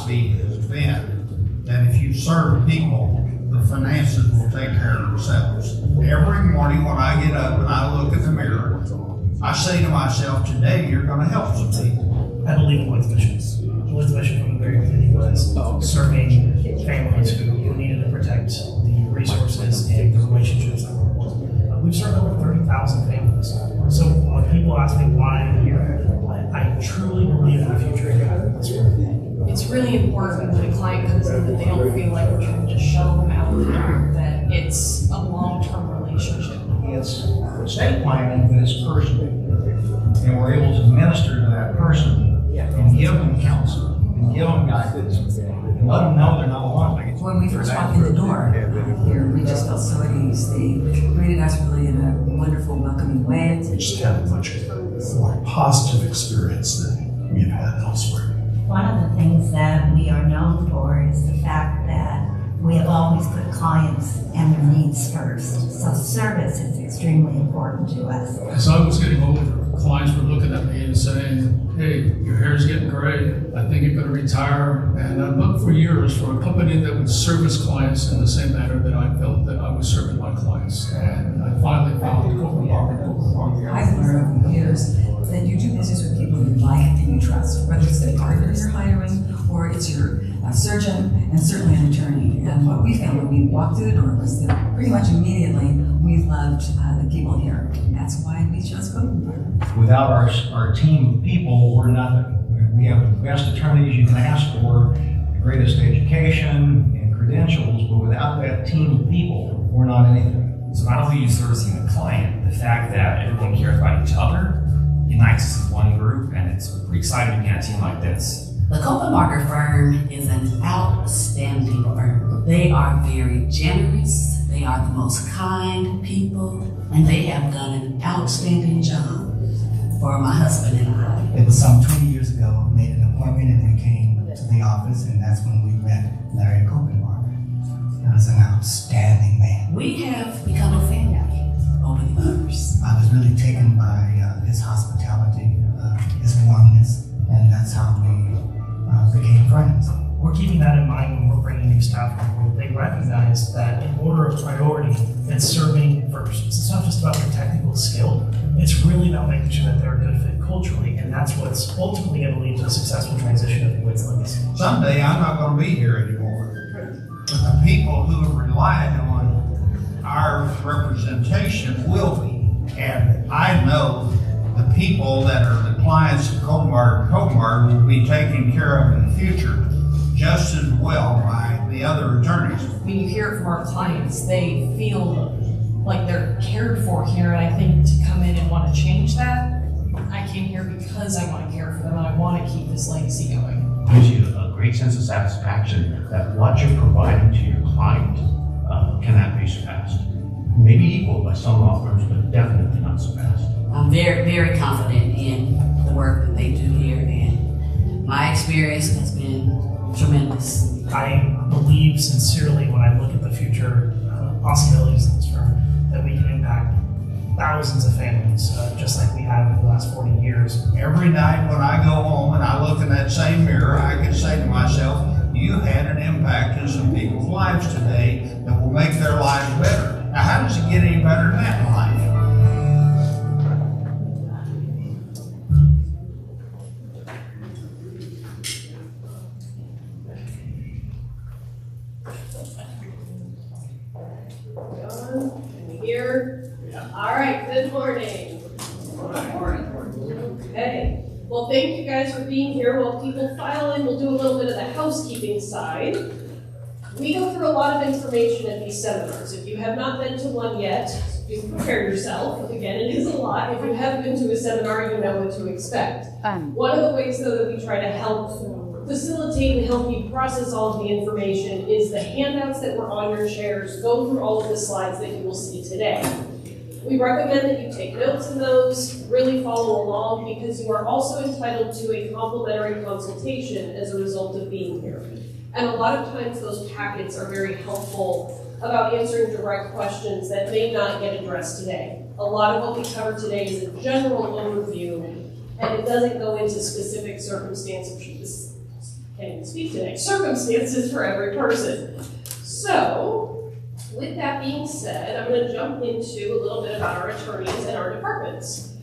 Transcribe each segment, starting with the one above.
philosophy has been that if you serve people, the finances will take care of themselves. Every morning when I get up and I look in the mirror, I say to myself, today you're going to help some people. I believe in Lloyd's missions. Lloyd's mission from the very beginning was serving families who needed to protect the resources and the relationships that were important. We've served over 30,000 families. So when people ask me why I'm here, I truly believe in the future of God in this world. It's really important when a client comes in that they don't feel like we're trying to just shell them out there, that it's a long-term relationship. It's estate planning, but it's personal. And we're able to minister to that person and give them counsel and give them guidance and let them know they're not alone. When we first walked in the door here, we just felt so at ease. They greeted us really in a wonderful, welcoming way. We just had a much more positive experience than we've had elsewhere. One of the things that we are known for is the fact that we have always put clients and their needs first. So service is extremely important to us. As I was getting older, clients were looking at me and saying, hey, your hair's getting gray. I think you're going to retire. And I've looked for years for a company that would service clients in the same manner that I felt that I was serving my clients. And I finally found Copeland Barber. I've learned over the years that you do business with people you like and you trust, whether it's the partner you're hiring or it's your surgeon and certainly an attorney. And what we found when we walked through the door was that pretty much immediately we loved the people here. And that's why we chose Copeland Barber. Without our team of people, we're not, we have the best attorneys you can ask for, the greatest education and credentials, but without that team of people, we're not anything. So not only are you servicing the client, the fact that everyone cares about each other unites us as one group, and we're excited to be on a team like this. The Copeland Barber firm is an outstanding firm. They are very generous, they are the most kind people, and they have done an outstanding job for my husband and I. It was some 20 years ago, we made an appointment and we came to the office, and that's when we met Larry Copeland Barber. He was an outstanding man. We have become a family over the years. I was really taken by his hospitality, his warmness, and that's how we became friends. We're keeping that in mind when we're bringing new staff on board. They recognize that in order of priority, it's serving first. It's not just about their technical skill. It's really about making sure that they're a good fit culturally, and that's what's ultimately going to lead to a successful transition of Lloyd's legacy. Someday I'm not going to be here anymore. But the people who have relied on our representation will be. And I know the people that are the clients of Copeland Barber will be taken care of in the future just as well by the other attorneys. When you hear it from our clients, they feel like they're cared for here, and I think to come in and want to change that, I came here because I want to care for them and I want to keep this legacy going. It gives you a great sense of satisfaction that what you're providing to your client cannot be surpassed. Maybe equaled by some law firms, but definitely not surpassed. I'm very, very confident in the work that they do here, and my experience has been tremendous. I believe sincerely when I look at the future possibilities in this firm that we can impact thousands of families, just like we have in the last 40 years. Every night when I go home and I look in that same mirror, I can say to myself, you had an impact in some people's lives today that will make their lives better. Now, how does it get any better than that in life? Here? Yeah. All right, good morning. Okay. Well, thank you guys for being here. While people file in, we'll do a little bit of the housekeeping side. We go through a lot of information at these seminars. If you have not been to one yet, do prepare yourself. Again, it is a lot. If you have been to a seminar, you know what to expect. One of the ways, though, that we try to help facilitate and help you process all of the information is the handouts that were on your chairs. Go through all of the slides that you will see today. We recommend that you take notes in those, really follow along, because you are also entitled to a complimentary consultation as a result of being here. And a lot of times those packets are very helpful about answering direct questions that may not get addressed today. A lot of what we cover today is a general overview, and it doesn't go into specific circumstances can't even speak today, circumstances for every person. So, with that being said, I'm going to jump into a little bit about our attorneys and our departments.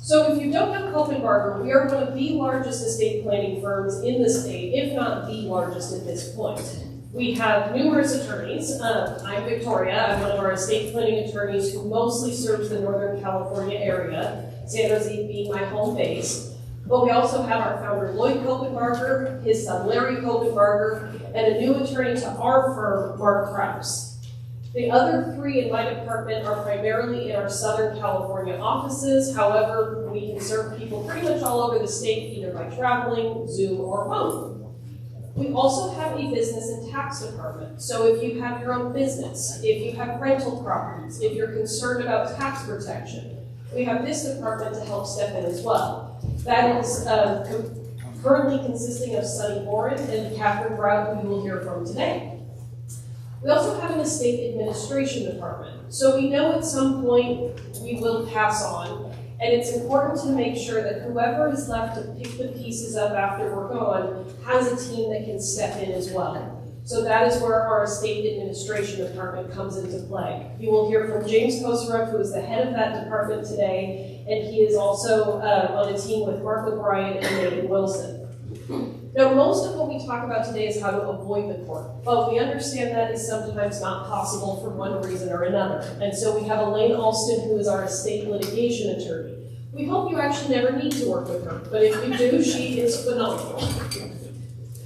So if you don't know Cope & Barker, we are one of the largest estate planning firms in the state, if not the largest at this point. We have numerous attorneys. I'm Victoria. I'm one of our estate planning attorneys who mostly serves the Northern California area, San Jose being my home base. But we also have our founder, Lloyd Cope & Barker, his son, Larry Cope & Barker, and a new attorney to our firm, Mark Kraus. The other three in my department are primarily in our Southern California offices. However, we can serve people pretty much all over the state, either by traveling, Zoom, or phone. We also have a business and tax department. So if you have your own business, if you have rental properties, if you're concerned about tax protection, we have this department to help step in as well. That is currently consisting of Sunny Warren and Catherine Brown, who you will hear from today. We also have an estate administration department. So we know at some point we will pass on, and it's important to make sure that whoever is left to pick the pieces up after we're gone has a team that can step in as well. So that is where our estate administration department comes into play. You will hear from James Kosarev, who is the head of that department today, and he is also on a team with Mark O'Brien and Megan Wilson. Now, most of what we talk about today is how to avoid the court, but we understand that is sometimes not possible for one reason or another. And so we have Elaine Alston, who is our estate litigation attorney. We hope you actually never need to work with her, but if you do, she is phenomenal.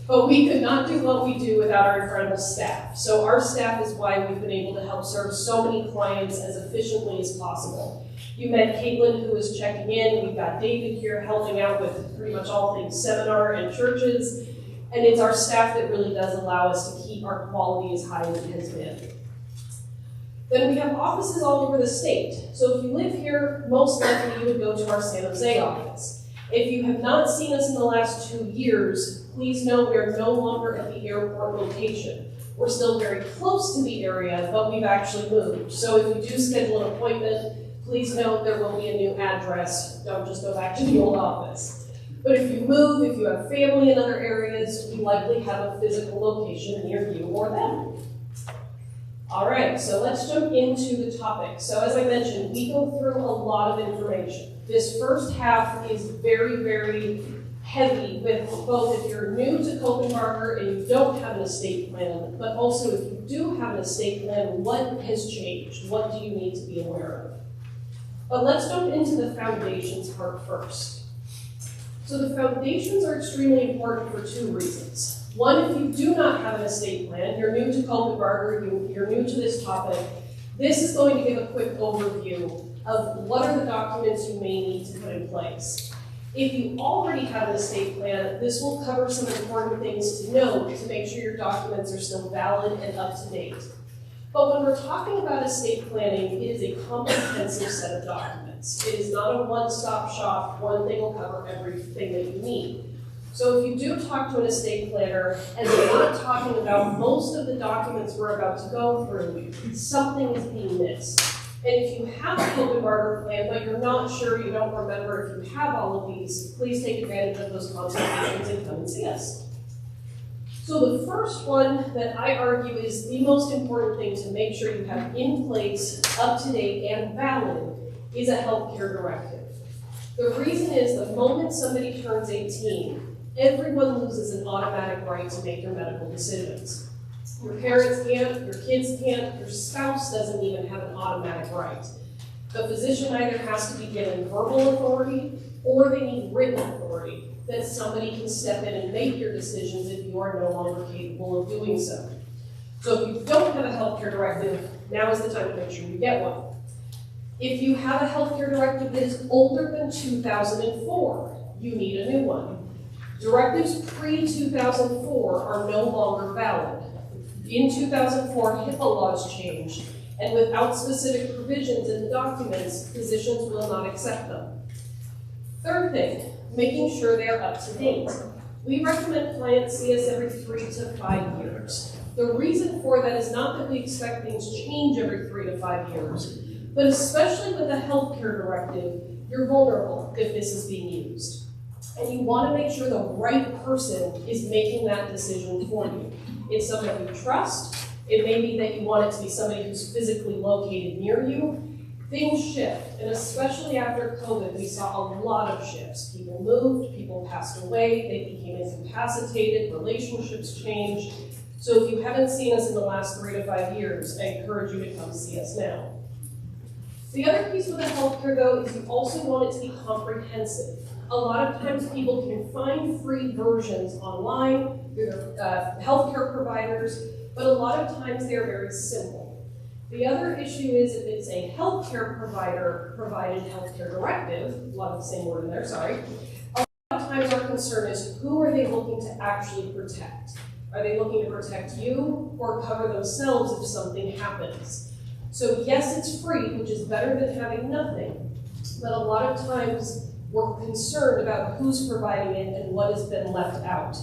But we could not do what we do without our incredible staff. So our staff is why we've been able to help serve so many clients as efficiently as possible. You met Caitlin, who is checking in. We've got David here helping out with pretty much all things seminar and churches. And it's our staff that really does allow us to keep our quality as high as it has been. Then we have offices all over the state. So if you live here, most likely you would go to our San Jose office. If you have not seen us in the last 2 years, please know we are no longer at the airport location. We're still very close to the area, but we've actually moved. So if you do schedule an appointment, please note there will be a new address. Don't just go back to the old office. But if you move, if you have family in other areas, we likely have a physical location near you or them. All right, so let's jump into the topic. So as I mentioned, we go through a lot of information. This first half is very, very heavy with both if you're new to Cope & Barker and you don't have an estate plan, but also if you do have an estate plan, what has changed? What do you need to be aware of? But let's jump into the foundations part first. So the foundations are extremely important for 2 reasons. One, if you do not have an estate plan, you're new to Cope & Barker, you're new to this topic, this is going to give a quick overview of what are the documents you may need to put in place. If you already have an estate plan, this will cover some important things to know to make sure your documents are still valid and up to date. But when we're talking about estate planning, it is a comprehensive set of documents. It is not a one-stop shop, one thing will cover everything that you need. So if you do talk to an estate planner and they're not talking about most of the documents we're about to go through, something is being missed. And if you have a Cope & Barker plan, but you're not sure, you don't remember if you have all of these, please take advantage of those consultations and come and see us. So the first one that I argue is the most important thing to make sure you have in place, up to date, and valid is a healthcare directive. The reason is the moment somebody turns 18, everyone loses an automatic right to make their medical decisions. Your parents can't, your kids can't, your spouse doesn't even have an automatic right. The physician either has to be given verbal authority or they need written authority that somebody can step in and make your decisions if you are no longer capable of doing so. So if you don't have a healthcare directive, now is the time to make sure you get one. If you have a healthcare directive that is older than 2004, you need a new one. Directives pre-2004 are no longer valid. In 2004, HIPAA laws changed, and without specific provisions in the documents, physicians will not accept them. Third thing, making sure they are up to date. We recommend clients see us every 3 to 5 years. The reason for that is not that we expect things change every 3 to 5 years, but especially with a healthcare directive, you're vulnerable if this is being used. And you want to make sure the right person is making that decision for you. It's somebody you trust. It may be that you want it to be somebody who's physically located near you. Things shift, and especially after COVID, we saw a lot of shifts. People moved, people passed away, they became incapacitated, relationships changed. So if you haven't seen us in the last 3 to 5 years, I encourage you to come see us now. The other piece with the healthcare, though, is you also want it to be comprehensive. A lot of times people can find free versions online through their healthcare providers, but a lot of times they're very simple. The other issue is if it's a healthcare provider provided healthcare directive, a lot of the same word in there, sorry, a lot of times our concern is who are they looking to actually protect? Are they looking to protect you or cover themselves if something happens? So yes, it's free, which is better than having nothing, but a lot of times we're concerned about who's providing it and what has been left out.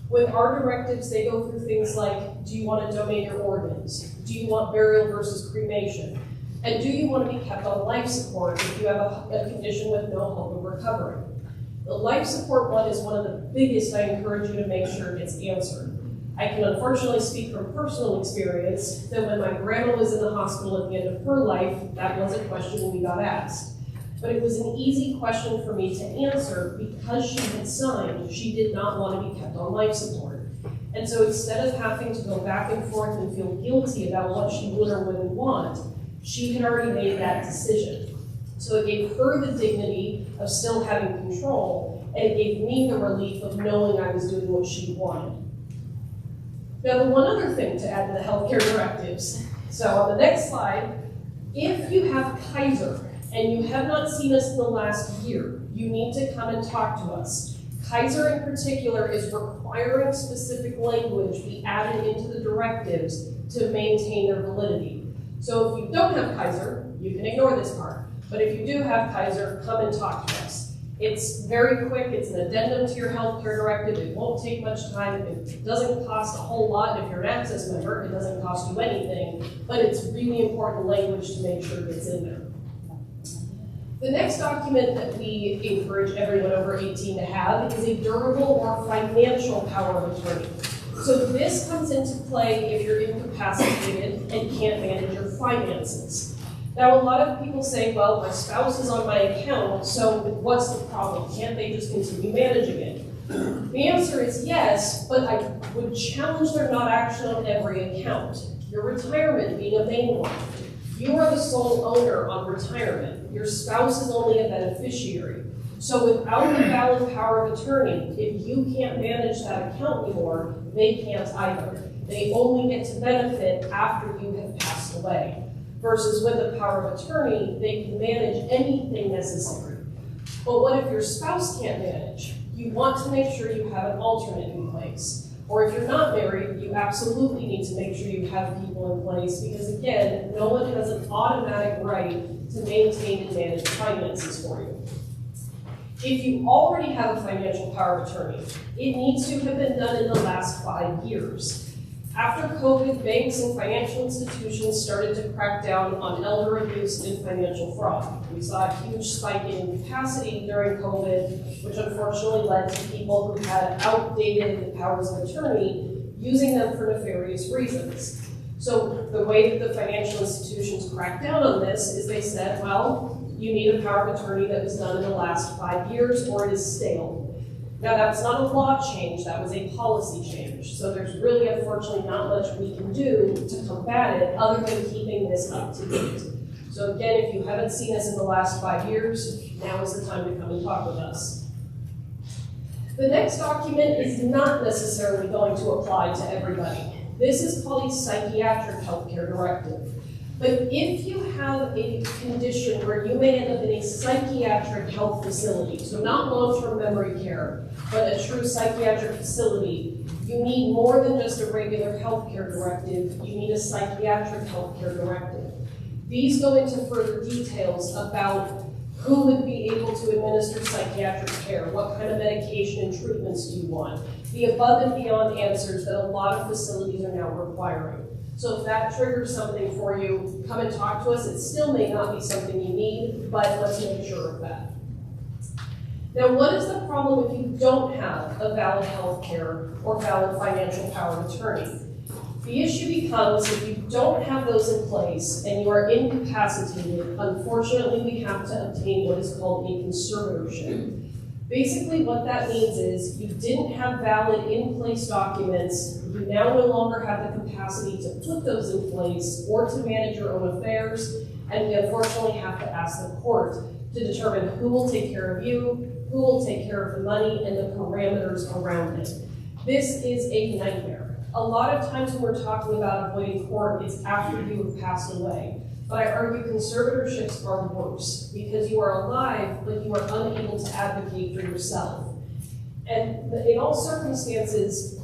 With our directives, they go through things like, do you want to donate your organs? Do you want burial versus cremation? And do you want to be kept on life support if you have a condition with no hope of recovery? The life support one is one of the biggest I encourage you to make sure gets answered. I can unfortunately speak from personal experience that when my grandma was in the hospital at the end of her life, that was a question we got asked. But it was an easy question for me to answer because she had signed, she did not want to be kept on life support. And so instead of having to go back and forth and feel guilty about what she would or wouldn't want, she had already made that decision. So it gave her the dignity of still having control, and it gave me the relief of knowing I was doing what she wanted. Now, the one other thing to add to the healthcare directives. So on the next slide, if you have Kaiser and you have not seen us in the last year, you need to come and talk to us. Kaiser in particular is requiring specific language be added into the directives to maintain their validity. So if you don't have Kaiser, you can ignore this part. But if you do have Kaiser, come and talk to us. It's very quick, it's an addendum to your healthcare directive, it won't take much time, it doesn't cost a whole lot. If you're an Access member, it doesn't cost you anything, but it's really important language to make sure it gets in there. The next document that we encourage everyone over 18 to have is a durable or financial power of attorney. So this comes into play if you're incapacitated and can't manage your finances. Now, a lot of people say, well, my spouse is on my account, so what's the problem? Can't they just continue managing it? The answer is yes, but I would challenge they're not actually on every account. Your retirement being a main one. You are the sole owner on retirement. Your spouse is only a beneficiary. So without a valid power of attorney, if you can't manage that account anymore, they can't either. They only get to benefit after you have passed away. Versus with a power of attorney, they can manage anything necessary. But what if your spouse can't manage? You want to make sure you have an alternate in place. Or if you're not married, you absolutely need to make sure you have people in place because again, no one has an automatic right to maintain and manage finances for you. If you already have a financial power of attorney, it needs to have been done in the last 5 years. After COVID, banks and financial institutions started to crack down on elder abuse and financial fraud. We saw a huge spike in capacity during COVID, which unfortunately led to people who had outdated powers of attorney using them for nefarious reasons. So the way that the financial institutions cracked down on this is they said, well, you need a power of attorney that was done in the last 5 years or it is stale. Now, that's not a law change, that was a policy change. So there's really, unfortunately, not much we can do to combat it other than keeping this up to date. So again, if you haven't seen us in the last 5 years, now is the time to come and talk with us. The next document is not necessarily going to apply to everybody. This is called a psychiatric healthcare directive. But if you have a condition where you may end up in a psychiatric health facility, so not long-term memory care, but a true psychiatric facility, you need more than just a regular healthcare directive, you need a psychiatric healthcare directive. These go into further details about who would be able to administer psychiatric care, what kind of medication and treatments do you want, the above and beyond answers that a lot of facilities are now requiring. So if that triggers something for you, come and talk to us. It still may not be something you need, but let's make sure of that. Now, what is the problem if you don't have a valid health care or valid financial power of attorney? The issue becomes if you don't have those in place and you are incapacitated, unfortunately, we have to obtain what is called a conservatorship. Basically, what that means is you didn't have valid in-place documents, you now no longer have the capacity to put those in place or to manage your own affairs, and we unfortunately have to ask the court to determine who will take care of you, who will take care of the money, and the parameters around it. This is a nightmare. A lot of times when we're talking about avoiding court, it's after you have passed away. But I argue conservatorships are worse because you are alive, but you are unable to advocate for yourself. And in all circumstances,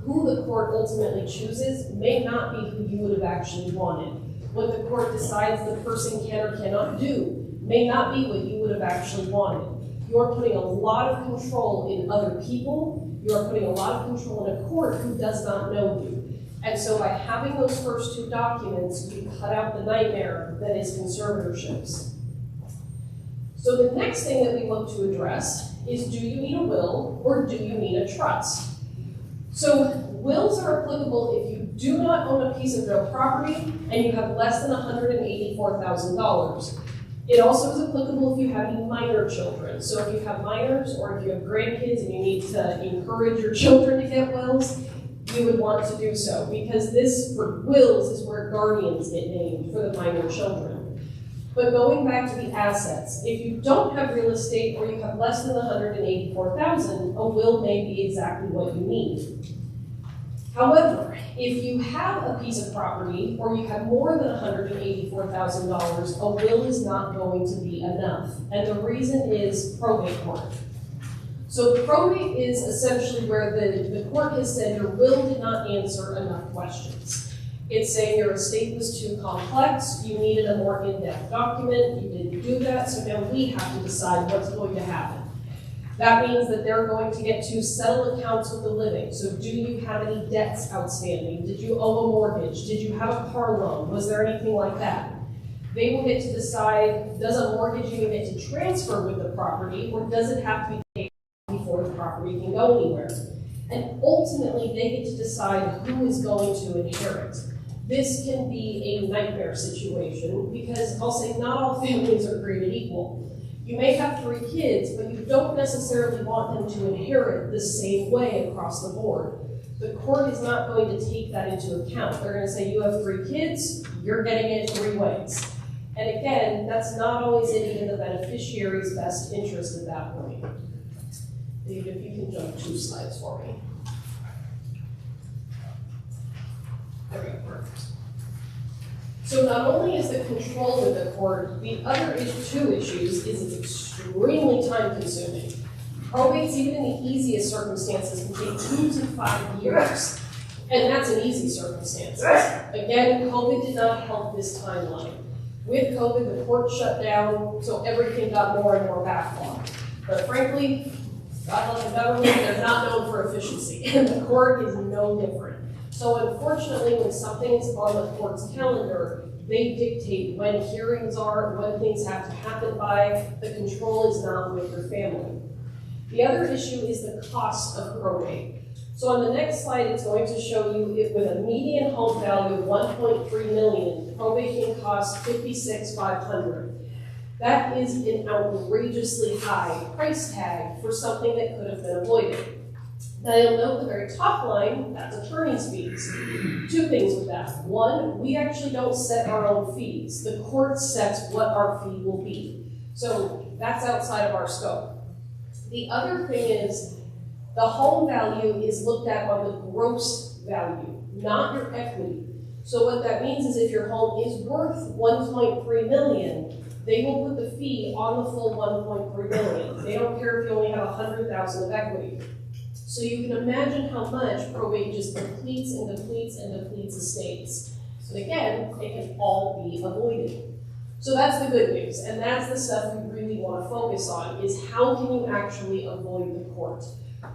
who the court ultimately chooses may not be who you would have actually wanted. What the court decides the person can or cannot do may not be what you would have actually wanted. You are putting a lot of control in other people. You are putting a lot of control in a court who does not know you. And so by having those first two documents, you cut out the nightmare that is conservatorships. So the next thing that we look to address is, do you need a will or do you need a trust? So wills are applicable if you do not own a piece of real property and you have less than $184,000. It also is applicable if you have any minor children. So if you have minors or if you have grandkids and you need to encourage your children to get wills, you would want to do so, because this, for wills, is where guardians get named for the minor children. But going back to the assets, if you don't have real estate or you have less than $184,000, a will may be exactly what you need. However, if you have a piece of property or you have more than $184,000, a will is not going to be enough. And the reason is probate court. So probate is essentially where the court has said your will did not answer enough questions. It's saying your estate was too complex, you needed a more in-depth document, you didn't do that, so now we have to decide what's going to happen. That means that they're going to get to settle accounts with the living. So do you have any debts outstanding? Did you owe a mortgage? Did you have a car loan? Was there anything like that? They will get to decide, does a mortgage even get to transfer with the property, or does it have to be paid before the property can go anywhere? And ultimately, they get to decide who is going to inherit. This can be a nightmare situation because I'll say not all families are created equal. You may have 3 kids, but you don't necessarily want them to inherit the same way across the board. The court is not going to take that into account. They're going to say, you have 3 kids, you're getting it 3 ways. And again, that's not always in the beneficiary's best interest at that point. David, if you can jump 2 slides for me. There we go, perfect. So not only is the control with the court, the other 2 issues is it's extremely time consuming. Probates, even in the easiest circumstances, can take 2 to 5 years. And that's in easy circumstances. Again, COVID did not help this timeline. With COVID, the court shut down, so everything got more and more backlogged. But frankly, God love the government, they're not known for efficiency, and the court is no different. So unfortunately, when something's on the court's calendar, they dictate when hearings are, when things have to happen by. The control is not with your family. The other issue is the cost of probate. So on the next slide, it's going to show you if with a median home value of $1.3 million, probate can cost $56,500. That is an outrageously high price tag for something that could have been avoided. Now you'll note the very top line, that's attorney's fees. 2 things with that. 1, we actually don't set our own fees. The court sets what our fee will be. So that's outside of our scope. The other thing is the home value is looked at on the gross value, not your equity. So what that means is if your home is worth $1.3 million, they will put the fee on the full $1.3 million. They don't care if you only have $100,000 of equity. So you can imagine how much probate just depletes and depletes and depletes estates. And again, it can all be avoided. So that's the good news, and that's the stuff we really want to focus on, is how can you actually avoid the court?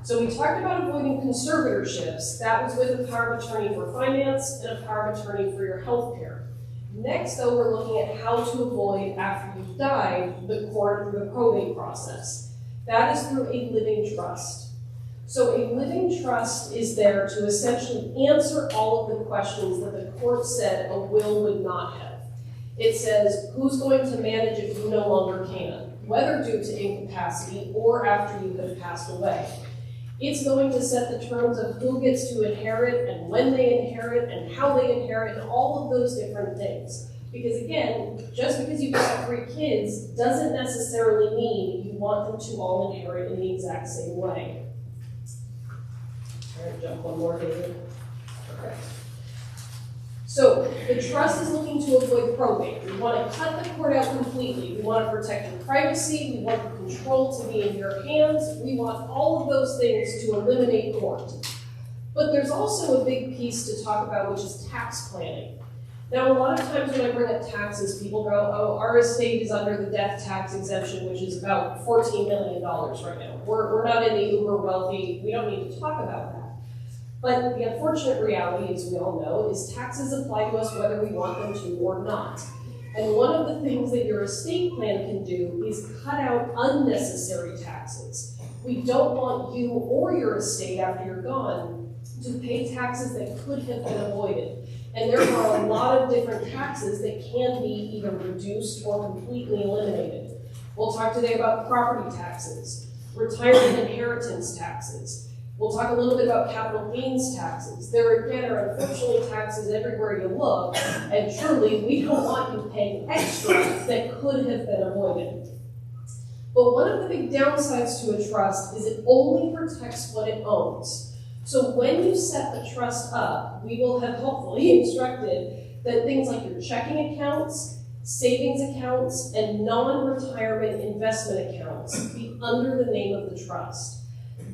So we talked about avoiding conservatorships. That was with a power of attorney for finance and a power of attorney for your health care. Next, though, we're looking at how to avoid, after you've died, the court through the probate process. That is through a living trust. So a living trust is there to essentially answer all of the questions that the court said a will would not have. It says who's going to manage if you no longer can, whether due to incapacity or after you have passed away. It's going to set the terms of who gets to inherit and when they inherit and how they inherit and all of those different things. Because again, just because you've got 3 kids doesn't necessarily mean you want them to all inherit in the exact same way. All right, jump one more, David. Okay. So the trust is looking to avoid probate. We want to cut the court out completely. We want to protect your privacy. We want the control to be in your hands. We want all of those things to eliminate court. But there's also a big piece to talk about, which is tax planning. Now, a lot of times when I bring up taxes, people go, oh, our estate is under the death tax exemption, which is about $14 million right now. We're not in the uber wealthy. We don't need to talk about that. But the unfortunate reality, as we all know, is taxes apply to us whether we want them to or not. And one of the things that your estate plan can do is cut out unnecessary taxes. We don't want you or your estate after you're gone to pay taxes that could have been avoided. And there are a lot of different taxes that can be either reduced or completely eliminated. We'll talk today about property taxes, retirement inheritance taxes. We'll talk a little bit about capital gains taxes. There again are unfortunately taxes everywhere you look, and truly we don't want you paying extra that could have been avoided. But one of the big downsides to a trust is it only protects what it owns. So when you set a trust up, we will have hopefully instructed that things like your checking accounts, savings accounts, and non-retirement investment accounts be under the name of the trust.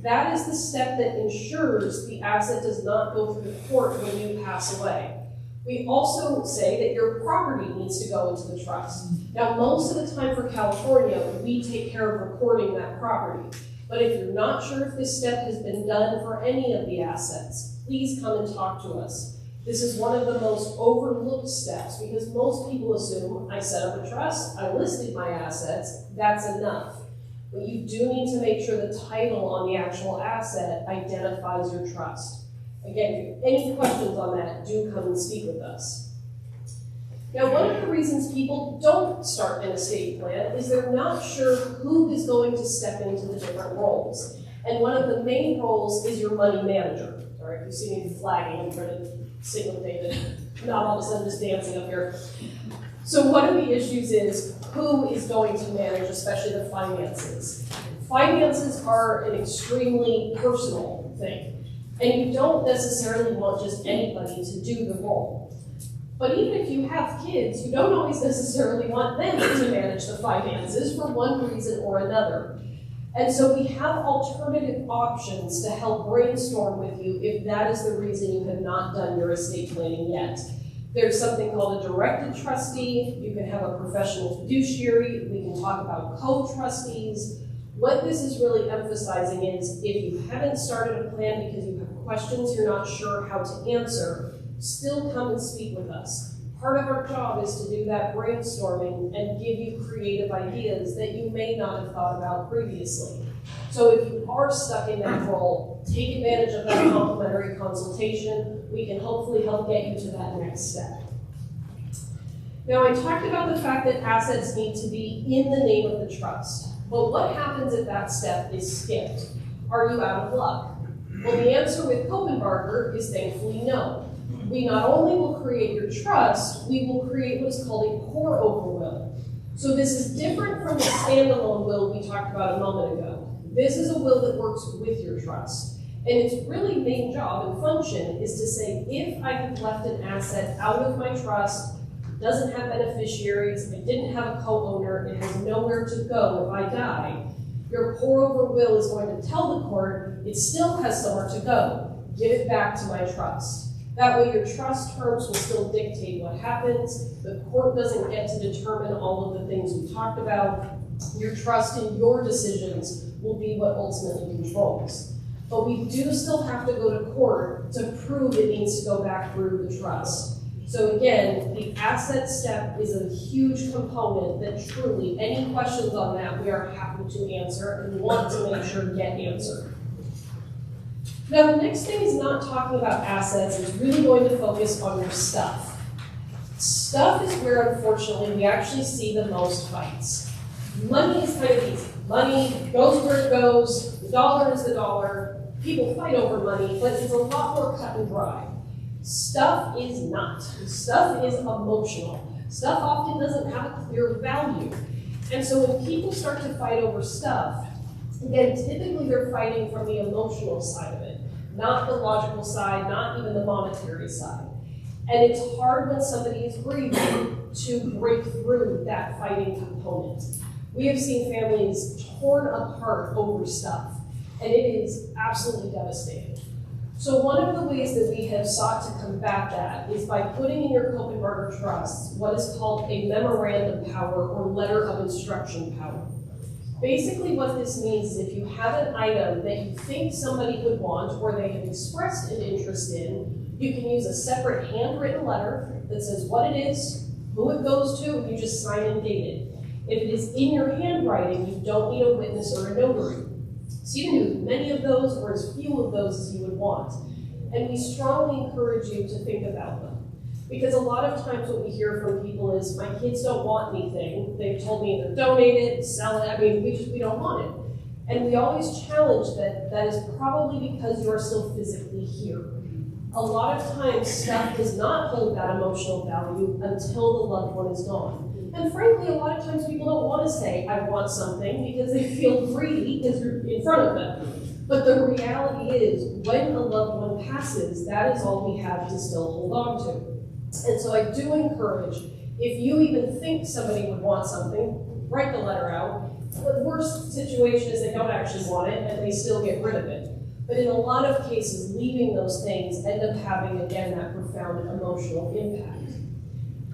That is the step that ensures the asset does not go through the court when you pass away. We also say that your property needs to go into the trust. Now, most of the time for California, we take care of recording that property. But if you're not sure if this step has been done for any of the assets, please come and talk to us. This is one of the most overlooked steps because most people assume I set up a trust, I listed my assets, that's enough. But you do need to make sure the title on the actual asset identifies your trust. Again, if you have any questions on that, do come and speak with us. Now, one of the reasons people don't start an estate plan is they're not sure who is going to step into the different roles. And one of the main roles is your money manager. All right, you see me flagging, I'm trying to signal David, not all of a sudden just dancing up here. So one of the issues is who is going to manage, especially the finances. Finances are an extremely personal thing, and you don't necessarily want just anybody to do the role. But even if you have kids, you don't always necessarily want them to manage the finances for one reason or another. And so we have alternative options to help brainstorm with you if that is the reason you have not done your estate planning yet. There's something called a directed trustee. You can have a professional fiduciary. We can talk about co-trustees. What this is really emphasizing is if you haven't started a plan because you have questions you're not sure how to answer, still come and speak with us. Part of our job is to do that brainstorming and give you creative ideas that you may not have thought about previously. So if you are stuck in that role, take advantage of that complimentary consultation. We can hopefully help get you to that next step. Now, I talked about the fact that assets need to be in the name of the trust. But what happens if that step is skipped? Are you out of luck? Well, the answer with Koppenbarger is thankfully no. We not only will create your trust, we will create what is called a pour-over will. So this is different from the standalone will we talked about a moment ago. This is a will that works with your trust. And its really main job and function is to say, if I have left an asset out of my trust, doesn't have beneficiaries, I didn't have a co-owner, it has nowhere to go if I die, your pour-over will is going to tell the court it still has somewhere to go. Give it back to my trust. That way your trust terms will still dictate what happens. The court doesn't get to determine all of the things we talked about. Your trust in your decisions will be what ultimately controls. But we do still have to go to court to prove it needs to go back through the trust. So again, the asset step is a huge component that truly, any questions on that, we are happy to answer and want to make sure get answered. Now, the next thing is not talking about assets, it's really going to focus on your stuff. Stuff is where, unfortunately, we actually see the most fights. Money is kind of easy. Money goes where it goes, the dollar is the dollar, people fight over money, but it's a lot more cut and dry. Stuff is not. Stuff is emotional. Stuff often doesn't have a clear value. And so when people start to fight over stuff, again, typically they're fighting from the emotional side of it, not the logical side, not even the monetary side. And it's hard when somebody is grieving to break through that fighting component. We have seen families torn apart over stuff, and it is absolutely devastating. So one of the ways that we have sought to combat that is by putting in your Koppenberger Trust what is called a memorandum power or letter of instruction power. Basically what this means is if you have an item that you think somebody would want or they have expressed an interest in, you can use a separate handwritten letter that says what it is, who it goes to, and you just sign and date it. If it is in your handwriting, you don't need a witness or a notary. So you can do as many of those or as few of those as you would want. And we strongly encourage you to think about them. Because a lot of times what we hear from people is, my kids don't want anything. They've told me either donate it, sell it, I mean, we don't want it. And we always challenge that is probably because you are still physically here. A lot of times stuff does not hold that emotional value until the loved one is gone. And frankly, a lot of times people don't want to say, I want something, because they feel greedy because you're in front of them. But the reality is, when a loved one passes, that is all we have to still hold on to. And so I do encourage, if you even think somebody would want something, write the letter out. The worst situation is they don't actually want it and they still get rid of it. But in a lot of cases, leaving those things end up having, again, that profound emotional impact.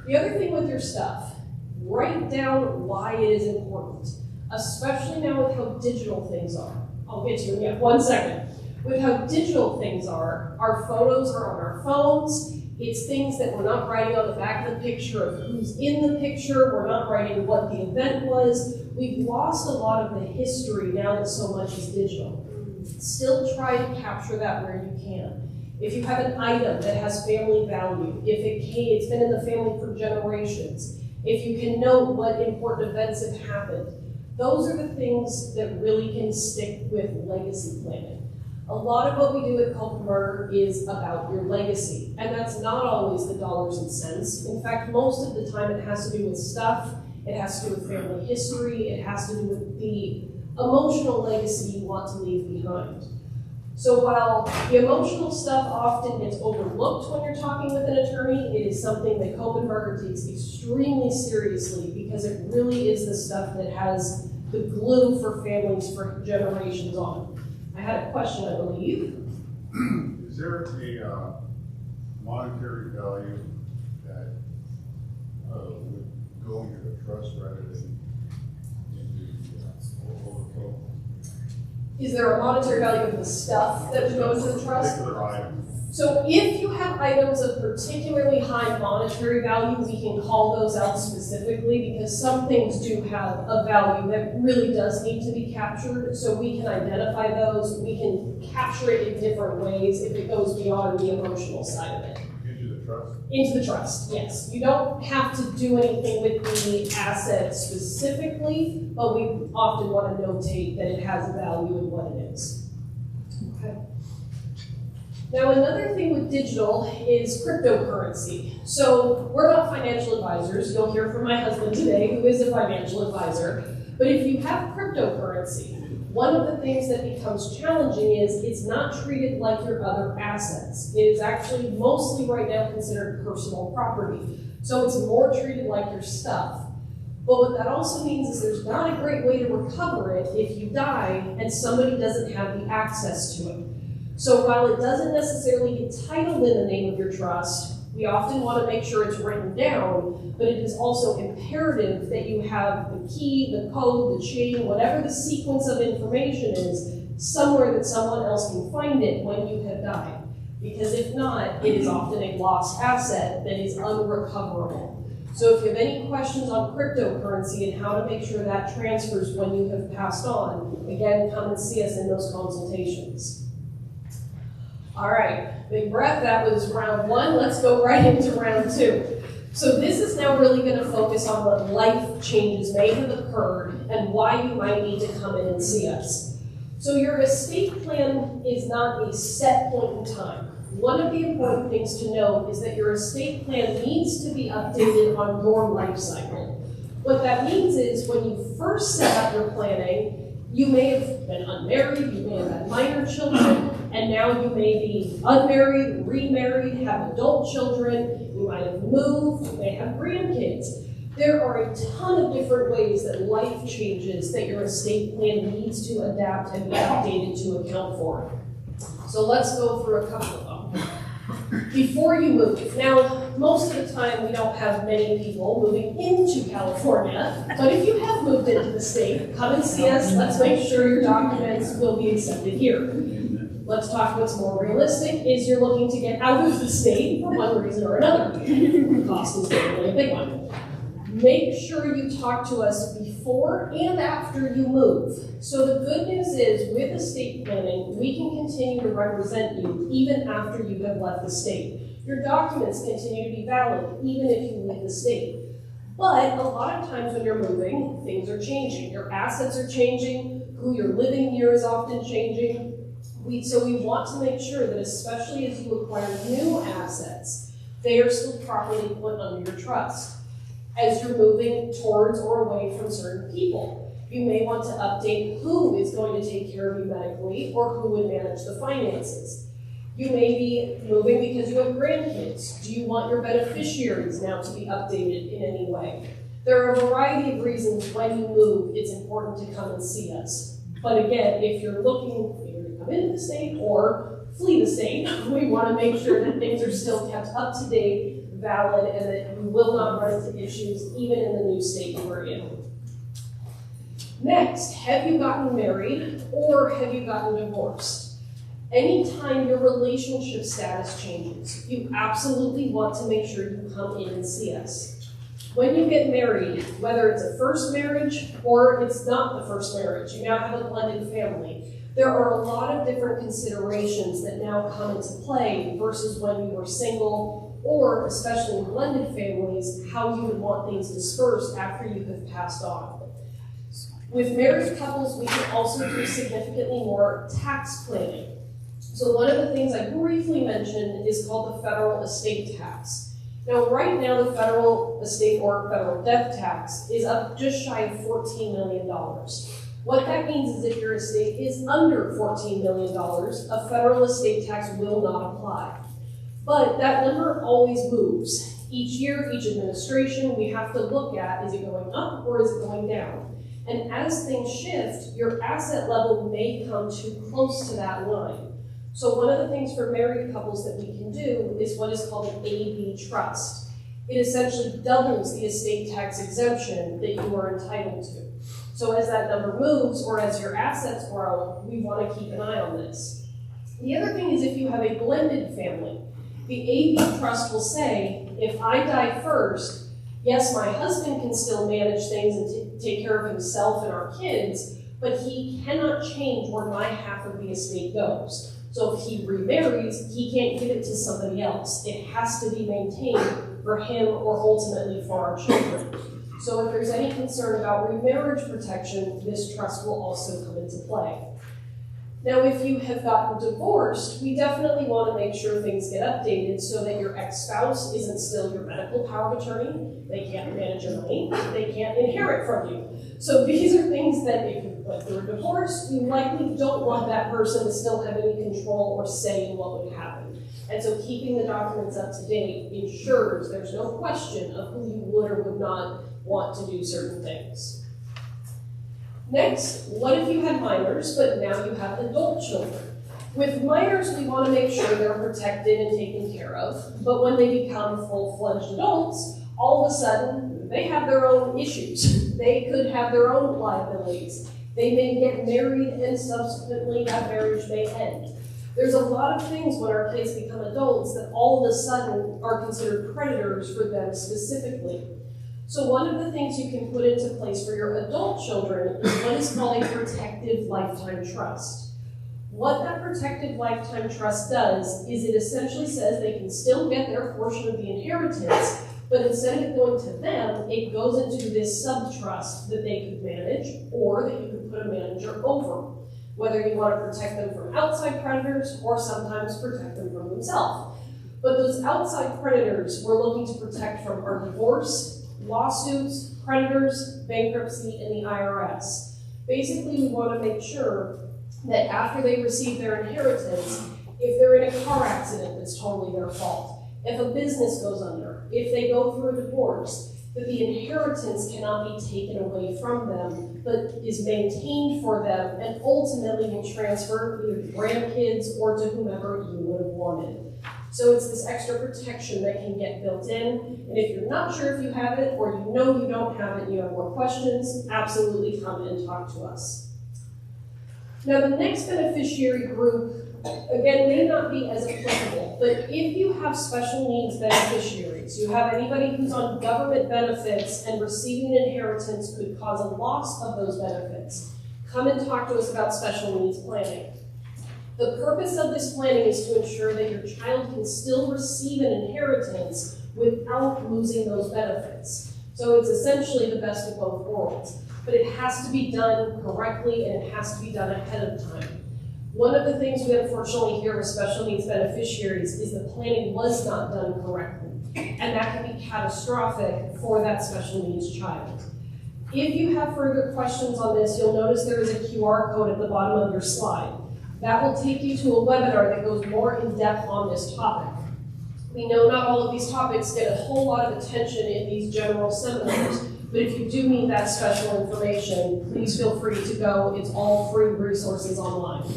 The other thing with your stuff, write down why it is important, especially now with how digital things are. I'll get to you in yet 1 second. With how digital things are, our photos are on our phones. It's things that we're not writing on the back of the picture of who's in the picture. We're not writing what the event was. We've lost a lot of the history now that so much is digital. Still try to capture that where you can. If you have an item that has family value, if it's been in the family for generations, if you can note what important events have happened, those are the things that really can stick with legacy planning. A lot of what we do at Koppenberger is about your legacy, and that's not always the dollars and cents. In fact, most of the time it has to do with stuff, it has to do with family history, it has to do with the emotional legacy you want to leave behind. So while the emotional stuff often gets overlooked when you're talking with an attorney, it is something that Koppenberger takes extremely seriously because it really is the stuff that has the glue for families for generations on. I had a question, I believe. Is there a monetary value that would go into the trust rather than into the overflow? Is there a monetary value of the stuff that would go into the trust? Particular item. So if you have items of particularly high monetary value, we can call those out specifically because some things do have a value that really does need to be captured. So we can identify those. We can capture it in different ways if it goes beyond the emotional side of it. Into the trust? Into the trust, yes. You don't have to do anything with the asset specifically, but we often want to notate that it has a value in what it is. Okay. Now, another thing with digital is cryptocurrency. So we're not financial advisors. You'll hear from my husband today, who is a financial advisor. But if you have cryptocurrency, one of the things that becomes challenging is it's not treated like your other assets. It is actually mostly right now considered personal property. So it's more treated like your stuff. But what that also means is there's not a great way to recover it if you die and somebody doesn't have the access to it. So while it doesn't necessarily get titled in the name of your trust, we often want to make sure it's written down, but it is also imperative that you have the key, the code, the chain, whatever the sequence of information is, somewhere that someone else can find it when you have died. Because if not, it is often a lost asset that is unrecoverable. So if you have any questions on cryptocurrency and how to make sure that transfers when you have passed on, again, come and see us in those consultations. All right, big breath, that was round one. Let's go right into round two. So this is now really going to focus on what life changes may have occurred and why you might need to come in and see us. So your estate plan is not a set point in time. One of the important things to note is that your estate plan needs to be updated on your life cycle. What that means is when you first set up your planning, you may have been unmarried, you may have had minor children, and now you may be unmarried, remarried, have adult children, you might have moved, you may have grandkids. There are a ton of different ways that life changes that your estate plan needs to adapt and be updated to account for. So let's go through a couple of them. Before you move, now most of the time we don't have many people moving into California, but if you have moved into the state, come and see us. Let's make sure your documents will be accepted here. Let's talk what's more realistic is you're looking to get out of the state for one reason or another. The cost is really a big one. Make sure you talk to us before and after you move. So the good news is, with estate planning, we can continue to represent you even after you have left the state. Your documents continue to be valid even if you leave the state. But a lot of times when you're moving, things are changing. Your assets are changing, who you're living near is often changing. So we want to make sure that, especially as you acquire new assets, they are still properly put under your trust. As you're moving towards or away from certain people, you may want to update who is going to take care of you medically or who would manage the finances. You may be moving because you have grandkids. Do you want your beneficiaries now to be updated in any way? There are a variety of reasons when you move, it's important to come and see us. But again, if you're looking either to come into the state or flee the state, we want to make sure that things are still kept up to date, valid, and that you will not run into issues even in the new state you are in. Next, have you gotten married or have you gotten divorced? Anytime your relationship status changes, you absolutely want to make sure you come in and see us. When you get married, whether it's a first marriage or it's not the first marriage, you now have a blended family, there are a lot of different considerations that now come into play versus when you were single, or especially in blended families, how you would want things dispersed after you have passed on. With married couples, we can also do significantly more tax planning. So one of the things I briefly mentioned is called the federal estate tax. Now, right now, the federal estate or federal death tax is up just shy of $14 million. What that means is if your estate is under $14 million, a federal estate tax will not apply. But that number always moves. Each year, each administration, we have to look at, is it going up or is it going down? And as things shift, your asset level may come too close to that line. So one of the things for married couples that we can do is what is called an AB trust. It essentially doubles the estate tax exemption that you are entitled to. So as that number moves or as your assets grow, we want to keep an eye on this. The other thing is if you have a blended family, the AB trust will say, if I die first, yes, my husband can still manage things and take care of himself and our kids, but he cannot change where my half of the estate goes. So if he remarries, he can't give it to somebody else. It has to be maintained for him or ultimately for our children. So if there's any concern about remarriage protection, this trust will also come into play. Now, if you have gotten divorced, we definitely want to make sure things get updated so that your ex-spouse isn't still your medical power of attorney. They can't manage your money. They can't inherit from you. So these are things that if you went through a divorce, you likely don't want that person to still have any control or say in what would happen. And so keeping the documents up to date ensures there's no question of who you would or would not want to do certain things. Next, what if you had minors, but now you have adult children? With minors, we want to make sure they're protected and taken care of, but when they become full-fledged adults, all of a sudden, they have their own issues. They could have their own liabilities. They may get married and subsequently that marriage may end. There's a lot of things when our kids become adults that all of a sudden are considered predators for them specifically. So one of the things you can put into place for your adult children is what is called a protective lifetime trust. What that protective lifetime trust does is it essentially says they can still get their portion of the inheritance, but instead of it going to them, it goes into this sub-trust that they could manage or that you could put a manager over. Whether you want to protect them from outside predators or sometimes protect them from themselves. But those outside predators we're looking to protect from our divorce, lawsuits, creditors, bankruptcy, and the IRS. Basically, we want to make sure that after they receive their inheritance, if they're in a car accident that's totally their fault, if a business goes under, if they go through a divorce, that the inheritance cannot be taken away from them, but is maintained for them and ultimately will transfer either to grandkids or to whomever you would have wanted. So it's this extra protection that can get built in, and if you're not sure if you have it or you know you don't have it and you have more questions, absolutely come and talk to us. Now the next beneficiary group, again, may not be as applicable, but if you have special needs beneficiaries, you have anybody who's on government benefits and receiving an inheritance could cause a loss of those benefits, come and talk to us about special needs planning. The purpose of this planning is to ensure that your child can still receive an inheritance without losing those benefits. So it's essentially the best of both worlds, but it has to be done correctly and it has to be done ahead of time. One of the things we unfortunately hear with special needs beneficiaries is the planning was not done correctly, and that can be catastrophic for that special needs child. If you have further questions on this, you'll notice there is a QR code at the bottom of your slide. That will take you to a webinar that goes more in depth on this topic. We know not all of these topics get a whole lot of attention in these general seminars, but if you do need that special information, please feel free to go. It's all free resources online.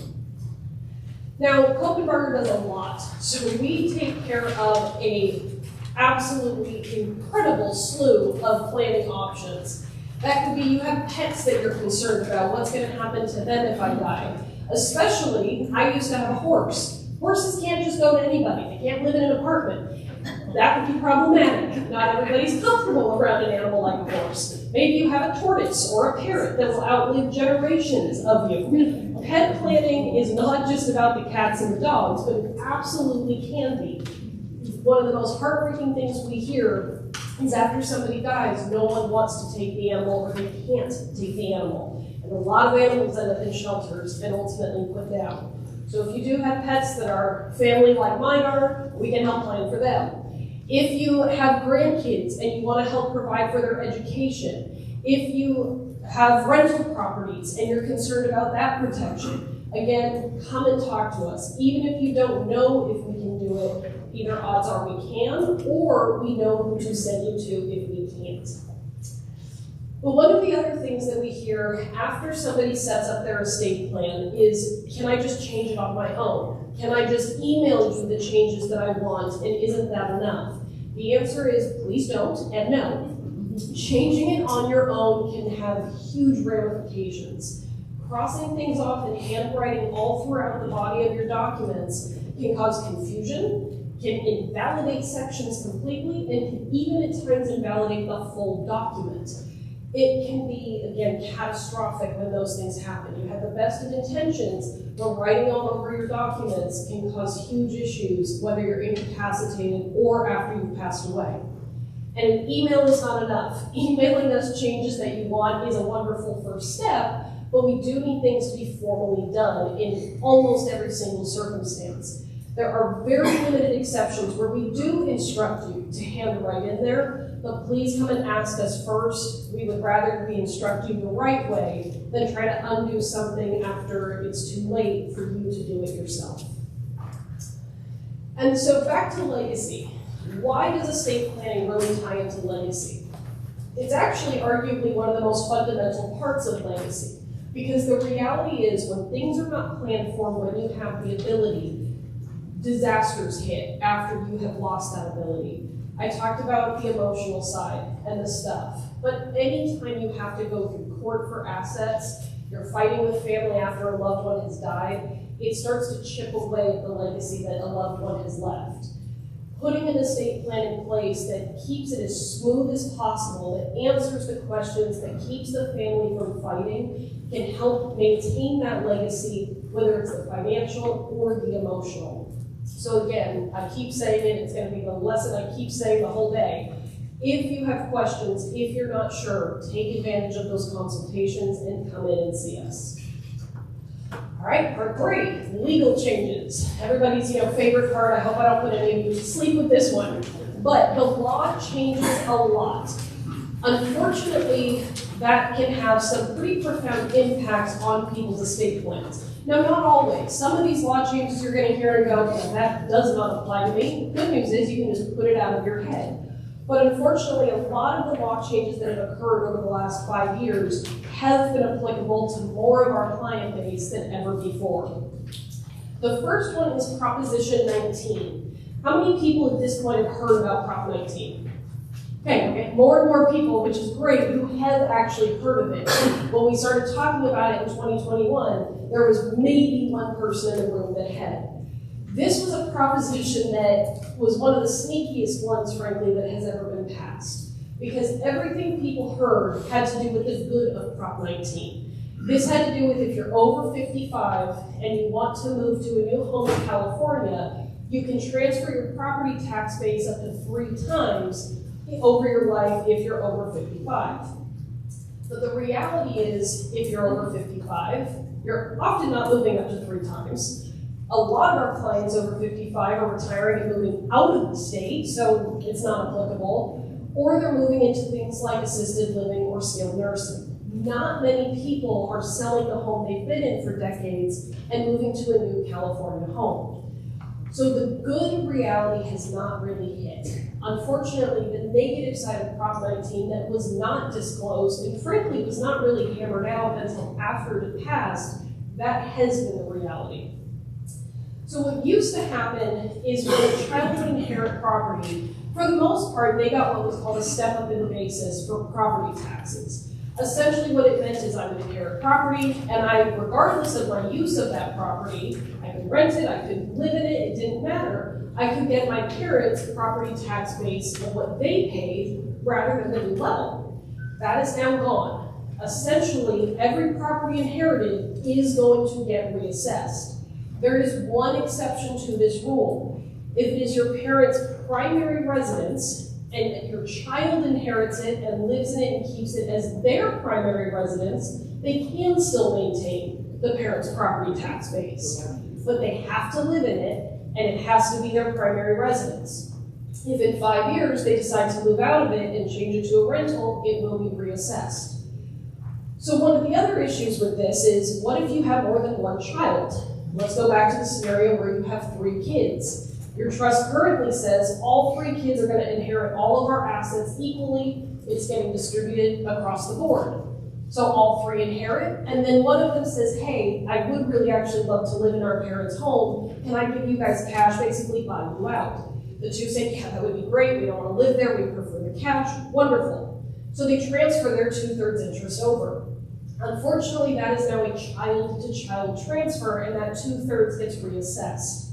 Now, Koppenbarger does a lot, so we take care of a absolutely incredible slew of planning options. That could be you have pets that you're concerned about, what's going to happen to them if I die. Especially, I used to have a horse. Horses can't just go to anybody. They can't live in an apartment. That would be problematic. Not everybody's comfortable around an animal like a horse. Maybe you have a tortoise or a parrot that will outlive generations of you. Pet planning is not just about the cats and the dogs, but it absolutely can be. One of the most heartbreaking things we hear is after somebody dies, no one wants to take the animal or they can't take the animal. And a lot of animals end up in shelters and ultimately put down. So if you do have pets that are family like mine are, we can help plan for them. If you have grandkids and you want to help provide for their education, if you have rental properties and you're concerned about that protection, again, come and talk to us. Even if you don't know if we can do it, either odds are we can, or we know who to send you to if we can't. But one of the other things that we hear after somebody sets up their estate plan is, can I just change it on my own? Can I just email you the changes that I want, and isn't that enough? The answer is please don't, and no. Changing it on your own can have huge ramifications. Crossing things off in handwriting all throughout the body of your documents can cause confusion, can invalidate sections completely, and can even at times invalidate the full document. It can be, again, catastrophic when those things happen. You have the best of intentions, but writing all over your documents can cause huge issues, whether you're incapacitated or after you've passed away. And an email is not enough. Emailing us changes that you want is a wonderful first step, but we do need things to be formally done in almost every single circumstance. There are very limited exceptions where we do instruct you to handwrite in there, but please come and ask us first. We would rather we instruct you the right way than try to undo something after it's too late for you to do it yourself. And so back to legacy. Why does estate planning really tie into legacy? It's actually arguably one of the most fundamental parts of legacy, because the reality is when things are not planned for, when you have the ability, disasters hit after you have lost that ability. I talked about the emotional side and the stuff, but anytime you have to go through court for assets, you're fighting with family after a loved one has died, it starts to chip away at the legacy that a loved one has left. Putting an estate plan in place that keeps it as smooth as possible, that answers the questions, that keeps the family from fighting, can help maintain that legacy, whether it's the financial or the emotional. So again, I keep saying it, it's going to be the lesson I keep saying the whole day. If you have questions, if you're not sure, take advantage of those consultations and come in and see us. All right, part 3, legal changes. Everybody's favorite part. I hope I don't put any of you to sleep with this one. But the law changes a lot. Unfortunately, that can have some pretty profound impacts on people's estate plans. Now, not always. Some of these law changes you're going to hear and go, well, that does not apply to me. Good news is you can just put it out of your head. But unfortunately, a lot of the law changes that have occurred over the last 5 years have been applicable to more of our client base than ever before. The first one is Proposition 19. How many people at this point have heard about Prop 19? Okay, more and more people, which is great, who have actually heard of it. When we started talking about it in 2021, there was maybe one person in the room that had. This was a proposition that was one of the sneakiest ones, frankly, that has ever been passed. Because everything people heard had to do with the good of Prop 19. This had to do with if you're over 55 and you want to move to a new home in California, you can transfer your property tax base up to 3 times over your life if you're over 55. But the reality is, if you're over 55, you're often not moving up to 3 times. A lot of our clients over 55 are retiring and moving out of the state, so it's not applicable, or they're moving into things like assisted living or skilled nursing. Not many people are selling the home they've been in for decades and moving to a new California home. So the good reality has not really hit. Unfortunately, the negative side of Prop 19 that was not disclosed and frankly was not really hammered out until after it passed, that has been the reality. So what used to happen is when a child would inherit property, for the most part, they got what was called a step up in the basis for property taxes. Essentially what it meant is I would inherit property, and I, regardless of my use of that property, I could rent it, I could live in it, it didn't matter. I could get my parents' property tax base of what they paid rather than the new level. That is now gone. Essentially, every property inherited is going to get reassessed. There is one exception to this rule. If it is your parents' primary residence and your child inherits it and lives in it and keeps it as their primary residence, they can still maintain the parents' property tax base. But they have to live in it, and it has to be their primary residence. If in 5 years they decide to move out of it and change it to a rental, it will be reassessed. So one of the other issues with this is, what if you have more than one child? Let's go back to the scenario where you have 3 kids. Your trust currently says all 3 kids are going to inherit all of our assets equally. It's getting distributed across the board. So all 3 inherit, and then one of them says, hey, I would really actually love to live in our parents' home. Can I give you guys cash, basically buy you out? The 2 say, yeah, that would be great. We don't want to live there. We prefer the cash. Wonderful. So they transfer their 2/3 interest over. Unfortunately, that is now a child-to-child transfer, and that 2/3 gets reassessed.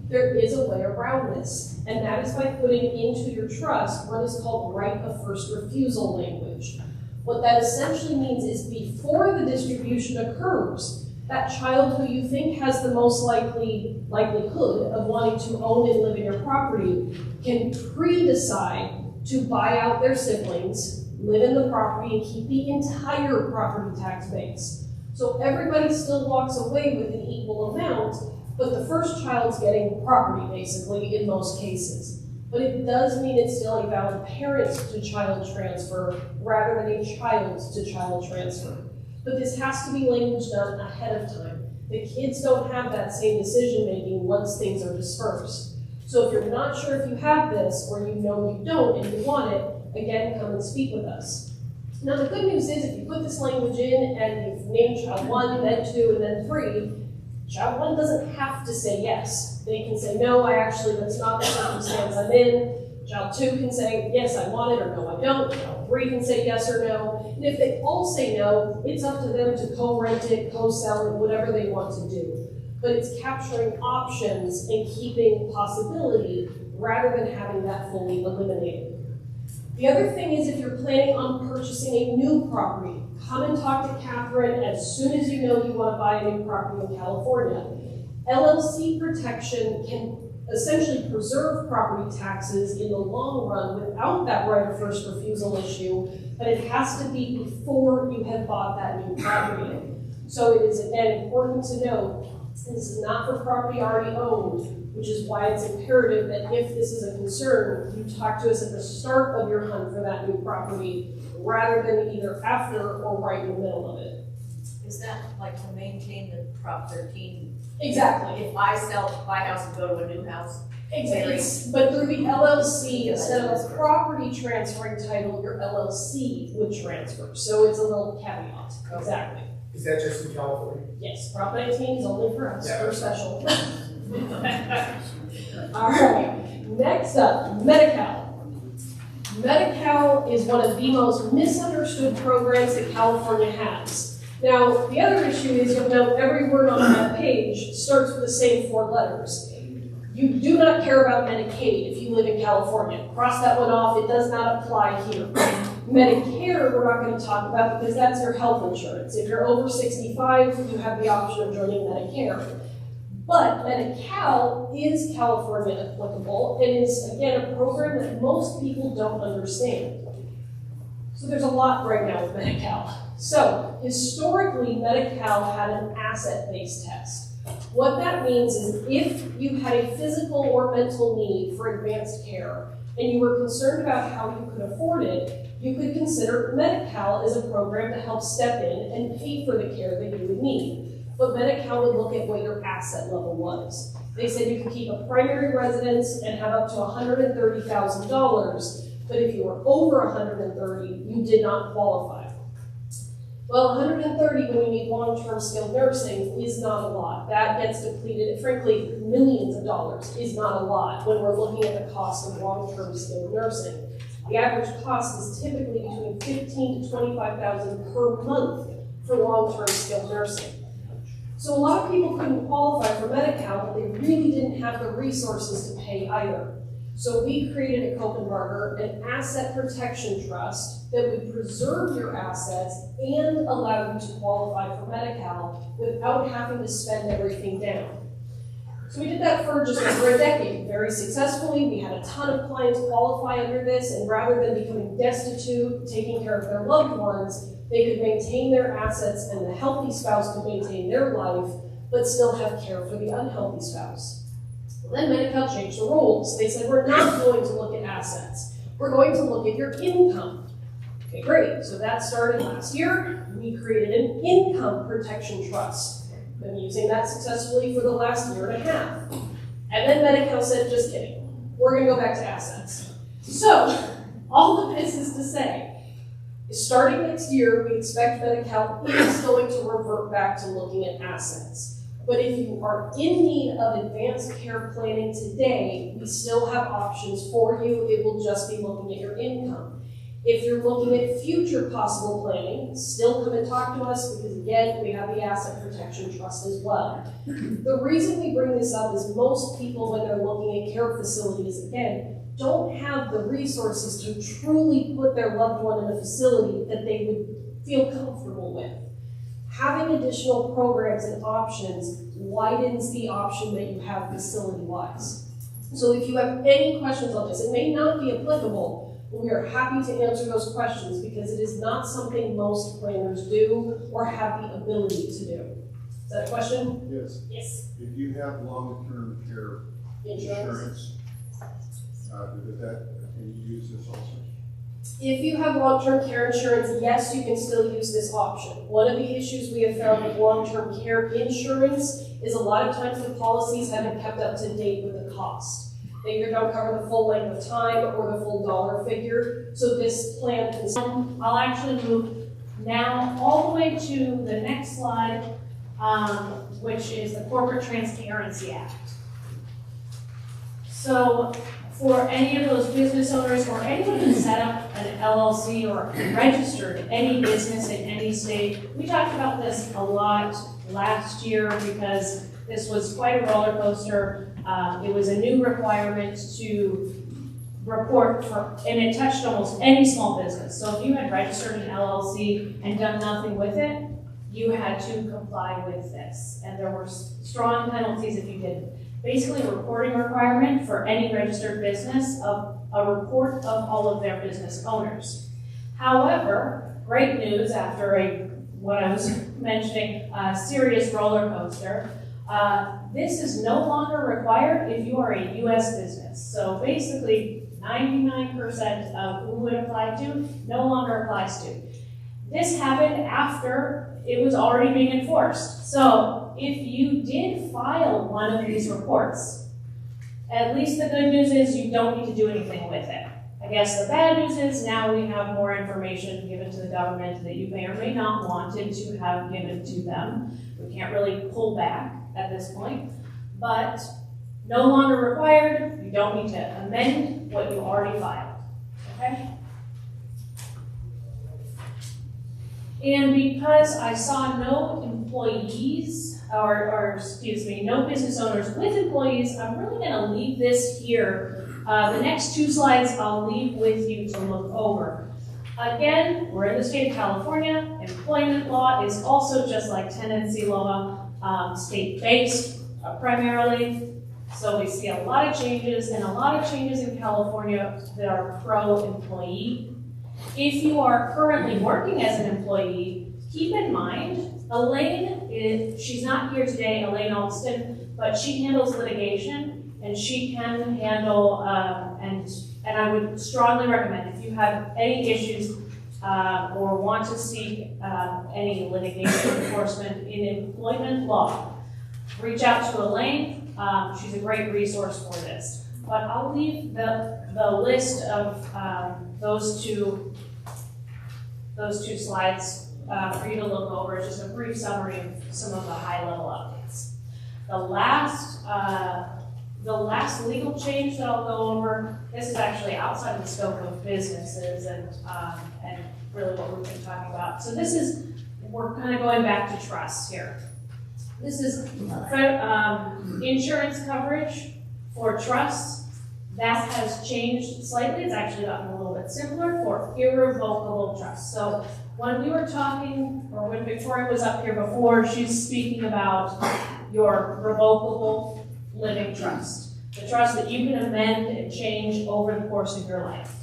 There is a way around this, and that is by putting into your trust what is called right of first refusal language. What that essentially means is before the distribution occurs, that child who you think has the most likelihood of wanting to own and live in your property can pre-decide to buy out their siblings, live in the property, and keep the entire property tax base. So everybody still walks away with an equal amount, but the first child's getting property, basically, in most cases. But it does mean it's still a valid parent-to-child transfer rather than a child-to-child transfer. But this has to be language done ahead of time. The kids don't have that same decision-making once things are dispersed. So if you're not sure if you have this, or you know you don't and you want it, again, come and speak with us. Now the good news is if you put this language in and you've named child 1, then 2, and then 3, child 1 doesn't have to say yes. They can say, no, that's not the circumstance I'm in. Child 2 can say, yes, I want it, or no, I don't. Child 3 can say yes or no. And if they all say no, it's up to them to co-rent it, co-sell it, whatever they want to do. but it's capturing options and keeping possibility rather than having that fully eliminated. The other thing is if you're planning on purchasing a new property, come and talk to Catherine as soon as you know you want to buy a new property in California. LLC protection can essentially preserve property taxes in the long run without that right of first refusal issue, but it has to be before you have bought that new property. So it is, again, important to note, this is not for property already owned, which is why it's imperative that if this is a concern, you talk to us at the start of your hunt for that new property, rather than either after or right in the middle of it. Is that like to maintain the Prop 13? Exactly. If I sell my house and go to a new house? Exactly. But through the LLC, instead of a property transferring title, your LLC would transfer. So it's a little caveat. Exactly. Is that just in California? Yes, Prop 19 is only for us, Yeah. for special. All right, next up, Medi-Cal. Medi-Cal is one of the most misunderstood programs that California has. Now, the other issue is you'll note every word on that page starts with the same 4 letters. You do not care about Medicaid if you live in California. Cross that one off, it does not apply here. Medicare, we're not going to talk about because that's your health insurance. If you're over 65, you have the option of joining Medicare. But Medi-Cal is California applicable and is, again, a program that most people don't understand. So there's a lot right now with Medi-Cal. So historically, Medi-Cal had an asset-based test. What that means is if you had a physical or mental need for advanced care and you were concerned about how you could afford it, you could consider Medi-Cal as a program to help step in and pay for the care that you would need. But Medi-Cal would look at what your asset level was. They said you could keep a primary residence and have up to $130,000, but if you were over $130,000, you did not qualify. Well, $130,000 when you need long-term skilled nursing is not a lot. That gets depleted, frankly, millions of dollars is not a lot when we're looking at the cost of long-term skilled nursing. The average cost is typically between $15,000 to $25,000 per month for long-term skilled nursing. So a lot of people couldn't qualify for Medi-Cal, but they really didn't have the resources to pay either. So we created at Kopenberger an asset protection trust that would preserve your assets and allow you to qualify for Medi-Cal without having to spend everything down. So we did that for just over a decade, very successfully. We had a ton of clients qualify under this, and rather than becoming destitute, taking care of their loved ones, they could maintain their assets and the healthy spouse could maintain their life, but still have care for the unhealthy spouse. Then Medi-Cal changed the rules. They said, we're not going to look at assets. We're going to look at your income. Okay, great. So that started last year. We created an income protection trust. Been using that successfully for the last year and a half. And then Medi-Cal said, just kidding. We're going to go back to assets. So all of this is to say, starting next year, we expect Medi-Cal is going to revert back to looking at assets. But if you are in need of advanced care planning today, we still have options for you. It will just be looking at your income. If you're looking at future possible planning, still come and talk to us because, again, we have the Asset Protection Trust as well. The reason we bring this up is most people, when they're looking at care facilities, again, don't have the resources to truly put their loved one in a facility that they would feel comfortable with. Having additional programs and options widens the option that you have facility-wise. So if you have any questions on this, it may not be applicable, but we are happy to answer those questions because it is not something most planners do or have the ability to do. Is that a question? Yes. Yes. If you have long-term care insurance, can you use this also? If you have long-term care insurance, yes, you can still use this option. One of the issues we have found with long-term care insurance is a lot of times the policies haven't kept up to date with the cost. They either don't cover the full length of time or the full dollar figure. So this plan can... I'll actually move now all the way to the next slide, which is the Corporate Transparency Act. So for any of those business owners or anyone who set up an LLC or registered any business in any state, we talked about this a lot last year because This was quite a roller coaster. It was a new requirement to report for, and it touched almost any small business. So if you had registered an LLC and done nothing with it, you had to comply with this. And there were strong penalties if you didn't. Basically, a reporting requirement for any registered business of a report of all of their business owners. However, great news after what I was mentioning, a serious roller coaster. This is no longer required if you are a U.S. business. So basically, 99% of who would apply to no longer applies to. This happened after it was already being enforced. So if you did file one of these reports, at least the good news is you don't need to do anything with it. I guess the bad news is now we have more information given to the government that you may or may not wanted to have given to them. We can't really pull back at this point, but no longer required. You don't need to amend what you already filed, okay? And because I saw no employees, no business owners with employees, I'm really gonna leave this here. The next two slides I'll leave with you to look over. Again, we're in the state of California. Employment law is also just like tenancy law, state-based primarily. So we see a lot of changes, and a lot of changes in California that are pro-employee. If you are currently working as an employee, keep in mind, Elaine, she's not here today, Elaine Alston, but she handles litigation, and she can handle, and I would strongly recommend, if you have any issues or want to seek any litigation enforcement in employment law, reach out to Elaine. She's a great resource for this. But I'll leave the list of those two slides for you to look over. It's just a brief summary of some of the high-level updates. The last legal change that I'll go over, this is actually outside of the scope of businesses and really what we've been talking about. So this is, we're kind of going back to trusts here. This is insurance coverage for trusts. That has changed slightly. It's actually gotten a little bit simpler for irrevocable trusts. So when we were talking, or when Victoria was up here before, she's speaking about your revocable living trust. The trust that you can amend and change over the course of your life.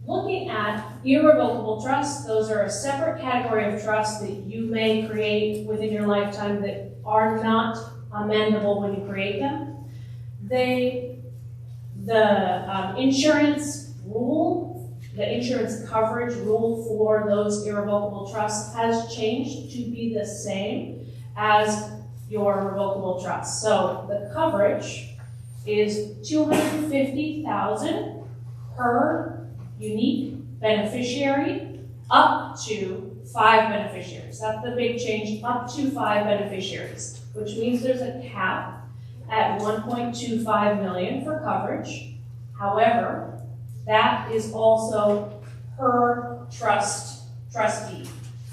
Looking at irrevocable trusts, those are a separate category of trusts that you may create within your lifetime that are not amendable when you create them. The insurance rule, the insurance coverage rule for those irrevocable trusts has changed to be the same as your revocable trust. So the coverage is $250,000 per unique beneficiary, up to 5 beneficiaries. That's the big change, up to 5 beneficiaries, which means there's a cap at $1.25 million for coverage. However, that is also per trustee.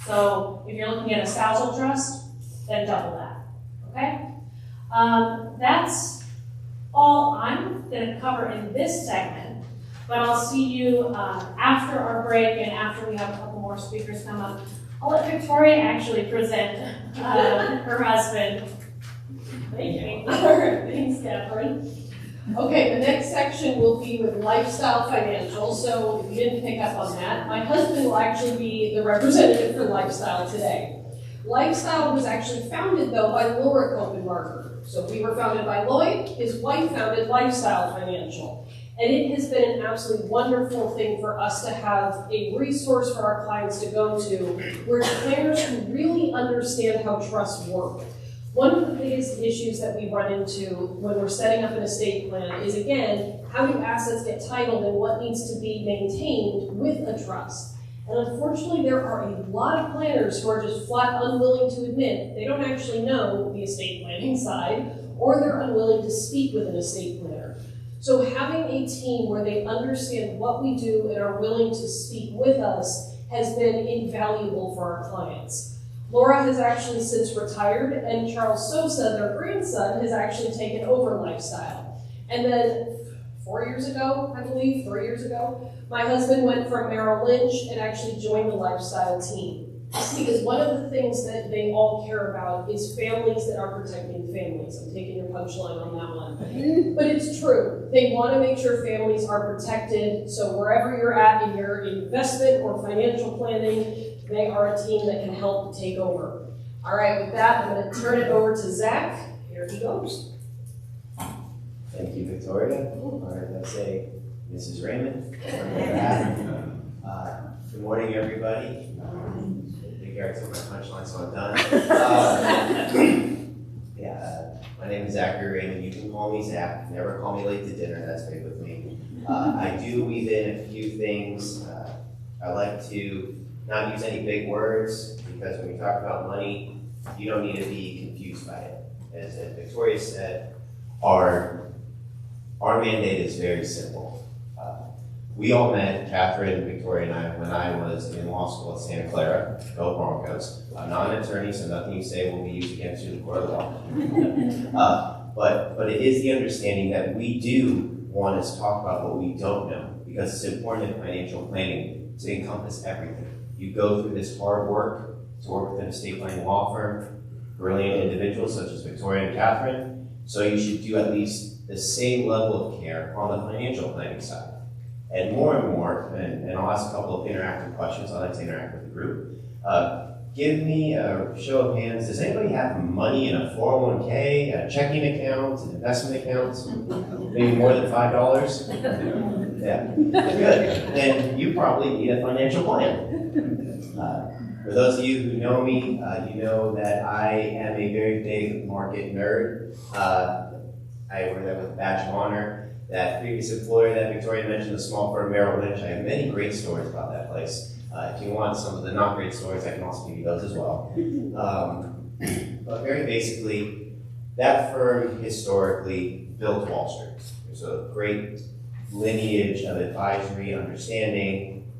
So if you're looking at a spousal trust, then double that, okay? That's all I'm gonna cover in this segment, but I'll see you after our break and after we have a couple more speakers come up. I'll let Victoria actually present her husband. Thank you. All right, thanks, Catherine. Okay, the next section will be with Lifestyle Financial. So if you didn't pick up on that, my husband will actually be the representative for Lifestyle today. Lifestyle was actually founded, though, by Laura Kopenbarger. So we were founded by Lloyd. His wife founded Lifestyle Financial. And it has been an absolutely wonderful thing for us to have a resource for our clients to go to where planners who really understand how trusts work. One of the biggest issues that we run into when we're setting up an estate plan is, again, how do assets get titled and what needs to be maintained with a trust? And unfortunately, there are a lot of planners who are just flat unwilling to admit they don't actually know the estate planning side, or they're unwilling to speak with an estate planner. So having a team where they understand what we do and are willing to speak with us has been invaluable for our clients. Laura has actually since retired, and Charles Sosa, their grandson, has actually taken over Lifestyle. And then 4 years ago, I believe, 3 years ago, my husband went from Merrill Lynch and actually joined the Lifestyle team. Because one of the things that they all care about is families that are protecting families. I'm taking your punchline on that one. But it's true. They want to make sure families are protected. So wherever you're at in your investment or financial planning, they are a team that can help take over. All right, with that, I'm going to turn it over to Zach. Here he goes. Thank you, Victoria. Or let's say Mrs. Raymond. Good morning, everybody. I took my punchline, so I'm done. My name is Zachary Raymond. You can call me Zach. Never call me late to dinner. That's great with me. I do weave in a few things. I like to not use any big words because when we talk about money, you don't need to be confused by it. As Victoria said, our mandate is very simple. We all met, Catherine, Victoria, and I, when I was in law school at Santa Clara, go Broncos. I'm not an attorney, so nothing you say will be used against you in the court of law. But it is the understanding that we do want to talk about what we don't know, because it's important in financial planning to encompass everything. You go through this hard work to work with an estate planning law firm, brilliant individuals such as Victoria and Catherine, so you should do at least the same level of care on the financial planning side. And more, and I'll ask a couple of interactive questions. I like to interact with the group. Give me a show of hands. Does anybody have money in a 401k, a checking account, an investment account? Maybe more than $5? Yeah, good. Then you probably need a financial plan. For those of you who know me, you know that I am a very big market nerd. I wear that with a badge of honor. That previous employer that Victoria mentioned, the small firm Merrill Lynch, I have many great stories about that place. If you want some of the not great stories, I can also give you those as well. But very basically, that firm historically built Wall Street. There's a great lineage of advisory, understanding,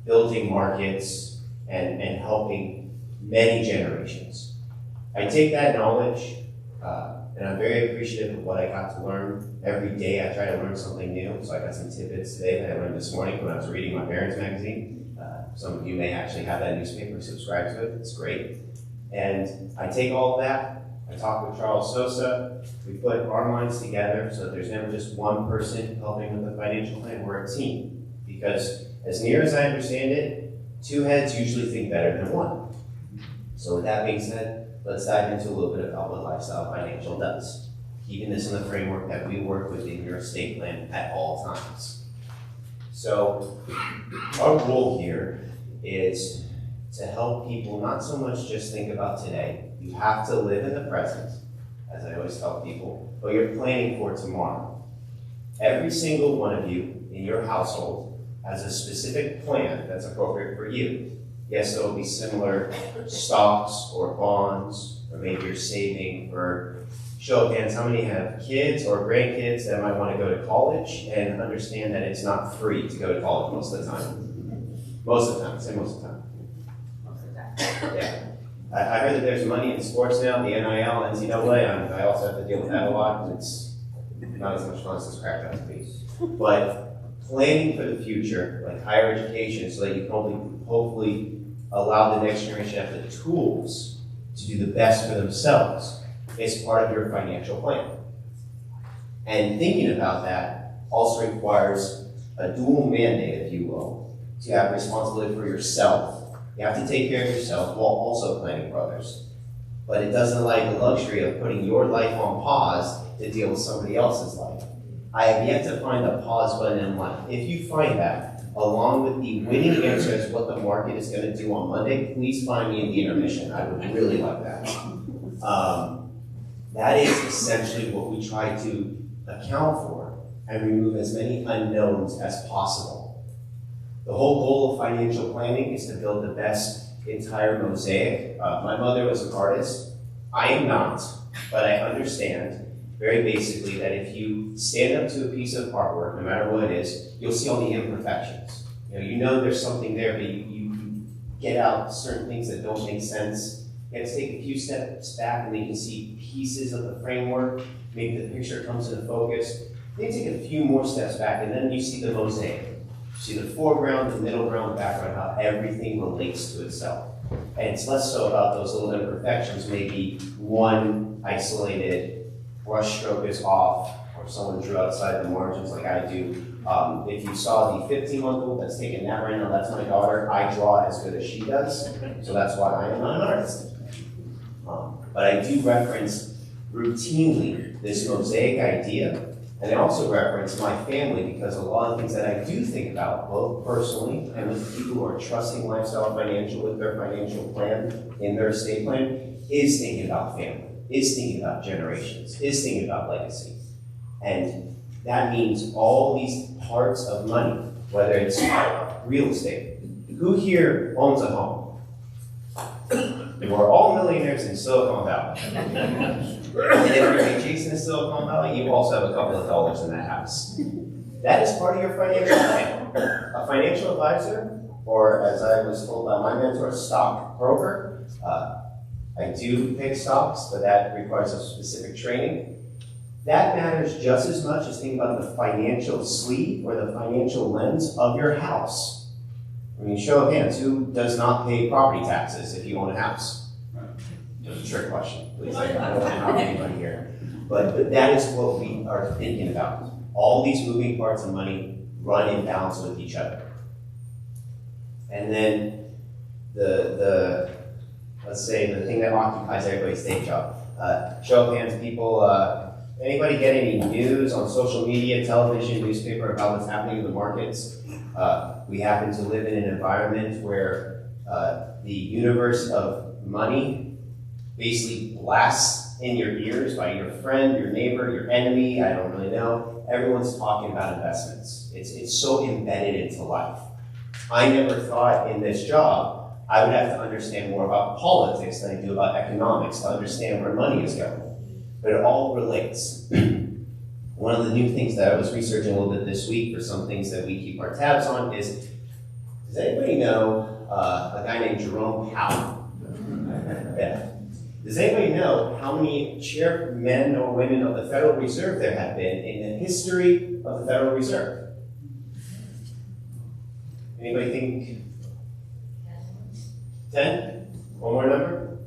building markets, and helping many generations. I take that knowledge, and I'm very appreciative of what I got to learn. Every day I try to learn something new, so I got some tidbits today that I learned this morning when I was reading my parents' magazine. Some of you may actually have that newspaper, subscribe to it, it's great. And I take all of that, I talk with Charles Sosa, we put our minds together so that there's never just one person helping with the financial plan, we're a team. Because as near as I understand it, two heads usually think better than one. So with that being said, let's dive into a little bit about what Lifestyle Financial does. Keeping this in the framework that we work within your estate plan at all times. So our goal here is to help people not so much just think about today. You have to live in the present, as I always tell people, but you're planning for tomorrow. Every single one of you in your household has a specific plan that's appropriate for you. Yes, there will be similar stocks or bonds, or maybe you're saving for, show of hands, how many have kids or grandkids that might want to go to college and understand that it's not free to go to college most of the time? Most of the time, say most of the time. Yeah. I heard that there's money in sports now, the NIL, NCAA. I also have to deal with that a lot. It's not as much fun as it's cracked out to be. But planning for the future, like higher education, so that you can hopefully allow the next generation to have the tools to do the best for themselves, is part of your financial plan. And thinking about that also requires a dual mandate, if you will, to have responsibility for yourself. You have to take care of yourself while also planning for others. But it doesn't allow the luxury of putting your life on pause to deal with somebody else's life. I have yet to find the pause button in life. If you find that, along with the winning answer as what the market is going to do on Monday, please find me in the intermission. I would really like that. That is essentially what we try to account for and remove as many unknowns as possible. The whole goal of financial planning is to build the best entire mosaic. My mother was an artist. I am not, but I understand very basically that if you stand up to a piece of artwork, no matter what it is, you'll see all the imperfections. You know there's something there, but you get out certain things that don't make sense. You have to take a few steps back and then you can see pieces of the framework, maybe the picture comes into focus. Then take a few more steps back and then you see the mosaic. You see the foreground, the middle ground, the background, how everything relates to itself. And it's less so about those little imperfections, maybe one isolated brush stroke is off, or someone drew outside the margins like I do. If you saw the 15-month-old that's taking that right now, that's my daughter. I draw as good as she does, so that's why I am not an artist. But I do reference routinely this mosaic idea, and I also reference my family because a lot of things that I do think about, both personally and with people who are trusting Lifestyle Financial with their financial plan in their estate plan, is thinking about family, is thinking about generations, is thinking about legacy. And that means all these parts of money, whether it's real estate. Who here owns a home? We're all millionaires in Silicon Valley. And if you're adjacent to Silicon Valley, you also have a couple of dollars in that house. That is part of your financial plan. A financial advisor, or as I was told by my mentor, a stockbroker. I do pick stocks, but that requires a specific training. That matters just as much as thinking about the financial sleeve or the financial lens of your house. I mean, show of hands, who does not pay property taxes if you own a house? Just a trick question, please. I don't want to harm anybody here. But that is what we are thinking about. All these moving parts of money run in balance with each other. And then let's say the thing that occupies everybody's day job. Show of hands, people, anybody get any news on social media, television, newspaper about what's happening in the markets? We happen to live in an environment where the universe of money basically blasts in your ears by your friend, your neighbor, your enemy, I don't really know. Everyone's talking about investments. It's so embedded into life. I never thought in this job I would have to understand more about politics than I do about economics to understand where money is going. But it all relates. One of the new things that I was researching a little bit this week for some things that we keep our tabs on is, does anybody know a guy named Jerome Powell? Yeah. Does anybody know how many chairmen or women of the Federal Reserve there have been in the history of the Federal Reserve? Anybody think 10? One more number?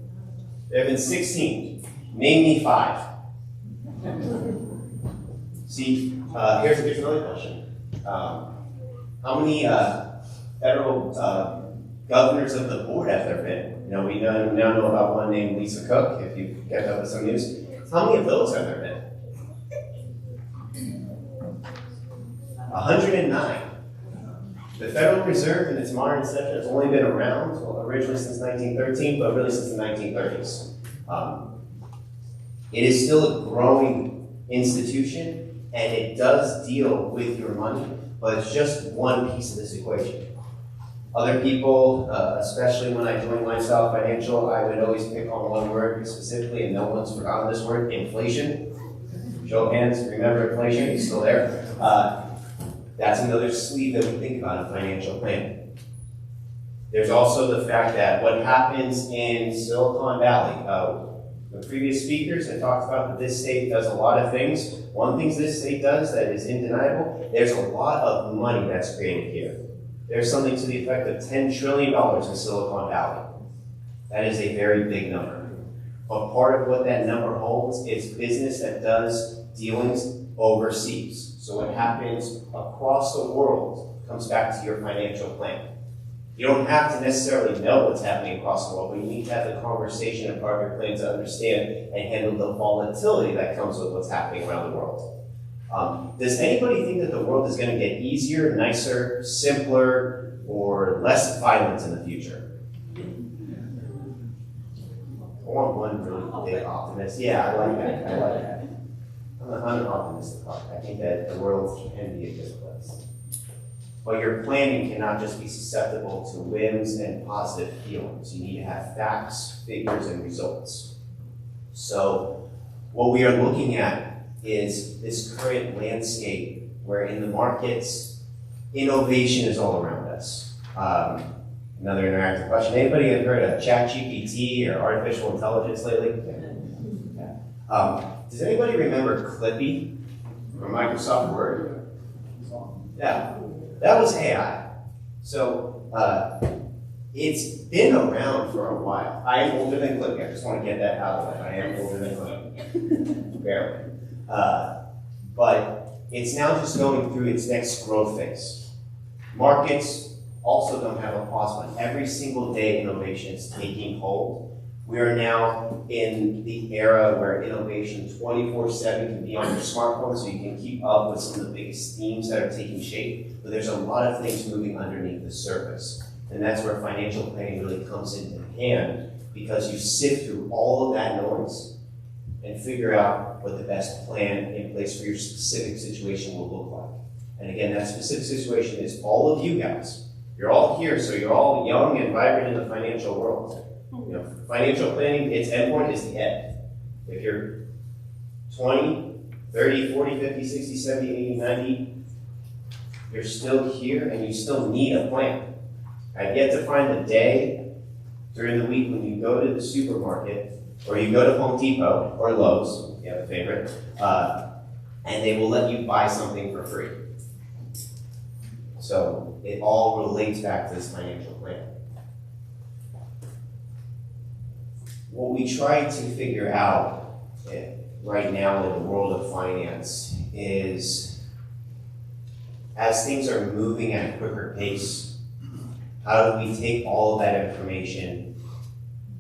There have been 16. Name me 5. See, here's another question. How many federal governors of the board have there been? You know, we now know about one named Lisa Cook, if you've kept up with some news. How many of those have there been? 109. The Federal Reserve in its modern inception has only been around, well, originally since 1913, but really since the 1930s. It is still a growing institution, and it does deal with your money, but it's just one piece of this equation. Other people, especially when I joined Lifestyle Financial, I would always pick on one word specifically, and no one's forgotten this word, inflation. Show of hands, remember inflation, it's still there. That's another sleeve that we think about in financial planning. There's also the fact that what happens in Silicon Valley, the previous speakers have talked about that this state does a lot of things. One thing this state does that is undeniable, there's a lot of money that's created here. There's something to the effect of $10 trillion in Silicon Valley. That is a very big number. But part of what that number holds is business that does dealings overseas. So what happens across the world comes back to your financial plan. You don't have to necessarily know what's happening across the world, but you need to have the conversation and part of your plan to understand and handle the volatility that comes with what's happening around the world. Does anybody think that the world is going to get easier, nicer, simpler, or less violent in the future? I want one really big optimist. Yeah, I like that. I like that. I'm an optimistic heart. I think that the world can be a good place. But your planning cannot just be susceptible to whims and positive feelings. You need to have facts, figures, and results. So what we are looking at is this current landscape where in the markets, innovation is all around us. Another interactive question. Anybody have heard of ChatGPT or artificial intelligence lately? Yeah. Does anybody remember Clippy from Microsoft Word? Yeah, that was AI. So it's been around for a while. I am older than Clippy. I just want to get that out of the way. I am older than Clippy, barely. But it's now just going through its next growth phase. Markets also don't have a pause button. Every single day innovation is taking hold. We are now in the era where innovation 24/7 can be on your smartphone, so you can keep up with some of the biggest themes that are taking shape. But there's a lot of things moving underneath the surface. And that's where financial planning really comes into hand, because you sift through all of that noise and figure out what the best plan in place for your specific situation will look like. And again, that specific situation is all of you guys. You're all here, so you're all young and vibrant in the financial world. You know, financial planning, its endpoint is the end. If you're 20, 30, 40, 50, 60, 70, 80, 90, you're still here and you still need a plan. I've yet to find a day during the week when you go to the supermarket or you go to Home Depot or Lowe's, if you have a favorite, and they will let you buy something for free. So it all relates back to this financial plan. What we try to figure out right now in the world of finance is, as things are moving at a quicker pace, how do we take all of that information,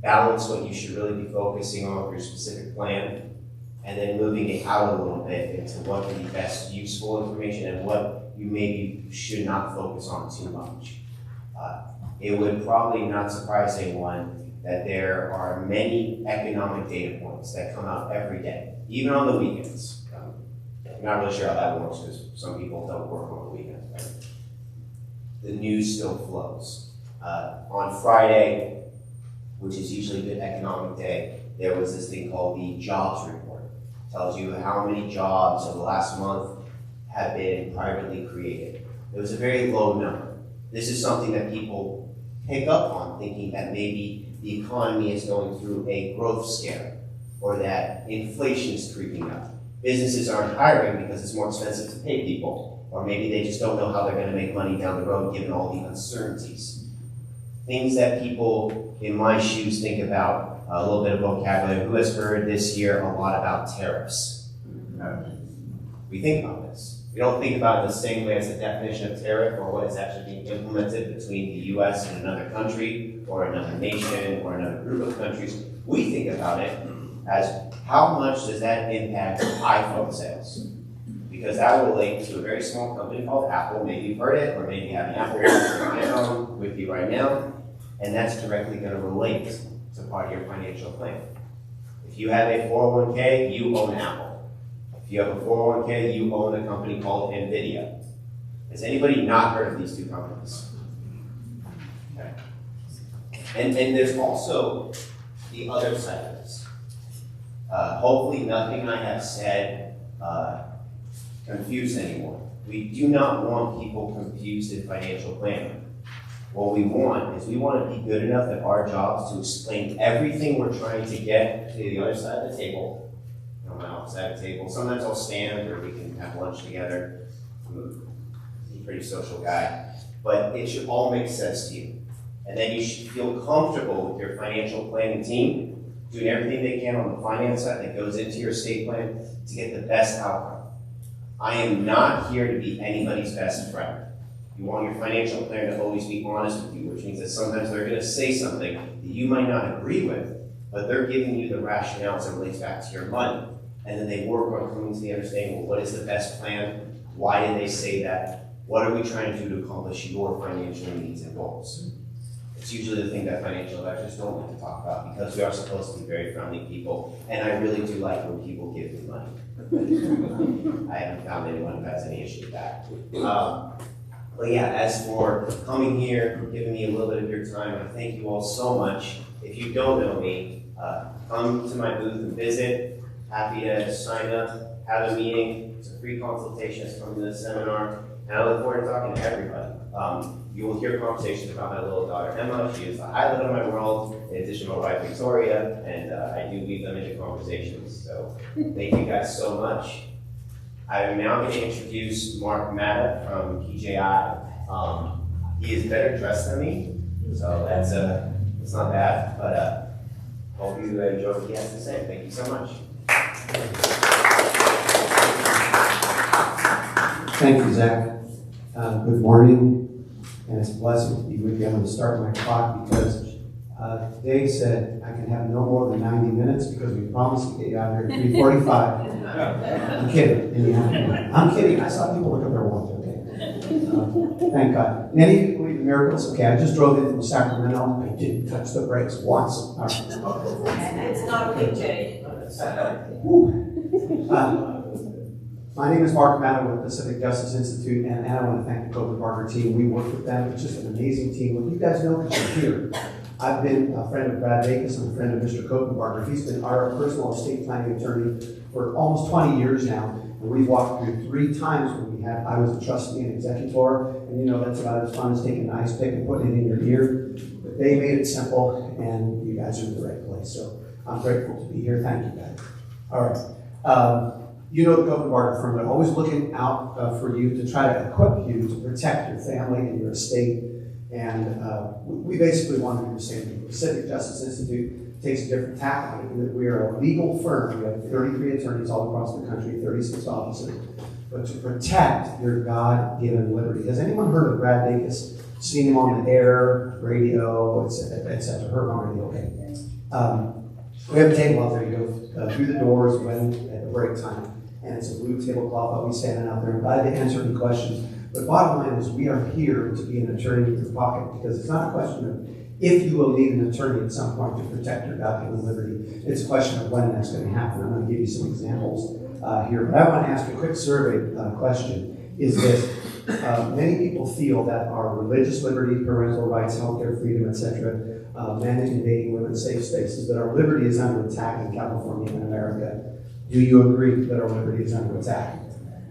balance what you should really be focusing on for your specific plan, and then moving it out a little bit into what would be best useful information and what you maybe should not focus on too much. It would probably not surprise anyone that there are many economic data points that come out every day, even on the weekends. I'm not really sure how that works because some people don't work on the weekends. Right? The news still flows. On Friday, which is usually a good economic day, there was this thing called the jobs report. It tells you how many jobs over the last month have been privately created. It was a very low number. This is something that people pick up on, thinking that maybe the economy is going through a growth scare or that inflation is creeping up. Businesses aren't hiring because it's more expensive to pay people, or maybe they just don't know how they're going to make money down the road given all the uncertainties. Things that people in my shoes think about, a little bit of vocabulary. Who has heard this year a lot about tariffs? We think about this. We don't think about it the same way as the definition of tariff or what is actually being implemented between the US and another country or another nation or another group of countries. We think about it as how much does that impact iPhone sales? Because that will relate to a very small company called Apple. Maybe you've heard it, or maybe you have an Apple iPhone with you right now, and that's directly going to relate to part of your financial plan. If you have a 401k, you own Apple. If you have a 401k, you own a company called NVIDIA. Has anybody not heard of these two companies? Okay. And there's also the other side of this. Hopefully nothing I have said confused anyone. We do not want people confused in financial planning. What we want is we want to be good enough at our jobs to explain everything we're trying to get to the other side of the table. On my office at a table. Sometimes I'll stand or we can have lunch together. I'm a pretty social guy. But it should all make sense to you. And then you should feel comfortable with your financial planning team doing everything they can on the finance side that goes into your estate plan to get the best outcome. I am not here to be anybody's best friend. You want your financial planner to always be honest with you, which means that sometimes they're going to say something that you might not agree with, but they're giving you the rationale as it relates back to your money. And then they work on coming to the understanding, well, what is the best plan? Why did they say that? What are we trying to do to accomplish your financial needs and goals? It's usually the thing that financial advisors don't like to talk about because we are supposed to be very friendly people. And I really do like when people give me money. I haven't found anyone who has any issue with that. But yeah, as for coming here, giving me a little bit of your time, I thank you all so much. If you don't know me, come to my booth and visit. Happy to sign up, have a meeting. It's a free consultation. Come to the seminar. And I look forward to talking to everybody. You will hear conversations about my little daughter Emma. She is the highlight of my world, in addition to my wife Victoria, and I do weave them into conversations. So thank you guys so much. I'm now going to introduce Mark Matta from PJI. He is better dressed than me, so that's not bad, but hope you enjoy what he has to say. Thank you so much. Thank you, Zach. Good morning, and it's a blessing to be with you. I'm going to start my clock because Dave said I can have no more than 90 minutes because we promised to get you out here at 3:45. I'm kidding. Anyhow. I'm kidding. I saw people look at their watch. Okay. Thank God. Many people believe in miracles. Okay, I just drove in from Sacramento. I didn't touch the brakes once. All right. It's not a PJ. My name is Mark Matta with the Civic Justice Institute, and I want to thank the Copeland Barker team. We work with them. It's just an amazing team. Well, you guys know because you're here. I've been a friend of Brad Dacus. I'm a friend of Mr. Copeland Barker. He's been our personal estate planning attorney for almost 20 years now, and we've walked through 3 times when I was a trustee and executor, and you know that's about as fun as taking an ice pick and putting it in your ear. But they made it simple, and you guys are in the right place. So I'm grateful to be here. Thank you, guys. All right. You know the Copeland Barker firm. They're always looking out for you to try to equip you to protect your family and your estate. And we basically want to do the same thing. The Civic Justice Institute takes a different tack on it. We are a legal firm. We have 33 attorneys all across the country, 36 offices. But to protect your God-given liberty. Has anyone heard of Brad Dacus? Seen him on the air, radio, etc. Heard him on radio? Okay. We have a table out there. You go through the doors when at the break time. And it's a blue tablecloth. I'll be standing out there and glad to answer any questions. But bottom line is we are here to be an attorney in your pocket because it's not a question of if you will need an attorney at some point to protect your God-given liberty. It's a question of when that's going to happen. I'm going to give you some examples here. But I want to ask a quick survey question. Is this, many people feel that our religious liberty, parental rights, healthcare freedom, etc., men and dating, women, safe spaces, that our liberty is under attack in California and America. Do you agree that our liberty is under attack?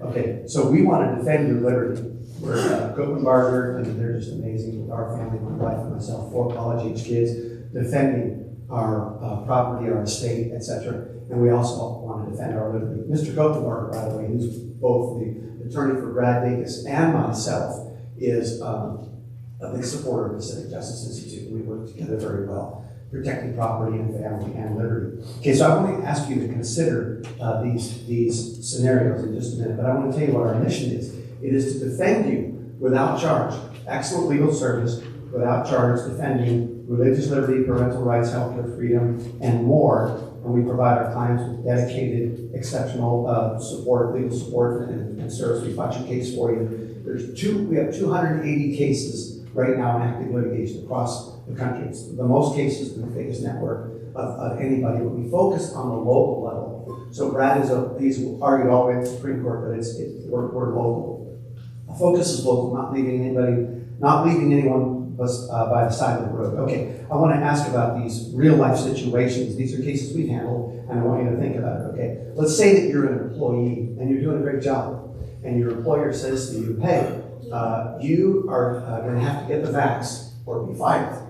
Okay, so we want to defend your liberty. We're Copeland Barker, and they're just amazing with our family, my wife and myself, 4 college-age kids, defending our property, our estate, etc. And we also want to defend our liberty. Mr. Copeland Barker, by the way, who's both the attorney for Brad Dacus and myself, is a big supporter of the Civic Justice Institute. We work together very well, protecting property and family and liberty. Okay, so I want to ask you to consider these scenarios in just a minute, but I want to tell you what our mission is. It is to defend you without charge. Excellent legal service without charge, defending religious liberty, parental rights, healthcare freedom, and more. And we provide our clients with dedicated, exceptional support, legal support, and service. We fight your case for you. We have 280 cases right now in active litigation across the country. It's the most cases in the biggest network of anybody, but we focus on the local level. So Brad he's argued all the way to the Supreme Court, but we're local. The focus is local, not leaving anyone by the side of the road. Okay, I want to ask about these real life situations. These are cases we've handled, and I want you to think about it, okay? Let's say that you're an employee, and you're doing a great job, and your employer says to you, hey, you are going to have to get the vax or be fired.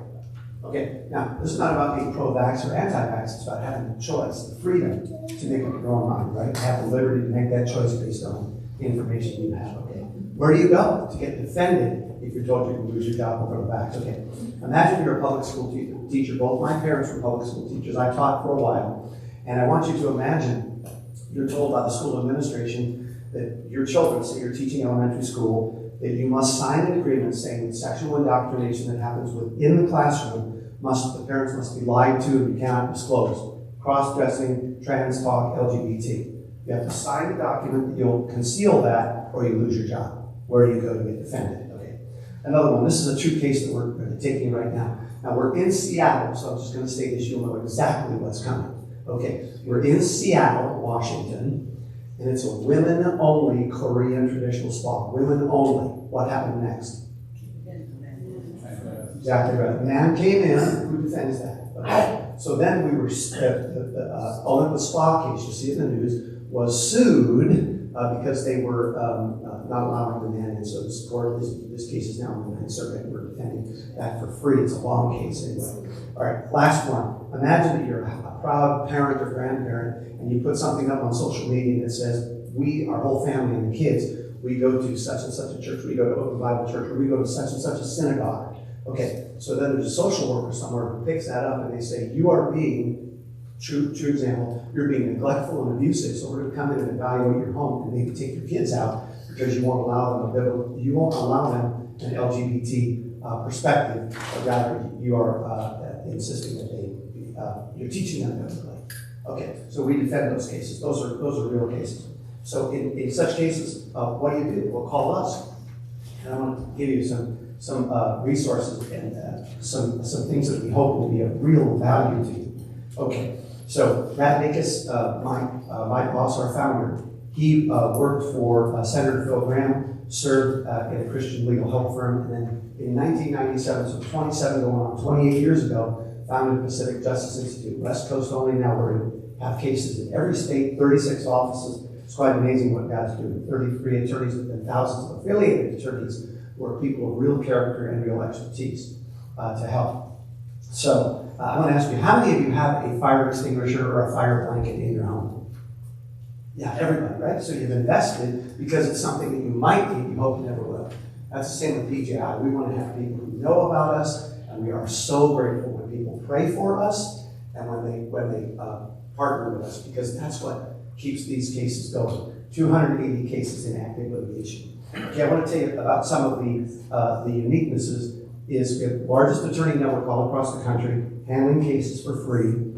Okay, now, this is not about being pro-vax or anti-vax, it's about having the choice, the freedom to make up your own mind, right? Have the liberty to make that choice based on the information you have, okay? Where do you go to get defended if you're told you can lose your job over the vax? Okay, imagine you're a public school teacher. Both my parents were public school teachers. I taught for a while, and I want you to imagine you're told by the school administration that your children, say you're teaching elementary school, that you must sign an agreement saying that sexual indoctrination that happens within the classroom the parents must be lied to and you cannot disclose. Cross-dressing, trans talk, LGBT. You have to sign a document that you'll conceal that or you lose your job. Where do you go to get defended? Okay. Another one. This is a true case that we're taking right now. Now we're in Seattle, so I'm just going to state this. You'll know exactly what's coming. Okay. We're in Seattle, Washington, and it's a women-only Korean traditional spa. Women only. What happened next? Exactly right. The man came in. Who defends that? Okay. So then we were, the Olympus Spa case, you see it in the news, was sued because they were not allowing the man in. So this court, this case is now in the Ninth Circuit. We're defending that for free. It's a long case anyway. All right, last one. Imagine that you're a proud parent or grandparent, and you put something up on social media that says, we, our whole family and the kids, we go to such and such a church, we go to Open Bible Church, or we go to such and such a synagogue. Okay, so then there's a social worker somewhere who picks that up and they say, you are being, true example, you're being neglectful and abusive, so we're going to come in and evaluate your home and maybe take your kids out because you won't allow them an LGBT perspective, but rather you are insisting that you're teaching them biblically. Okay, so we defend those cases. Those are real cases. So in such cases, what do? Well, call us. And I want to give you some resources and some things that we hope will be of real value to you. Okay, so Matt Nikas, my boss, our founder, he worked for Senator Phil Gramm, served in a Christian legal help firm, and then in 1997, so 27 going on, 28 years ago, founded Pacific Justice Institute, West Coast only. Now have cases in every state, 36 offices. It's quite amazing what God's doing. 33 attorneys and thousands of affiliated attorneys who are people of real character and real expertise to help. So I want to ask you, how many of you have a fire extinguisher or a fire blanket in your home? Yeah, everybody, right? So you've invested because it's something that you might need, you hope you never will. That's the same with PJI. We want to have people who know about us, and we are so grateful when people pray for us and when they partner with us, because that's what keeps these cases going. 280 cases in active litigation. Okay, I want to tell you about some of the uniquenesses. Is we have the largest attorney network all across the country, handling cases for free.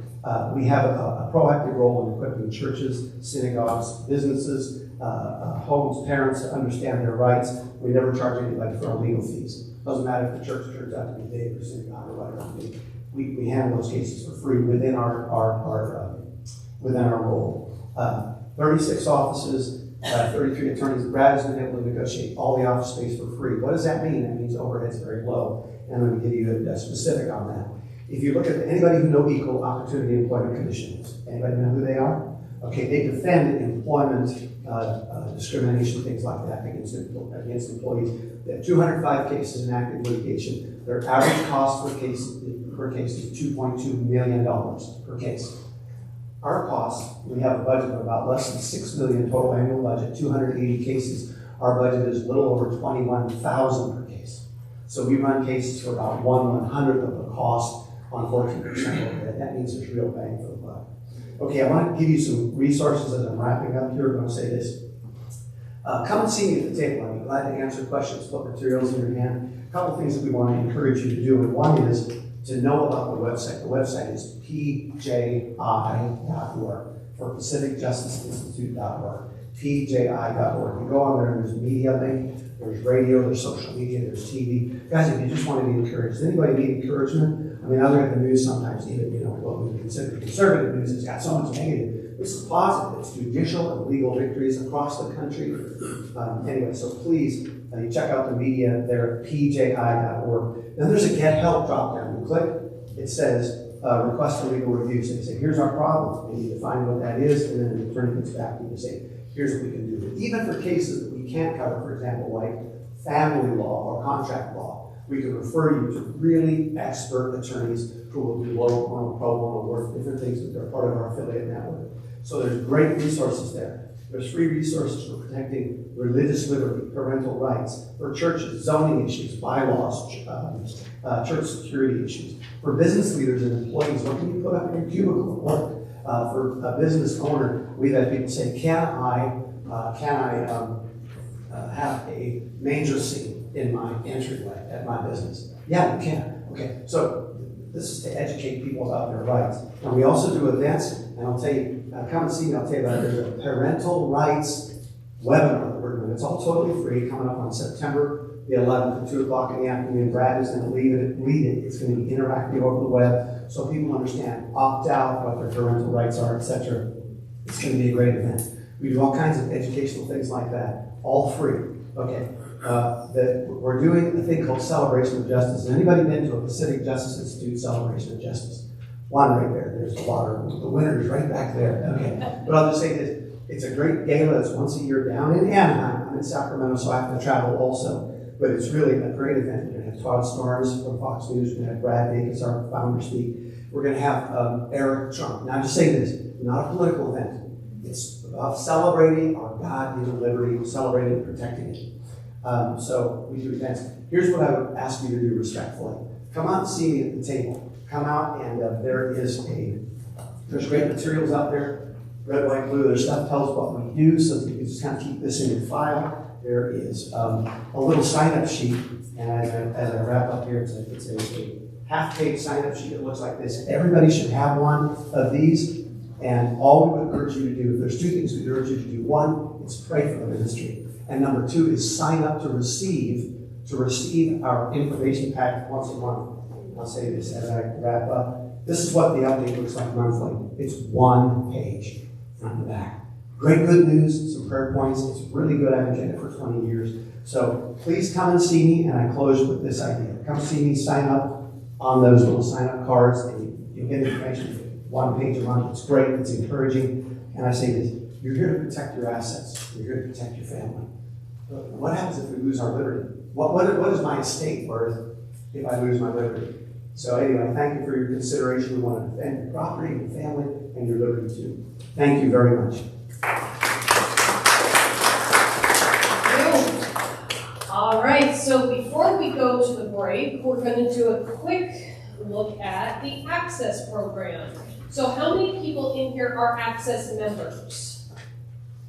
We have a proactive role in equipping churches, synagogues, businesses, homes, parents to understand their rights. We never charge anybody for our legal fees. Doesn't matter if the church turns out to be big or synagogue or whatever. We handle those cases for free within our role. 36 offices, 33 attorneys. Brad has been able to negotiate all the office space for free. What does that mean? That means overhead's very low. And I'm going to give you a specific on that. If you look at anybody who knows Equal Opportunity Employment Commissions, anybody know who they are? Okay, they defend employment discrimination, things like that against employees. They have 205 cases in active litigation. Their average cost per case is $2.2 million per case. Our cost, we have a budget of about less than $6 million total annual budget, 280 cases. Our budget is a little over $21,000 per case. So we run cases for about 1/100th of the cost on 14% overhead. That means there's real bang for the buck. Okay, I want to give you some resources as I'm wrapping up here. I'm going to say this. Come and see me at the table. I'll be glad to answer questions, put materials in your hand. A couple things that we want to encourage you to do, and one is to know about the website. The website is pji.org, for PacificJusticeInstitute.org, pji.org. You go on there and there's a media link, there's radio, there's social media, there's TV. Guys, if you just want to be encouraged, does anybody need encouragement? I mean, other than the news sometimes, even, what we consider conservative news has got so much negative. This is positive. It's judicial and legal victories across the country. Anyway, so please, you check out the media there at pji.org. Then there's a Get Help drop down. You click, it says request a legal review. So you say, here's our problem. And you define what that is, and then the attorney gets back to you and say, here's what we can do. But even for cases that we can't cover, for example, like family law or contract law, we can refer you to really expert attorneys who will do low bono, pro bono work, different things that they're part of our affiliate network. So there's great resources there. There's free resources for protecting religious liberty, parental rights, for churches, zoning issues, bylaws, church security issues. For business leaders and employees, what can you put up in your cubicle at work? For a business owner, we've had people say, can I have a manger scene in my entryway at my business? Yeah, you can. Okay, so this is to educate people about their rights. And we also do events, and I'll tell you, come and see me, I'll tell you about it. There's a parental rights webinar that we're doing. It's all totally free, coming up on September the 11th at 2 o'clock in the afternoon. Brad is going to lead it. It's going to be interactive over the web so people understand opt out, what their parental rights are, etc. It's going to be a great event. We do all kinds of educational things like that, all free. Okay. We're doing a thing called Celebration of Justice. Has anybody been to a Pacific Justice Institute Celebration of Justice? One right there. There's the water. The winner is right back there. Okay. But I'll just say this. It's a great gala. It's once a year down in Anaheim. I'm in Sacramento, so I have to travel also. But it's really a great event. We're going to have Todd Storms from Fox News. We're going to have Brad Dacus, our founder, speak. We're going to have Eric Trump. Now, just say this, not a political event. It's about celebrating our God-given liberty, celebrating and protecting it. So we do events. Here's what I would ask you to do respectfully. Come out and see me at the table. Come out and there's great materials out there, red, white, blue. There's stuff that tells what we do so that you can just kind of keep this in your file. There is a little sign-up sheet, and as I wrap up here, it's a half-page sign-up sheet that looks like this. Everybody should have one of these, and all we would urge you to do, if there's two things we urge you to do, one, is pray for the ministry, and number two is sign up to receive our information packet once a month. I'll say this as I wrap up. This is what the update looks like monthly. It's one page front and back. Great good news, some prayer points. It's really good. I've been doing it for 20 years. So please come and see me, and I close with this idea. Come see me, sign up on those little sign-up cards, and you'll get information. One page a month. It's great. It's encouraging. And I say this, you're here to protect your assets. You're here to protect your family. But what happens if we lose our liberty? What is my estate worth if I lose my liberty? So anyway, thank you for your consideration. We want to defend your property, your family, and your liberty too. Thank you very much. All right, so before we go to the break, we're going to do a quick look at the Access program. So how many people in here are Access members?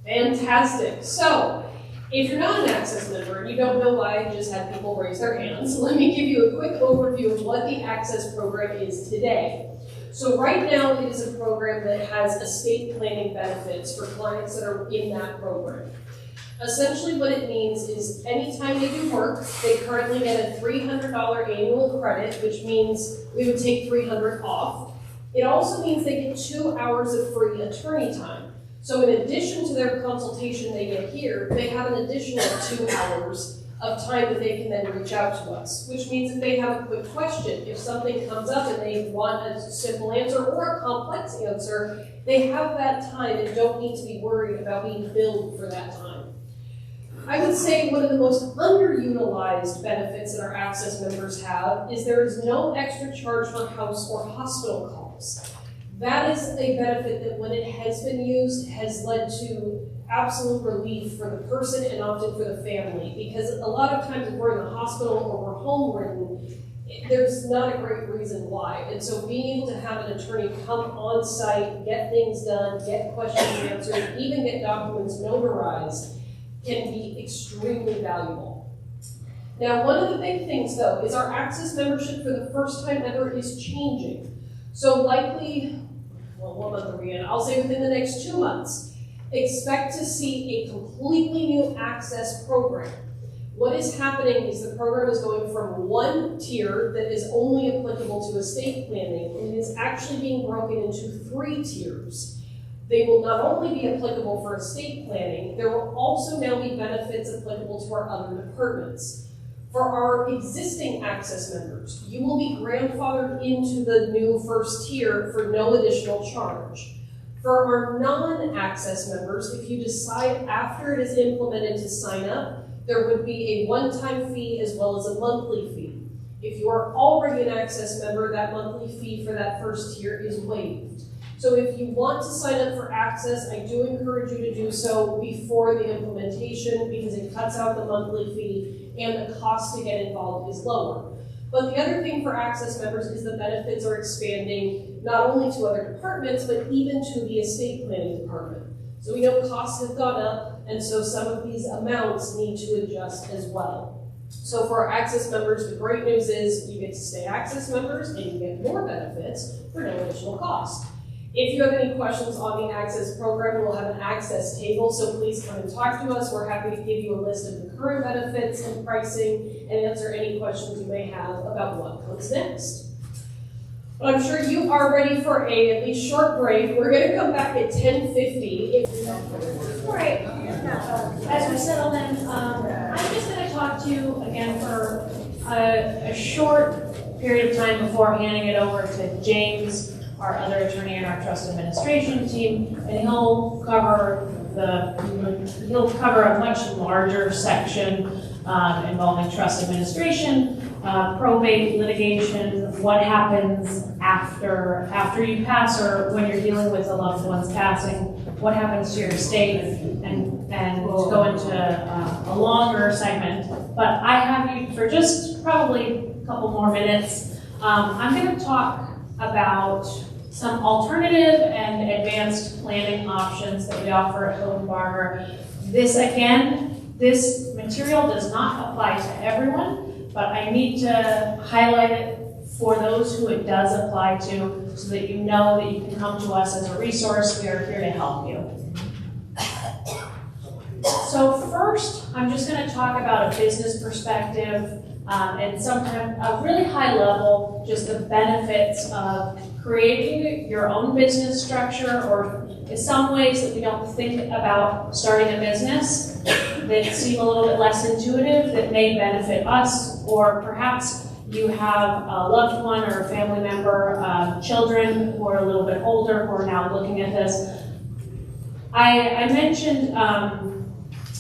Fantastic. So if you're not an Access member and you don't know why I just had people raise their hands, let me give you a quick overview of what the Access program is today. So right now it is a program that has estate planning benefits for clients that are in that program. Essentially what it means is anytime they do work, they currently get a $300 annual credit, which means we would take $300 off. It also means they get 2 hours of free attorney time. So in addition to their consultation they get here, they have an additional 2 hours of time that they can then reach out to us, which means if they have a quick question, if something comes up and they want a simple answer or a complex answer, they have that time and don't need to be worried about being billed for that time. I would say one of the most underutilized benefits that our Access members have is there is no extra charge for house or hospital calls. That is a benefit that when it has been used has led to absolute relief for the person and often for the family, because a lot of times if we're in the hospital or we're home ridden, there's not a great reason why. And so being able to have an attorney come on site, get things done, get questions answered, even get documents notarized, can be extremely valuable. Now, one of the big things though is our Access membership for the first time ever is changing. So likely, well, what month are we in? I'll say within the next 2 months, expect to see a completely new Access program. What is happening is the program is going from one tier that is only applicable to estate planning and is actually being broken into 3 tiers. They will not only be applicable for estate planning, there will also now be benefits applicable to our other departments. For our existing Access members, you will be grandfathered into the new first tier for no additional charge. For our non-Access members, if you decide after it is implemented to sign up, there would be a one-time fee as well as a monthly fee. If you are already an Access member, that monthly fee for that first tier is waived. So if you want to sign up for Access, I do encourage you to do so before the implementation because it cuts out the monthly fee and the cost to get involved is lower. But the other thing for Access members is the benefits are expanding not only to other departments, but even to the estate planning department. So we know costs have gone up, and so some of these amounts need to adjust as well. So for our Access members, the great news is you get to stay Access members and you get more benefits for no additional cost. If you have any questions on the Access program, we'll have an Access table, so please come and talk to us. We're happy to give you a list of the current benefits and pricing and answer any questions you may have about what comes next. But I'm sure you are ready for a at least short break. We're going to come back at 10:50. All right. As we settle in, I'm just going to talk to you again for a short period of time before handing it over to James, our other attorney in our trust administration team, and he'll cover he'll cover a much larger section involving trust administration, probate litigation, what happens after you pass or when you're dealing with a loved one's passing, what happens to your estate, and we'll go into a longer segment. But I have you for just probably a couple more minutes. I'm going to talk about some alternative and advanced planning options that we offer at Cope & Barger. This material does not apply to everyone, but I need to highlight it for those who it does apply to so that you know that you can come to us as a resource. We are here to help you. So first, I'm just going to talk about a business perspective and sometimes a really high level, just the benefits of creating your own business structure, or in some ways that we don't think about starting a business that seem a little bit less intuitive that may benefit us, or perhaps you have a loved one or a family member, children who are a little bit older who are now looking at this. I mentioned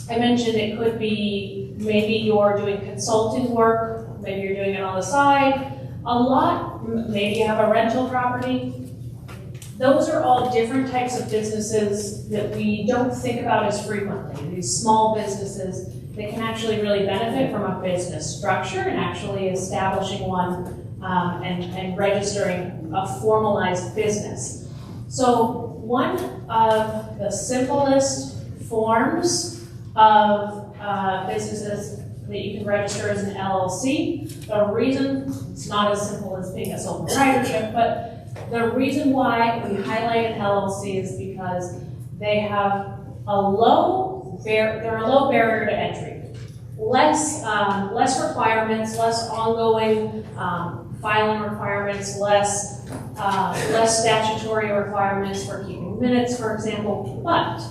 it could be maybe you're doing consulting work, maybe you're doing it on the side. Maybe you have a rental property. Those are all different types of businesses that we don't think about as frequently. These small businesses that can actually really benefit from a business structure and actually establishing one and registering a formalized business. So one of the simplest forms of businesses that you can register as an LLC. The reason it's not as simple as being a sole proprietorship, but the reason why we highlight an LLC is because they have a low barrier to entry, less requirements, less ongoing filing requirements, less statutory requirements for keeping minutes, for example, but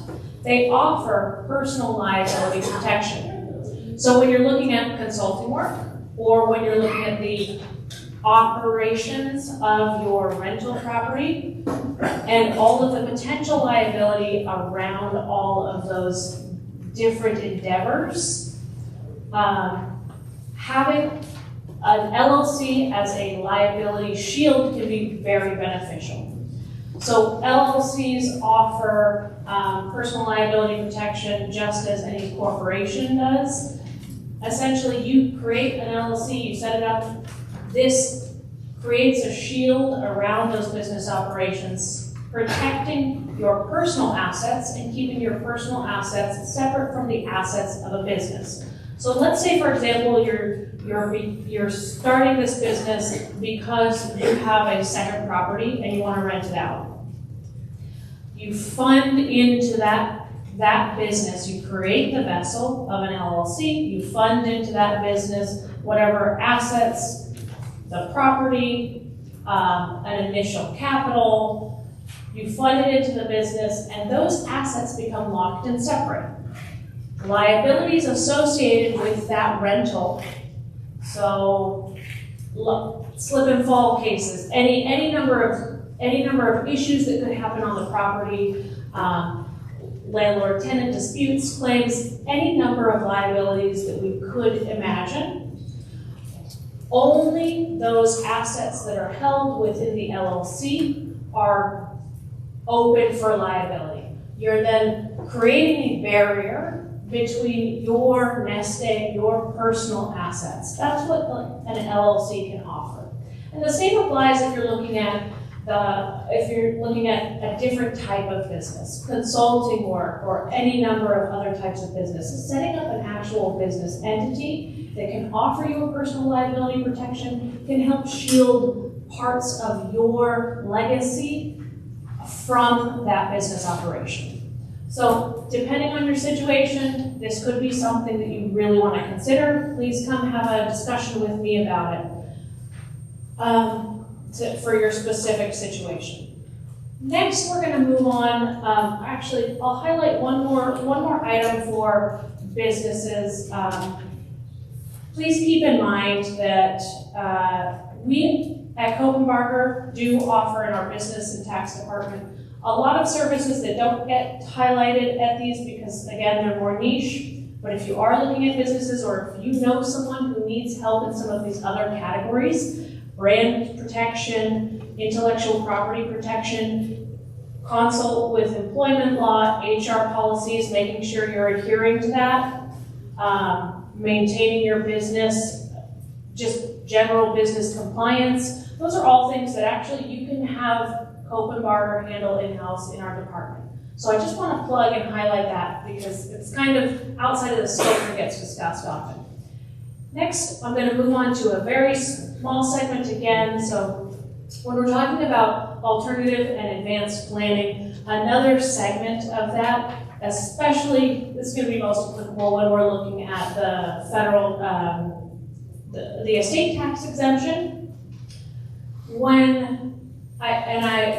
they offer personal liability protection. So when you're looking at consulting work, or when you're looking at the operations of your rental property, and all of the potential liability around all of those different endeavors, having an LLC as a liability shield can be very beneficial. So LLCs offer personal liability protection just as any corporation does. Essentially, you create an LLC, you set it up. This creates a shield around those business operations, protecting your personal assets and keeping your personal assets separate from the assets of a business. So let's say, for example, you're starting this business because you have a second property and you want to rent it out. You fund into that business, you create the vessel of an LLC, you fund into that business whatever assets, the property, an initial capital, you fund it into the business, and those assets become locked and separate. Liabilities associated with that rental, so slip and fall cases, any number of issues that could happen on the property, landlord-tenant disputes, claims, any number of liabilities that we could imagine. Only those assets that are held within the LLC are open for liability. You're then creating a barrier between your nest egg, your personal assets. That's what an LLC can offer. And the same applies if you're looking at a different type of business, consulting work, or any number of other types of businesses. Setting up an actual business entity that can offer you a personal liability protection can help shield parts of your legacy from that business operation. So depending on your situation, this could be something that you really want to consider. Please come have a discussion with me about it. For your specific situation. Next, we're going to move on. Actually, I'll highlight one more item for businesses. Please keep in mind that we at Cope & Barger do offer in our business and tax department A lot of services that don't get highlighted at these because, again, they're more niche. But if you are looking at businesses or if you know someone who needs help in some of these other categories, brand protection, intellectual property protection, consult with employment law, HR policies, making sure you're adhering to that, maintaining your business, just general business compliance. Those are all things that actually you can have Cope and Barger handle in-house in our department. So I just want to plug and highlight that because it's kind of outside of the scope that gets discussed often. Next, I'm going to move on to a very small segment again. So when we're talking about alternative and advanced planning, another segment of that, especially, this is going to be most applicable when we're looking at the federal, the estate tax exemption.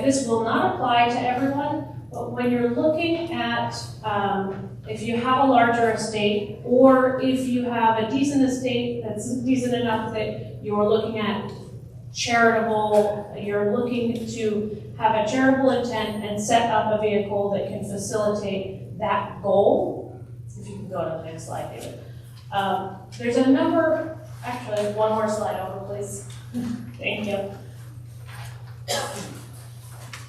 This will not apply to everyone, but when you're looking at, if you have a larger estate, or if you have a decent estate that's decent enough that you're looking at charitable, you're looking to have a charitable intent and set up a vehicle that can facilitate that goal. If you can go to the next slide, David. There's a number, actually, one more slide over, please. Thank you.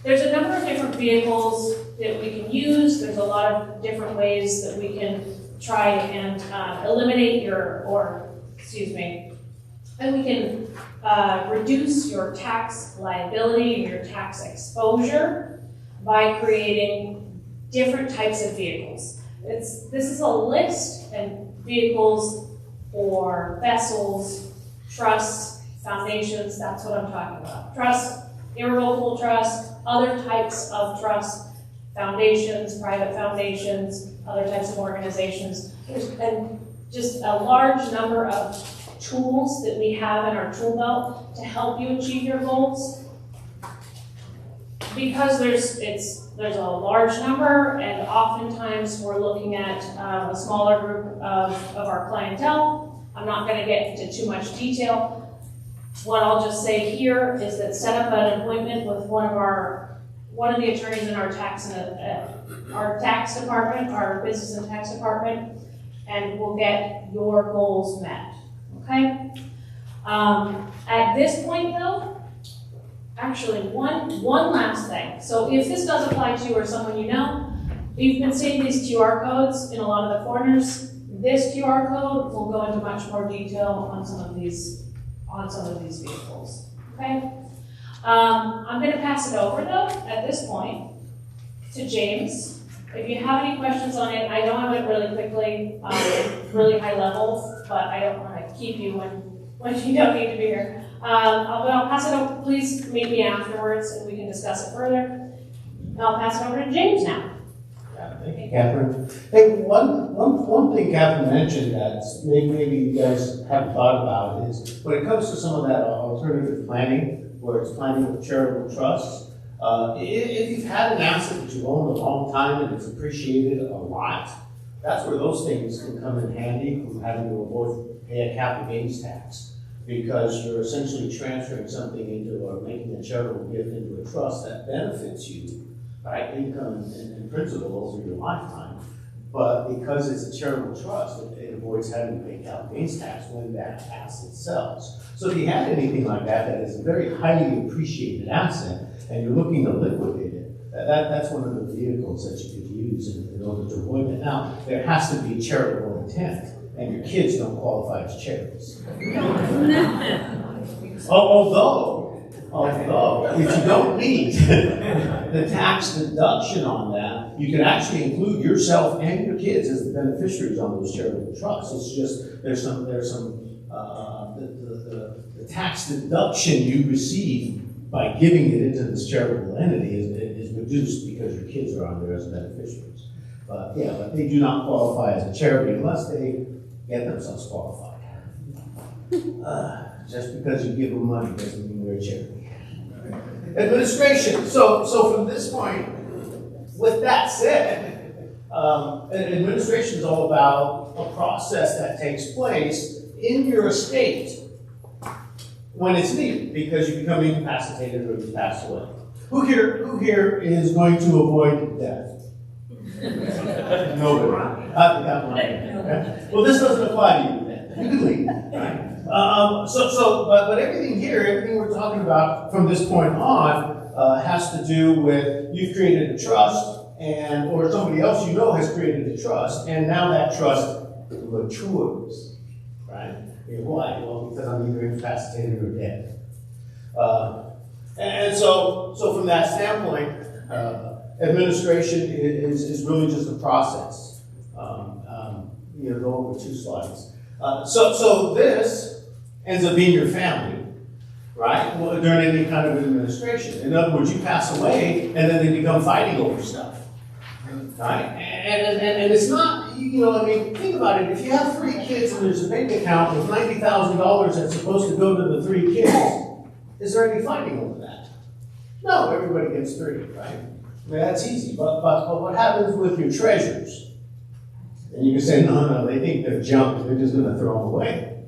There's a number of different vehicles that we can use. There's a lot of different ways that we can try and eliminate and we can reduce your tax liability and your tax exposure by creating different types of vehicles. This is a list and vehicles for vessels, trusts, foundations, that's what I'm talking about. Trusts, irrevocable trust, other types of trust, foundations, private foundations, other types of organizations. And just a large number of tools that we have in our tool belt to help you achieve your goals. Because there's a large number, and oftentimes we're looking at a smaller group of our clientele. I'm not going to get into too much detail. What I'll just say here is that set up an appointment with one of the attorneys in our tax department, our business and tax department, and we'll get your goals met. Okay. At this point, though, actually one last thing. So if this does apply to you or someone you know, we've been seeing these QR codes in a lot of the corners. This QR code will go into much more detail on some of these vehicles. Okay. I'm going to pass it over though at this point to James. If you have any questions on it, I know I went really quickly, really high level, but I don't want to keep you when you don't need to be here. I'll pass it over. Please meet me afterwards and we can discuss it further. I'll pass it over to James now. Thank you, Catherine. Hey, one thing Catherine mentioned that maybe you guys haven't thought about is when it comes to some of that alternative planning, where it's planning with charitable trusts, if you've had an asset that you've owned a long time and it's appreciated a lot, that's where those things can come in handy from having to pay a capital gains tax, because you're essentially transferring something into or making a charitable gift into a trust that benefits you by income and principal over your lifetime. But because it's a charitable trust, it avoids having to pay capital gains tax when that asset sells. So if you have anything like that is a very highly appreciated asset and you're looking to liquidate it, that's one of the vehicles that you could use in order to avoid it. Now, there has to be charitable intent, and your kids don't qualify as charities. Although, if you don't need the tax deduction on that, you can actually include yourself and your kids as the beneficiaries on those charitable trusts. It's just the tax deduction you receive by giving it into this charitable entity is reduced because your kids are on there as beneficiaries. But they do not qualify as a charity unless they get themselves qualified. Just because you give them money doesn't mean they're a charity. Administration. So from this point, with that said, administration is all about a process that takes place in your estate when it's needed, because you become incapacitated or you pass away. Who here is going to avoid death? Nobody. Okay. Well, this doesn't apply to you then. You can leave, right? But everything here, everything we're talking about from this point on, has to do with you've created a trust, or somebody else you know has created a trust, and now that trust matures, right? Why? Well, because I'm either incapacitated or dead. And so from that standpoint, administration is really just a process. Go over 2 slides. So this ends up being your family, right? Well, during any kind of administration. In other words, you pass away, and then they become fighting over stuff, right? And it's not, think about it. If you have 3 kids and there's a bank account with $90,000 that's supposed to go to the 3 kids, is there any fighting over that? No, everybody gets 3, right? I mean, that's easy. But what happens with your treasures? And you can say, no, they think they're junk, they're just going to throw them away.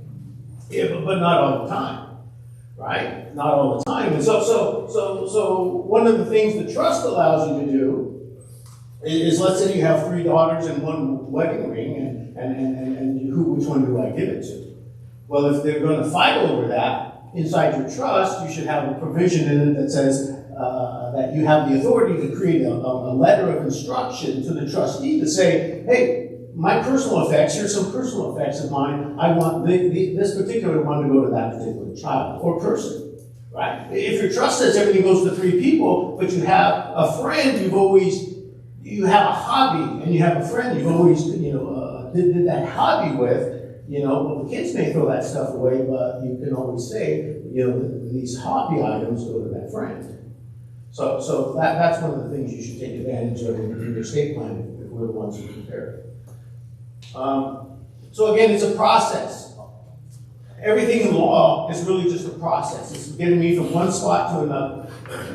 Yeah, but not all the time, right? Not all the time. And so one of the things the trust allows you to do is, let's say you have 3 daughters and 1 wedding ring, and which one do I give it to? Well, if they're going to fight over that inside your trust, you should have a provision in it that says that you have the authority to create a letter of instruction to the trustee to say, hey, my personal effects, here's some personal effects of mine. I want this particular one to go to that particular child or person, right? If your trust says everything goes to 3 people, but you have a friend you have a hobby, and you have a friend you've always, did that hobby with, well, the kids may throw that stuff away, but you can always say, these hobby items go to that friend. So that's one of the things you should take advantage of in your estate plan if we're the ones who prepare it. So again, it's a process. Everything in law is really just a process. It's getting me from one spot to another,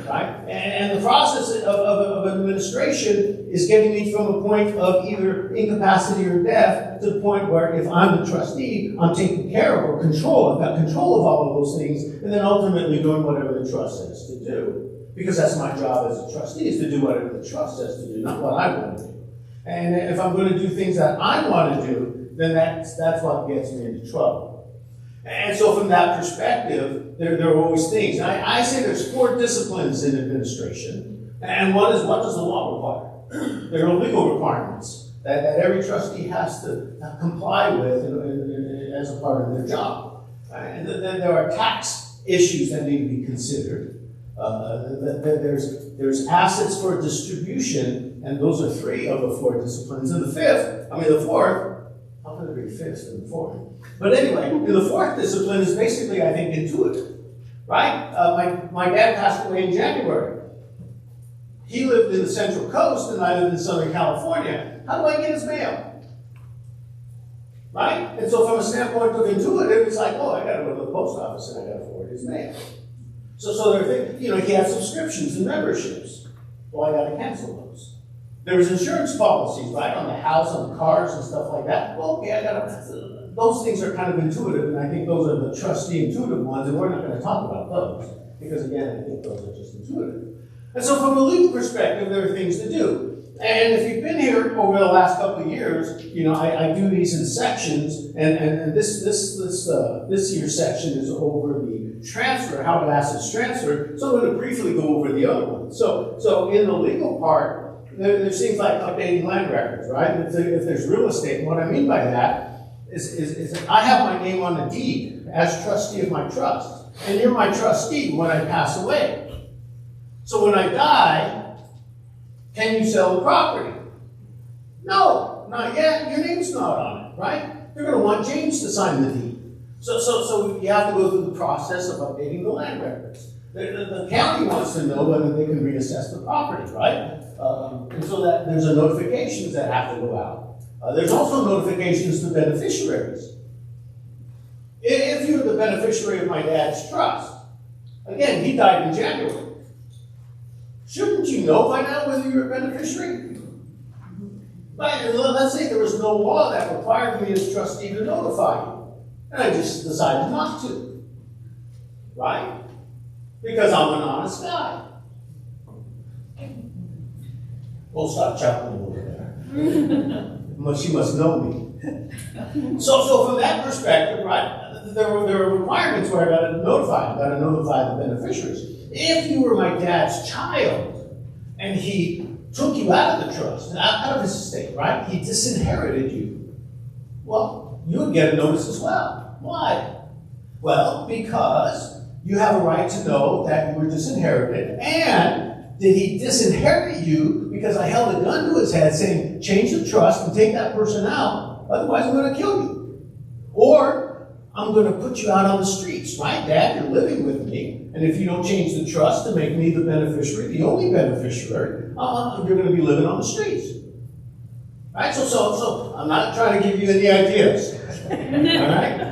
right? And the process of administration is getting me from a point of either incapacity or death to the point where if I'm the trustee, I'm taking care of or control. I've got control of all of those things, and then ultimately doing whatever the trust says to do. Because that's my job as a trustee, is to do whatever the trust says to do, not what I want to do. And if I'm going to do things that I want to do, then that's what gets me into trouble. And so from that perspective, there are always things. I say there's 4 disciplines in administration, and one is, what does the law require? There are legal requirements that every trustee has to comply with as a part of their job. And then there are tax issues that need to be considered. There's assets for distribution, and those are 3 of the 4 disciplines. And the 4th, how can there be 5th and 4th? But anyway, the 4th discipline is basically, I think, intuitive, right? My dad passed away in January. He lived in the Central Coast, and I lived in Southern California. How do I get his mail? Right? And so from a standpoint of intuitive, it's like, I got to go to the post office and I got to forward his mail. So there are things, he had subscriptions and memberships. Well, I got to cancel those. There was insurance policies, right, on the house, on the cars and stuff like that. Well, okay, I got to. Those things are kind of intuitive, and I think those are the trustee intuitive ones, and we're not going to talk about those because, again, I think those are just intuitive. And so, from a legal perspective, there are things to do. And if you've been here over the last couple of years, I do these in sections, and this year's section is over the transfer, how the assets transfer. So I'm going to briefly go over the other one. So in the legal part, there's things like updating land records, right? If there's real estate, what I mean by that is I have my name on the deed as trustee of my trust, and you're my trustee when I pass away. So when I die, can you sell the property? No, not yet. Your name's not on it, right? They're going to want James to sign the deed. So you have to go through the process of updating the land records. The county wants to know whether they can reassess the property, right? And so that there's a notifications that have to go out. There's also notifications to beneficiaries. If you're the beneficiary of my dad's trust, again, he died in January. Shouldn't you know by now whether you're a beneficiary? But let's say there was no law that required me as trustee to notify you, and I just decided not to, right? Because I'm an honest guy. We'll stop chopping a little there. She must know me. So from that perspective, right, there were requirements where I got to notify the beneficiaries. If you were my dad's child and he took you out of the trust, out of his estate, right, he disinherited you, well, you would get a notice as well. Why? Well, because you have a right to know that you were disinherited, and did he disinherit you because I held a gun to his head saying, change the trust and take that person out, otherwise I'm going to kill you. Or I'm going to put you out on the streets, right, Dad? You're living with me, and if you don't change the trust to make me the beneficiary, the only beneficiary, you're going to be living on the streets. Right? So I'm not trying to give you any ideas. All right?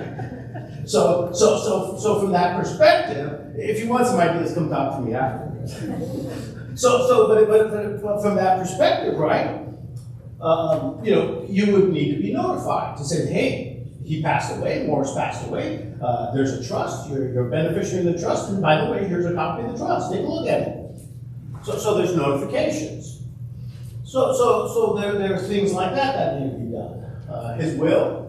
So from that perspective, if you want some ideas, come talk to me afterwards. But from that perspective, right? You would need to be notified to say, hey, he passed away, Morris passed away. There's a trust. You're a beneficiary of the trust, and by the way, here's a copy of the trust. Take a look at it. So there's notifications. So there are things like that need to be done. His will.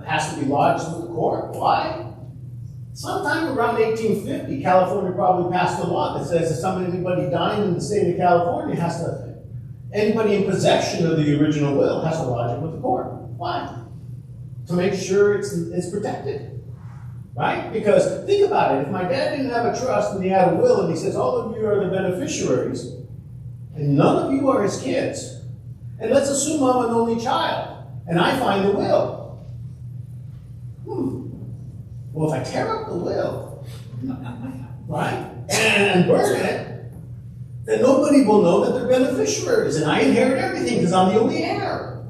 Has to be lodged with the court. Why? Sometime around 1850, California probably passed a law that says if anybody dying in the state of California anybody in possession of the original will has to lodge it with the court. Why? To make sure it's protected. Right? Because think about it. If my dad didn't have a trust and he had a will and he says all of you are the beneficiaries and none of you are his kids, and let's assume I'm an only child, and I find the will. Well, if I tear up the will, right, and burn it, then nobody will know that they're beneficiaries, and I inherit everything because I'm the only heir.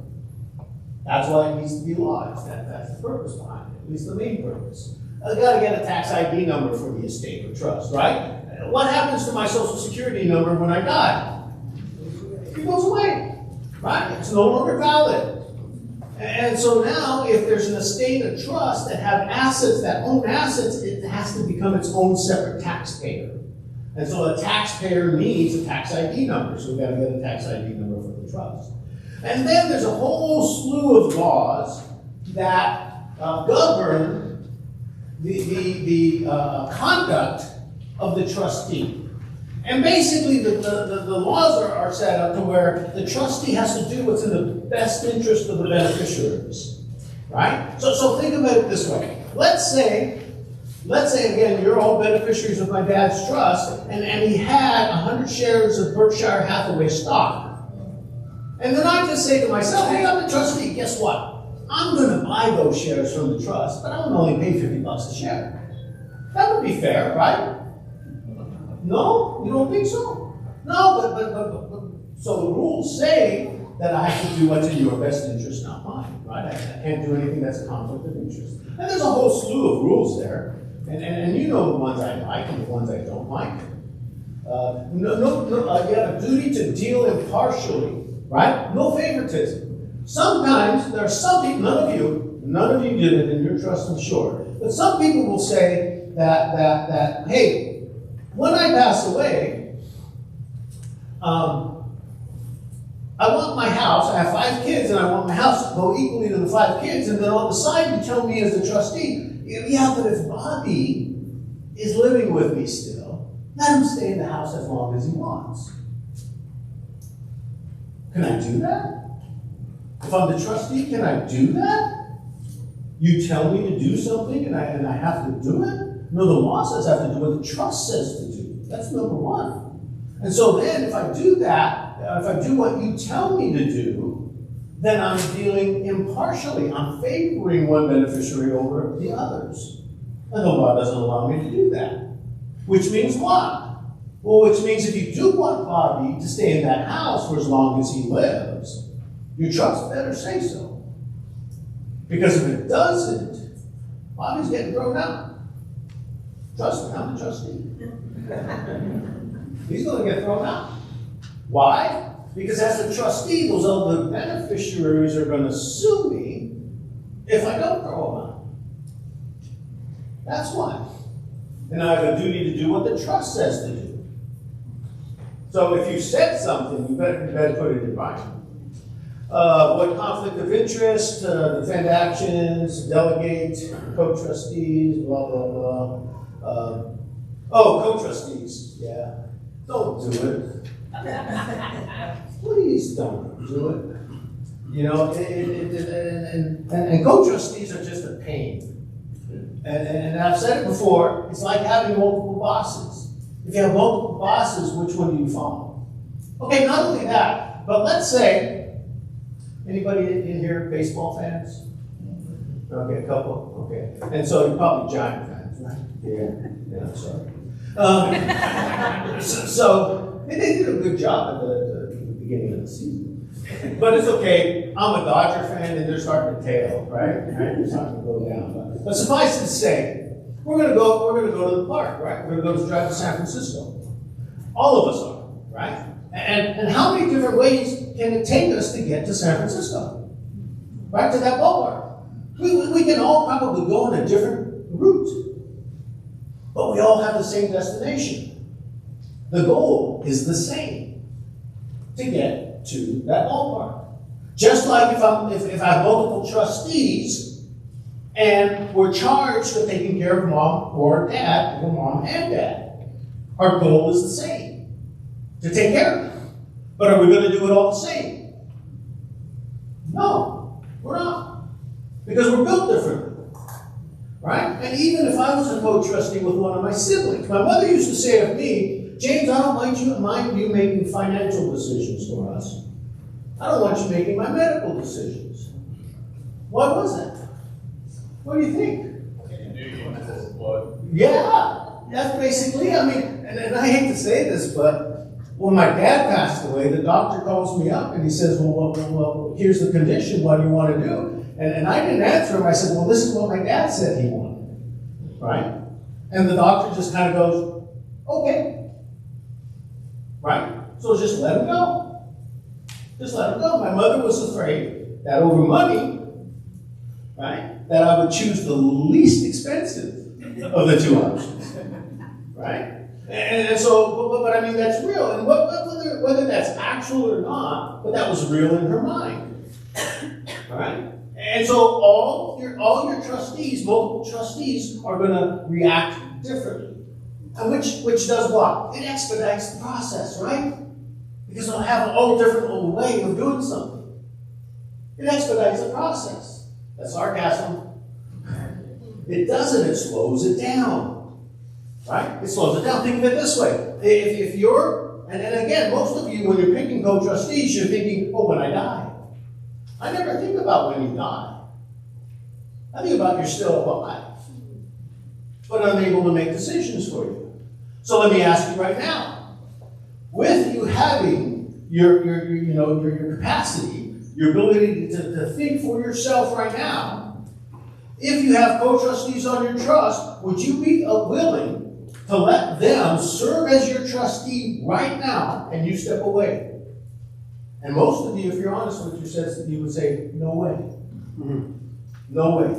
That's why it needs to be lodged. That's the purpose behind it, at least the main purpose. I've got to get a tax ID number for the estate or trust, right? What happens to my social security number when I die? It goes away, right? It's no longer valid. And so now, if there's an estate or trust that have assets, that own assets, it has to become its own separate taxpayer. And so a taxpayer needs a tax ID number, so we've got to get a tax ID number for the trust. And then there's a whole slew of laws that govern the conduct of the trustee. And basically, the laws are set up to where the trustee has to do what's in the best interest of the beneficiaries, right? So think about it this way. Let's say again, you're all beneficiaries of my dad's trust, and he had 100 shares of Berkshire Hathaway stock. And then I just say to myself, hey, I'm the trustee, guess what? I'm going to buy those shares from the trust, but I'm going to only pay $50 a share. That would be fair, right? No? You don't think so? No, but so the rules say that I have to do what's in your best interest, not mine, right? I can't do anything that's a conflict of interest. And there's a whole slew of rules there, and you know the ones I like and the ones I don't like. You have a duty to deal impartially, right? No favoritism. Sometimes there are some people, none of you did it in your trust, I'm sure, but some people will say that hey, when I pass away, I want my house, I have 5 kids, and I want my house to go equally to the 5 kids, and then on the side you tell me as a trustee, yeah, but if Bobby is living with me still, let him stay in the house as long as he wants. Can I do that? If I'm the trustee, can I do that? You tell me to do something and I have to do it? No, the law says I have to do what the trust says to do. That's number one. And so then if I do that, if I do what you tell me to do, then I'm dealing impartially. I'm favoring one beneficiary over the others. And the law doesn't allow me to do that. Which means what? Well, which means if you do want Bobby to stay in that house for as long as he lives, your trust better say so. Because if it doesn't, Bobby's getting thrown out. Trust me, I'm the trustee. He's going to get thrown out. Why? Because as a trustee, those other beneficiaries are going to sue me if I don't throw them out. That's why. And I have a duty to do what the trust says to do. So if you said something, you better put it in writing. What conflict of interest, defend actions, delegate, co-trustees, blah, blah, blah. Co-trustees, yeah. Don't do it. Please don't do it. You know, and co-trustees are just a pain. And I've said it before, it's like having multiple bosses. If you have multiple bosses, which one do you follow? Okay, not only that, but let's say, anybody in here baseball fans? Okay, a couple, okay. And so you're probably Giant fans, right? Yeah, sorry. So they did a good job at the beginning of the season. But it's okay, I'm a Dodger fan and they're starting to tail, right? They're starting to go down. But suffice to say, we're gonna go to the park, right? We're gonna go drive to San Francisco. All of us are, right? And how many different ways can it take us to get to San Francisco? Right, to that ballpark. We can all probably go on a different route, but we all have the same destination. The goal is the same, to get to that ballpark. Just like if I have multiple trustees and we're charged with taking care of mom or dad, or mom and dad, our goal is the same, to take care of them. But are we going to do it all the same? No, we're not. Because we're built differently, right? And even if I was a co-trustee with one of my siblings, my mother used to say of me, James, I don't mind you making financial decisions for us. I don't want you making my medical decisions. Why was that? What do you think? Yeah, that's basically, I mean, and I hate to say this, but when my dad passed away, the doctor calls me up and he says, well, here's the condition, what do you want to do? And I didn't answer him. I said, well, this is what my dad said he wanted, right? And the doctor just kind of goes, okay, right? So just let him go. Just let him go. My mother was afraid that over money, right, that I would choose the least expensive of the two options, right? And so, but I mean, that's real. And whether that's actual or not, but that was real in her mind, all right? And so all your trustees, multiple trustees, are going to react differently. And which does what? It expedites the process, right? Because they'll have a whole different little way of doing something. It expedites the process. That's sarcasm. It doesn't, it slows it down. Right? It slows it down. Think of it this way. If you're, and again, most of you, when you're picking co-trustees, you're thinking, oh, when I die. I never think about when you die. I think about you're still alive, but unable to make decisions for you. So let me ask you right now, with you having your capacity, your ability to think for yourself right now, if you have co-trustees on your trust, would you be willing to let them serve as your trustee right now and you step away? And most of you, if you're honest with yourselves, you would say, no way. Mm-hmm. No way.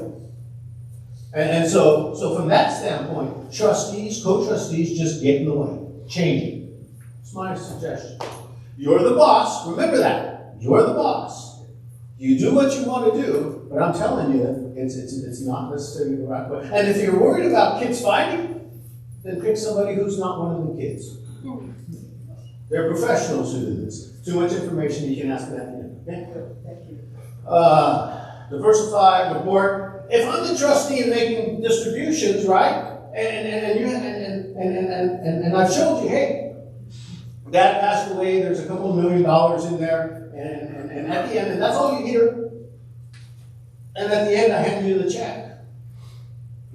And so from that standpoint, trustees, co-trustees, just get in the way. Change it. It's my suggestion. You're the boss. Remember that. You're the boss. You do what you want to do, but I'm telling you, it's not necessarily the right way. And if you're worried about kids fighting, then pick somebody who's not one of the kids. They're professionals who do this. Too much information, you can ask that again. Thank you. Diversify, report. If I'm the trustee and making distributions, right? And I've showed you, hey, dad passed away, there's a couple $1 million in there, and at the end, and that's all you hear. And at the end, I hand you the check.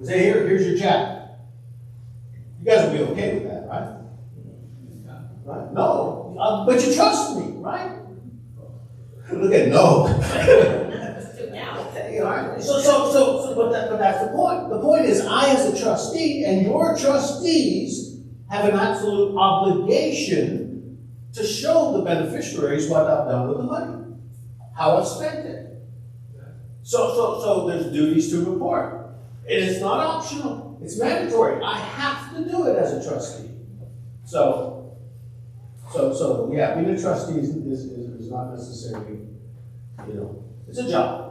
I say, here's your check. You guys will be okay with that, right? Right? No, but you trust me, right? Look at no. But that's the point. The point is, I as a trustee and your trustees have an absolute obligation to show the beneficiaries what I've done with the money, how I've spent it. So there's duties to report. It is not optional. It's mandatory. I have to do it as a trustee. So So, yeah, being a trustee is not necessarily, you know, it's a job.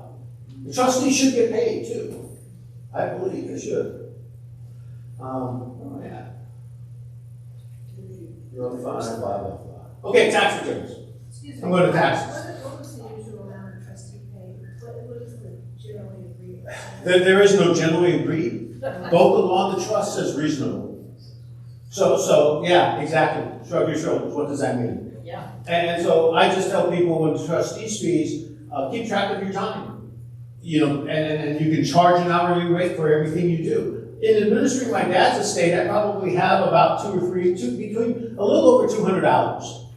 The trustees should get paid too. I believe they should. Oh, yeah. You're on 5. Okay, tax returns. I'm going to taxes. What was the usual amount of trustee pay? What is the generally agreed? There is no generally agreed. Both the law and the trust says reasonable. So, yeah, exactly. Shrug your shoulders. What does that mean? Yeah. And so I just tell people with trustees fees, keep track of your time. You know, and you can charge an hourly rate for everything you do. In administering my dad's estate, I probably have about between a little over 200 hours.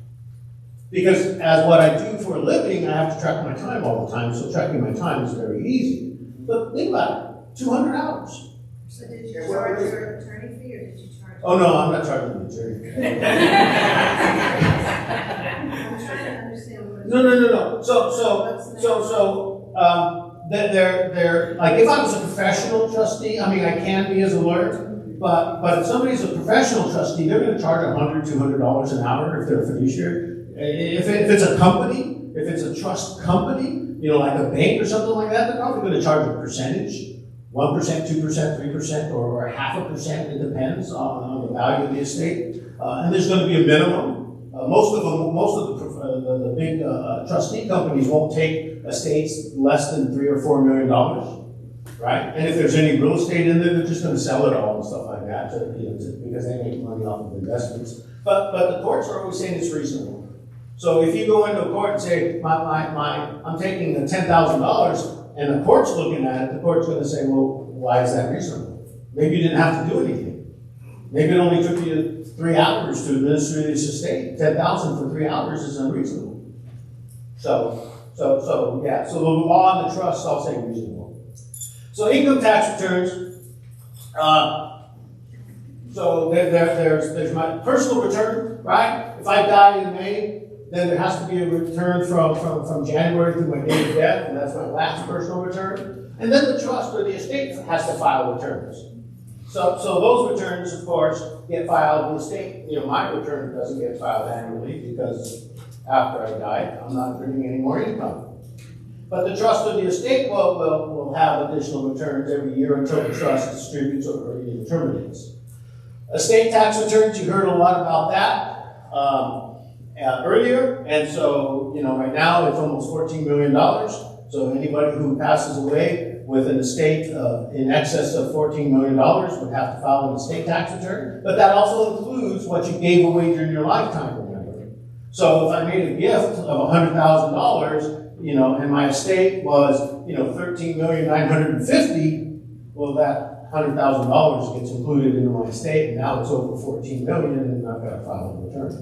Because as what I do for a living, I have to track my time all the time, so tracking my time is very easy. But think about it, 200 hours. So did you charge your attorney fee or did you charge? Oh no, I'm not charging the attorney fee. I'm trying to understand what. No. They're like, if I was a professional trustee, I mean, I can be as a lawyer, but if somebody's a professional trustee, they're gonna charge $100, $200 an hour if they're a fiduciary. If it's a company, if it's a trust company, you know, like a bank or something like that, they're probably gonna charge a percentage, 1%, 2%, 3%, or 0.5%, it depends on the value of the estate. And there's gonna be a minimum. Most of the big trustee companies won't take estates less than $3 or $4 million, right? And if there's any real estate in there, they're just going to sell it all and stuff like that, because they make money off of investments. But the courts are always saying it's reasonable. So if you go into a court and say, I'm taking the $10,000, and the court's looking at it, the court's going to say, well, why is that reasonable? Maybe you didn't have to do anything. Maybe it only took you 3 hours to administer this estate. 10,000 for 3 hours is unreasonable. So yeah. So the law and the trust, I'll say reasonable. So income tax returns. So there's my personal return, right? If I die in May, then there has to be a return from January through my date of death, and that's my last personal return. And then the trust or the estate has to file returns. So those returns, of course, get filed in the state. You know, my return doesn't get filed annually because after I die, I'm not earning any more income. But the trust or the estate will have additional returns every year until the trust distributes or even terminates. Estate tax returns, you heard a lot about that earlier. And so, you know, right now it's almost $14 million. So anybody who passes away with an estate in excess of $14 million would have to file an estate tax return. But that also includes what you gave away during your lifetime, remember? So if I made a gift of $100,000, you know, and my estate was, you know, $13,950,000, well, that $100,000 gets included into my estate, and now it's over $14 million, and I've got to file a return.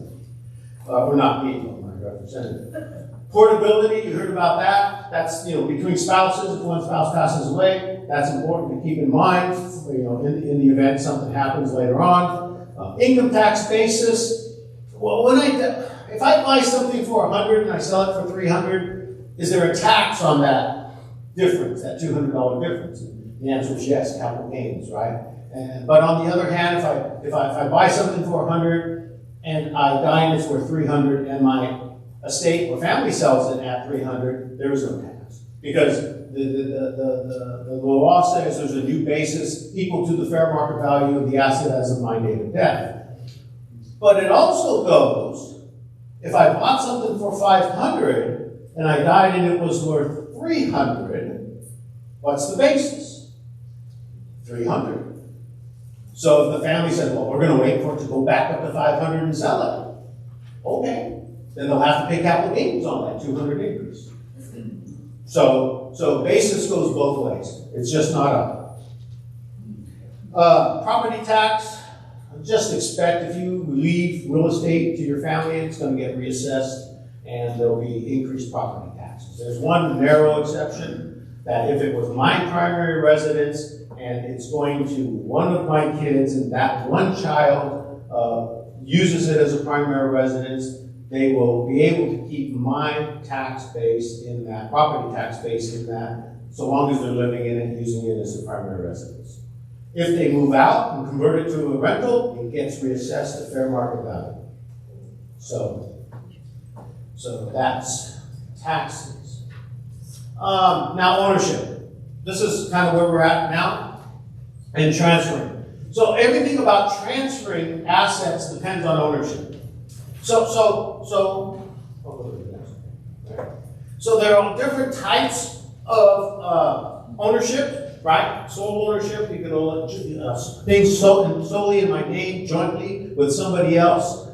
Or not me, but my representative. Portability, you heard about that. That's, you know, between spouses. If one spouse passes away, that's important to keep in mind, you know, in the event something happens later on. Income tax basis. Well, if I buy something for $100 and I sell it for $300, is there a tax on that difference, that $200 difference? The answer is yes, capital gains, right? But on the other hand, if I buy something for $100 and I die and it's worth $300, and my estate or family sells it at $300, there is no tax. Because the law says there's a new basis equal to the fair market value of the asset as of my date of death. But it also goes, if I bought something for $500 and I died and it was worth $300, what's the basis? $300. So if the family says, well, we're going to wait for it to go back up to $500 and sell it, okay. Then they'll have to pay capital gains on that 200 increase. So basis goes both ways. It's just not up. Property tax, just expect if you leave real estate to your family, it's going to get reassessed and there'll be increased property taxes. There's one narrow exception, that if it was my primary residence and it's going to one of my kids and that one child uses it as a primary residence, they will be able to keep my tax base in that, property tax base in that, so long as they're living in it, using it as a primary residence. If they move out and convert it to a rental, it gets reassessed at fair market value. So that's taxes. Now ownership. This is kind of where we're at now, and transferring. So everything about transferring assets depends on ownership. So there are different types of ownership, right? Sole ownership, you can own things solely in my name, jointly with somebody else,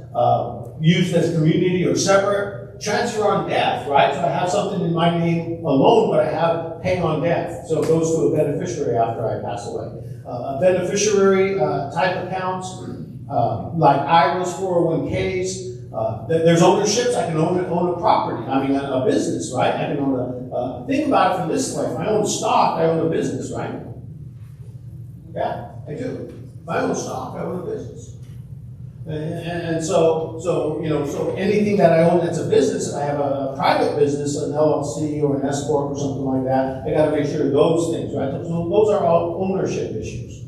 used as community or separate. Transfer on death, right? So I have something in my name alone, but I have pay on death. So it goes to a beneficiary after I pass away. A beneficiary type accounts, like IRAs, 401ks. There's ownerships. I can own a property. I mean, a business, right? I can own think about it from this way. If I own stock, I own a business, right? Yeah, I do. If I own stock, I own a business. And so anything that I own that's a business, if I have a private business, an LLC or an S Corp or something like that, I got to make sure those things, right? So those are all ownership issues.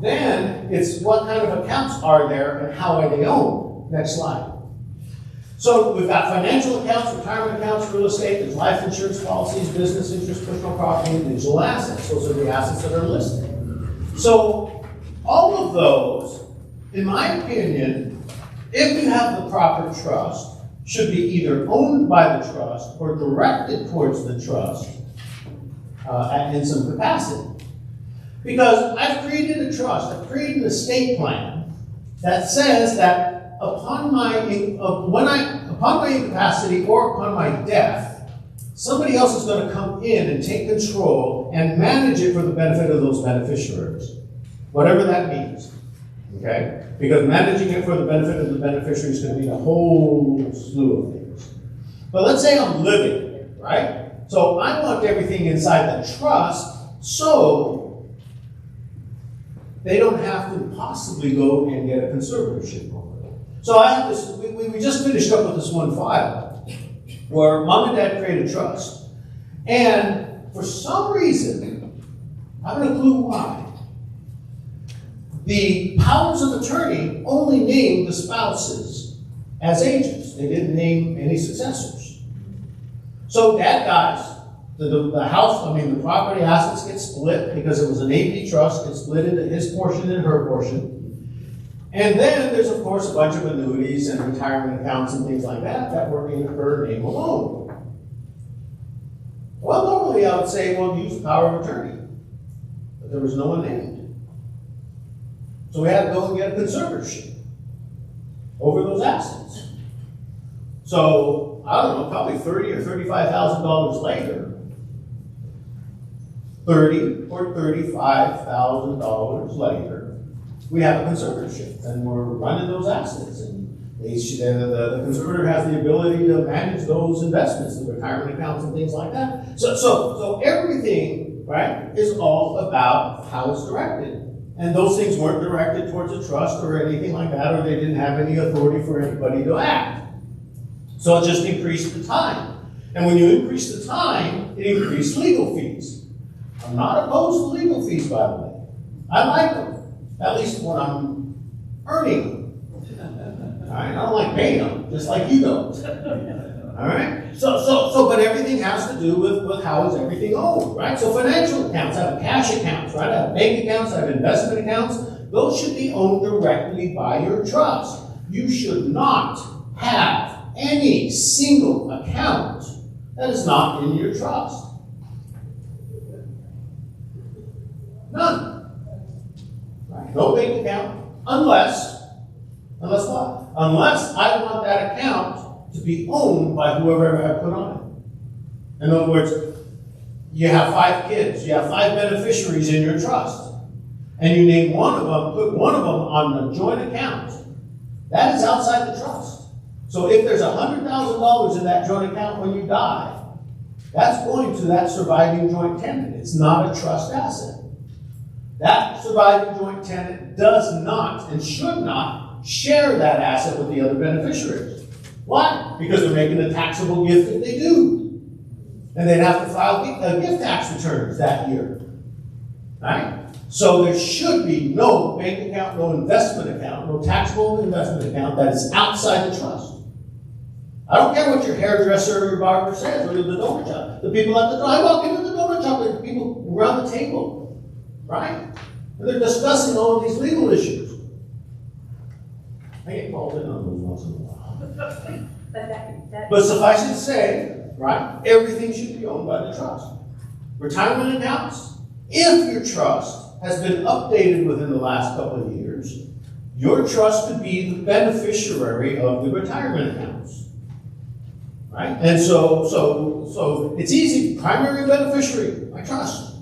Then it's what kind of accounts are there and how are they owned? Next slide. So we've got financial accounts, retirement accounts, real estate, there's life insurance policies, business interests, personal property, and digital assets. Those are the assets that are listed. So all of those, in my opinion, if you have the proper trust, should be either owned by the trust or directed towards the trust in some capacity. Because I've created a trust, I've created an estate plan that says that upon my incapacity or upon my death, somebody else is going to come in and take control and manage it for the benefit of those beneficiaries, whatever that means. Okay? Because managing it for the benefit of the beneficiary is going to mean a whole slew of things. But let's say I'm living, right? So I want everything inside the trust so they don't have to possibly go and get a conservatorship over it. So I have this, we just finished up with this one file where mom and dad created a trust. And for some reason, I haven't a clue why, the powers of attorney only named the spouses as agents. They didn't name any successors. So dad dies. The house, the property assets get split because it was an AP trust. It's split into his portion and her portion. And then there's, of course, a bunch of annuities and retirement accounts and things like that were in her name alone. Well, normally I would say, well, use the power of attorney. But there was no one named. So we had to go and get a conservatorship over those assets. So, I don't know, probably $30,000 or $35,000 later, $30,000 or $35,000 later, we have a conservatorship, and we're running those assets. And the conservator has the ability to manage those investments, the retirement accounts and things like that. So everything, right, is all about how it's directed. And those things weren't directed towards a trust or anything like that, or they didn't have any authority for anybody to act. So it just increased the time. And when you increase the time, it increased legal fees. I'm not opposed to legal fees, by the way. I like them, at least when I'm earning them. All right, I don't like paying them, just like you don't. All right? But everything has to do with how is everything owned, right? So financial accounts, I have cash accounts, right? I have bank accounts, I have investment accounts. Those should be owned directly by your trust. You should not have any single account that is not in your trust. None. Right? No bank account, unless what? Unless I want that account to be owned by whoever I put on it. In other words, you have 5 kids, you have 5 beneficiaries in your trust, and you name one of them, put one of them on a joint account. That is outside the trust. So if there's $100,000 in that joint account when you die, that's going to that surviving joint tenant. It's not a trust asset. That surviving joint tenant does not and should not share that asset with the other beneficiaries. Why? Because they're making a taxable gift if they do. And they'd have to file gift tax returns that year. Right? So there should be no bank account, no investment account, no taxable investment account that is outside the trust. I don't care what your hairdresser or your barber says, or the donut shop. The people at the, I walk into the donut shop, there are people around the table, right? And they're discussing all of these legal issues. I get called in on those once in a while. But suffice it to say, right, everything should be owned by the trust. Retirement accounts, if your trust has been updated within the last couple of years, your trust could be the beneficiary of the retirement accounts. Right? And so it's easy. Primary beneficiary, my trust.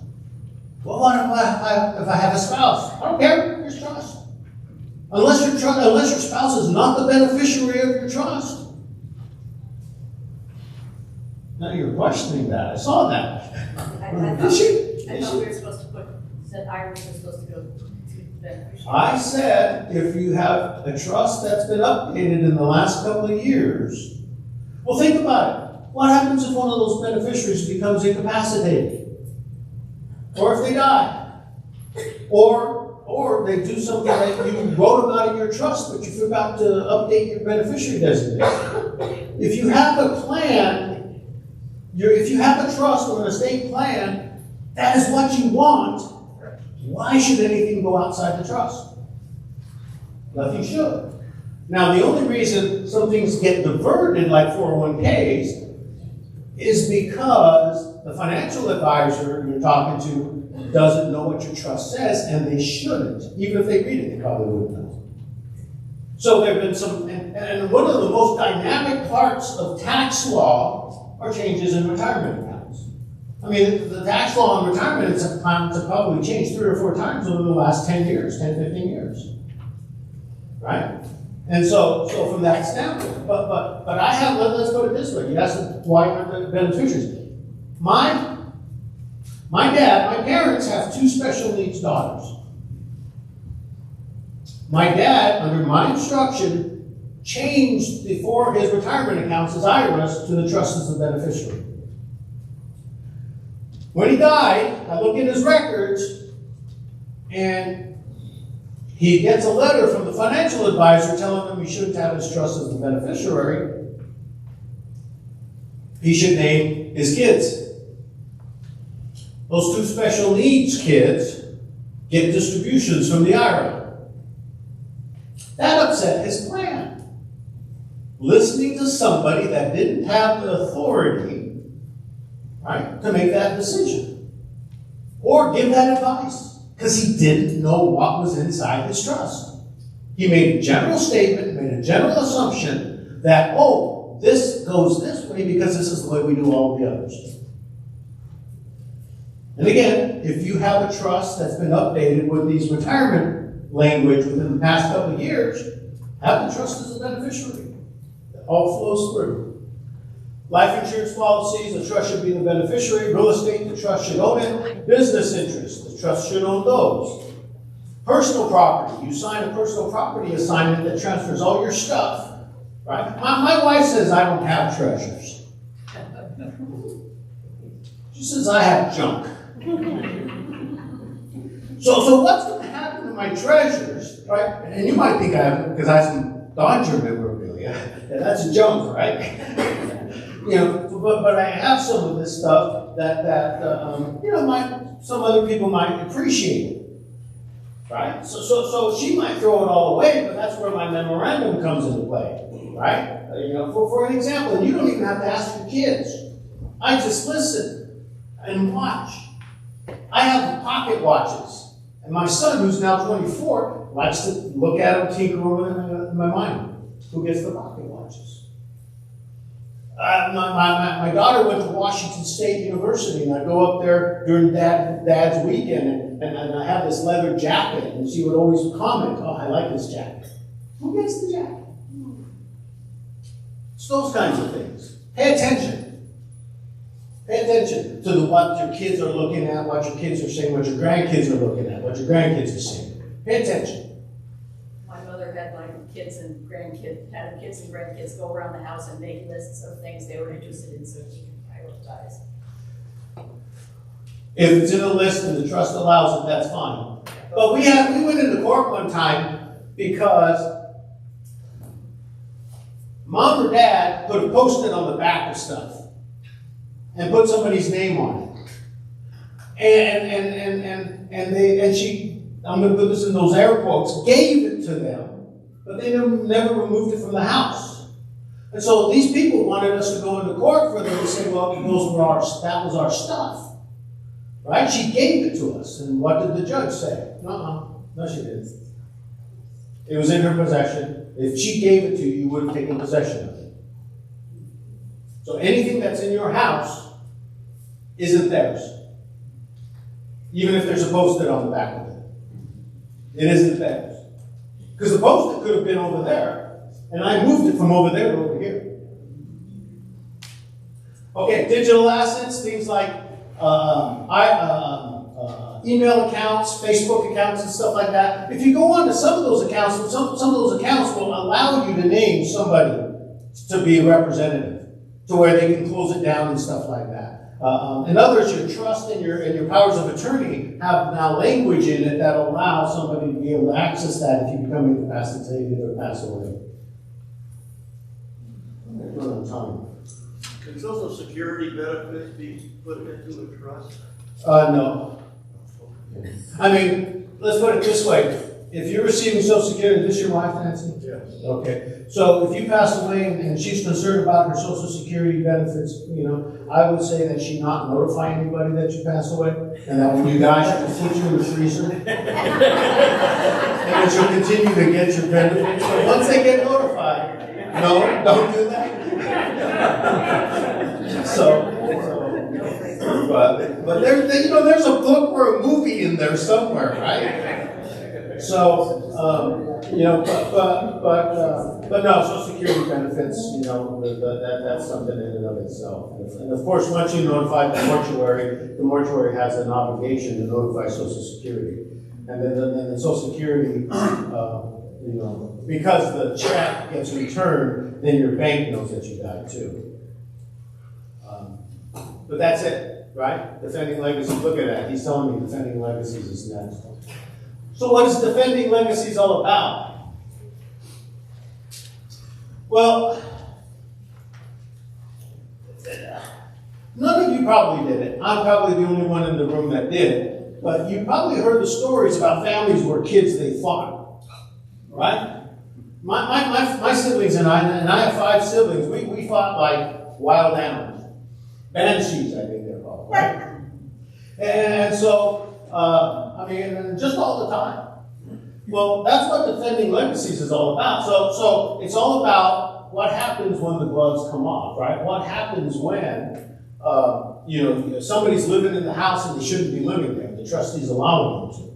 Well, what if I have a spouse? I don't care. Here's trust. Unless your spouse is not the beneficiary of your trust. Now you're questioning that. I saw that. I thought we were supposed to put, said Iris was supposed to go to the beneficiary. I said if you have a trust that's been updated in the last couple of years. Well, think about it. What happens if one of those beneficiaries becomes incapacitated? Or if they die? Or they do something that you wrote about in your trust, but you forgot to update your beneficiary designation. If you have a plan, if you have a trust or an estate plan, that is what you want. Why should anything go outside the trust? Nothing should. Now, the only reason some things get diverted, like 401ks, is because the financial advisor you're talking to doesn't know what your trust says, and they shouldn't. Even if they read it, they probably wouldn't know. So there have been some, and one of the most dynamic parts of tax law are changes in retirement accounts. I mean, the tax law on retirement has probably changed 3 or 4 times over the last 10 years, 10, 15 years. Right? And so from that standpoint, but I have, let's put it this way. You asked why aren't the beneficiaries? My parents have 2 special needs daughters. My dad, under my instruction, changed his retirement accounts as IRAs to the trust as the beneficiary. When he died, I look in his records, and he gets a letter from the financial advisor telling him he shouldn't have his trust as the beneficiary. He should name his kids. Those 2 special needs kids get distributions from the IRA. That upset his plan. Listening to somebody that didn't have the authority, right, to make that decision or give that advice. Because he didn't know what was inside his trust. He made a general statement, made a general assumption that, oh, this goes this way because this is the way we do all of the others. And again, if you have a trust that's been updated with these retirement language within the past couple of years, have the trust as a beneficiary. It all flows through. Life insurance policies, the trust should be the beneficiary. Real estate, the trust should own it. Business interests, the trust should own those. Personal property, you sign a personal property assignment that transfers all your stuff, right? My wife says I don't have treasures. She says I have junk. So what's going to happen to my treasures, right? And you might think I have, because I have some Dodger memorabilia. That's junk, right? You know, but I have some of this stuff that you know, some other people might appreciate it, right? So she might throw it all away, but that's where my memorandum comes into play, right? You know, for an example, and you don't even have to ask your kids. I just listen and watch. I have pocket watches, and my son, who's now 24, likes to look at them, tinker over them in my mind. Who gets the pocket watches? My daughter went to Washington State University, and I go up there during Dad's weekend, and I have this leather jacket, and she would always comment, "Oh, I like this jacket." Who gets the jacket? It's those kinds of things. Pay attention. Pay attention to what your kids are looking at, what your kids are saying, what your grandkids are looking at, what your grandkids are saying. Pay attention. My mother had my kids and grandkids go around the house and make lists of things they were interested in so she can prioritize. If it's in a list and the trust allows it, that's fine. But we went into court one time because mom or dad put a Post-it on the back of stuff and put somebody's name on it. And she, I'm going to put this in those air quotes, gave it to them, but they never removed it from the house. And so these people wanted us to go into court for them to say, well, that was our stuff. Right? She gave it to us. And what did the judge say? No, she didn't. It was in her possession. If she gave it to you, you would have taken possession of it. So anything that's in your house isn't theirs. Even if there's a Post-it on the back of it. It isn't theirs. Because the Post-it could have been over there, and I moved it from over there to over here. Okay, digital assets, things like email accounts, Facebook accounts, and stuff like that. If you go on to some of those accounts, some of those accounts will allow you to name somebody to be a representative, to where they can close it down and stuff like that. In others, your trust and your powers of attorney have now language in it that allows somebody to be able to access that if you become incapacitated or pass away. Can Social Security benefits be put into a trust? No. I mean, let's put it this way. If you're receiving Social Security, is this your wife, Nancy? Yes. Okay. So if you passed away and she's concerned about her Social Security benefits, I would say that she not notify anybody that you passed away, and that when you die, she will put you in the freezer, and that you'll continue to get your benefits. But once they get notified, no, don't do that. But there's a book or a movie in there somewhere, right? So, but no, Social Security benefits, that's something in and of itself. And of course, once you notify the mortuary has an obligation to notify Social Security. And then the Social Security, because the check gets returned, then your bank knows that you died too. But that's it, right? Defending legacies, look at that. He's telling me defending legacies is next. So what is defending legacies all about? Well, none of you probably did it. I'm probably the only one in the room that did it. But you probably heard the stories about families where kids, they fought, right? My siblings and I have 5 siblings, we fought like wild animals. Banshees, I think they're called, right? And so, just all the time. Well, that's what defending legacies is all about. So it's all about what happens when the gloves come off, right? What happens when, somebody's living in the house and they shouldn't be living there. The trustees allow them to.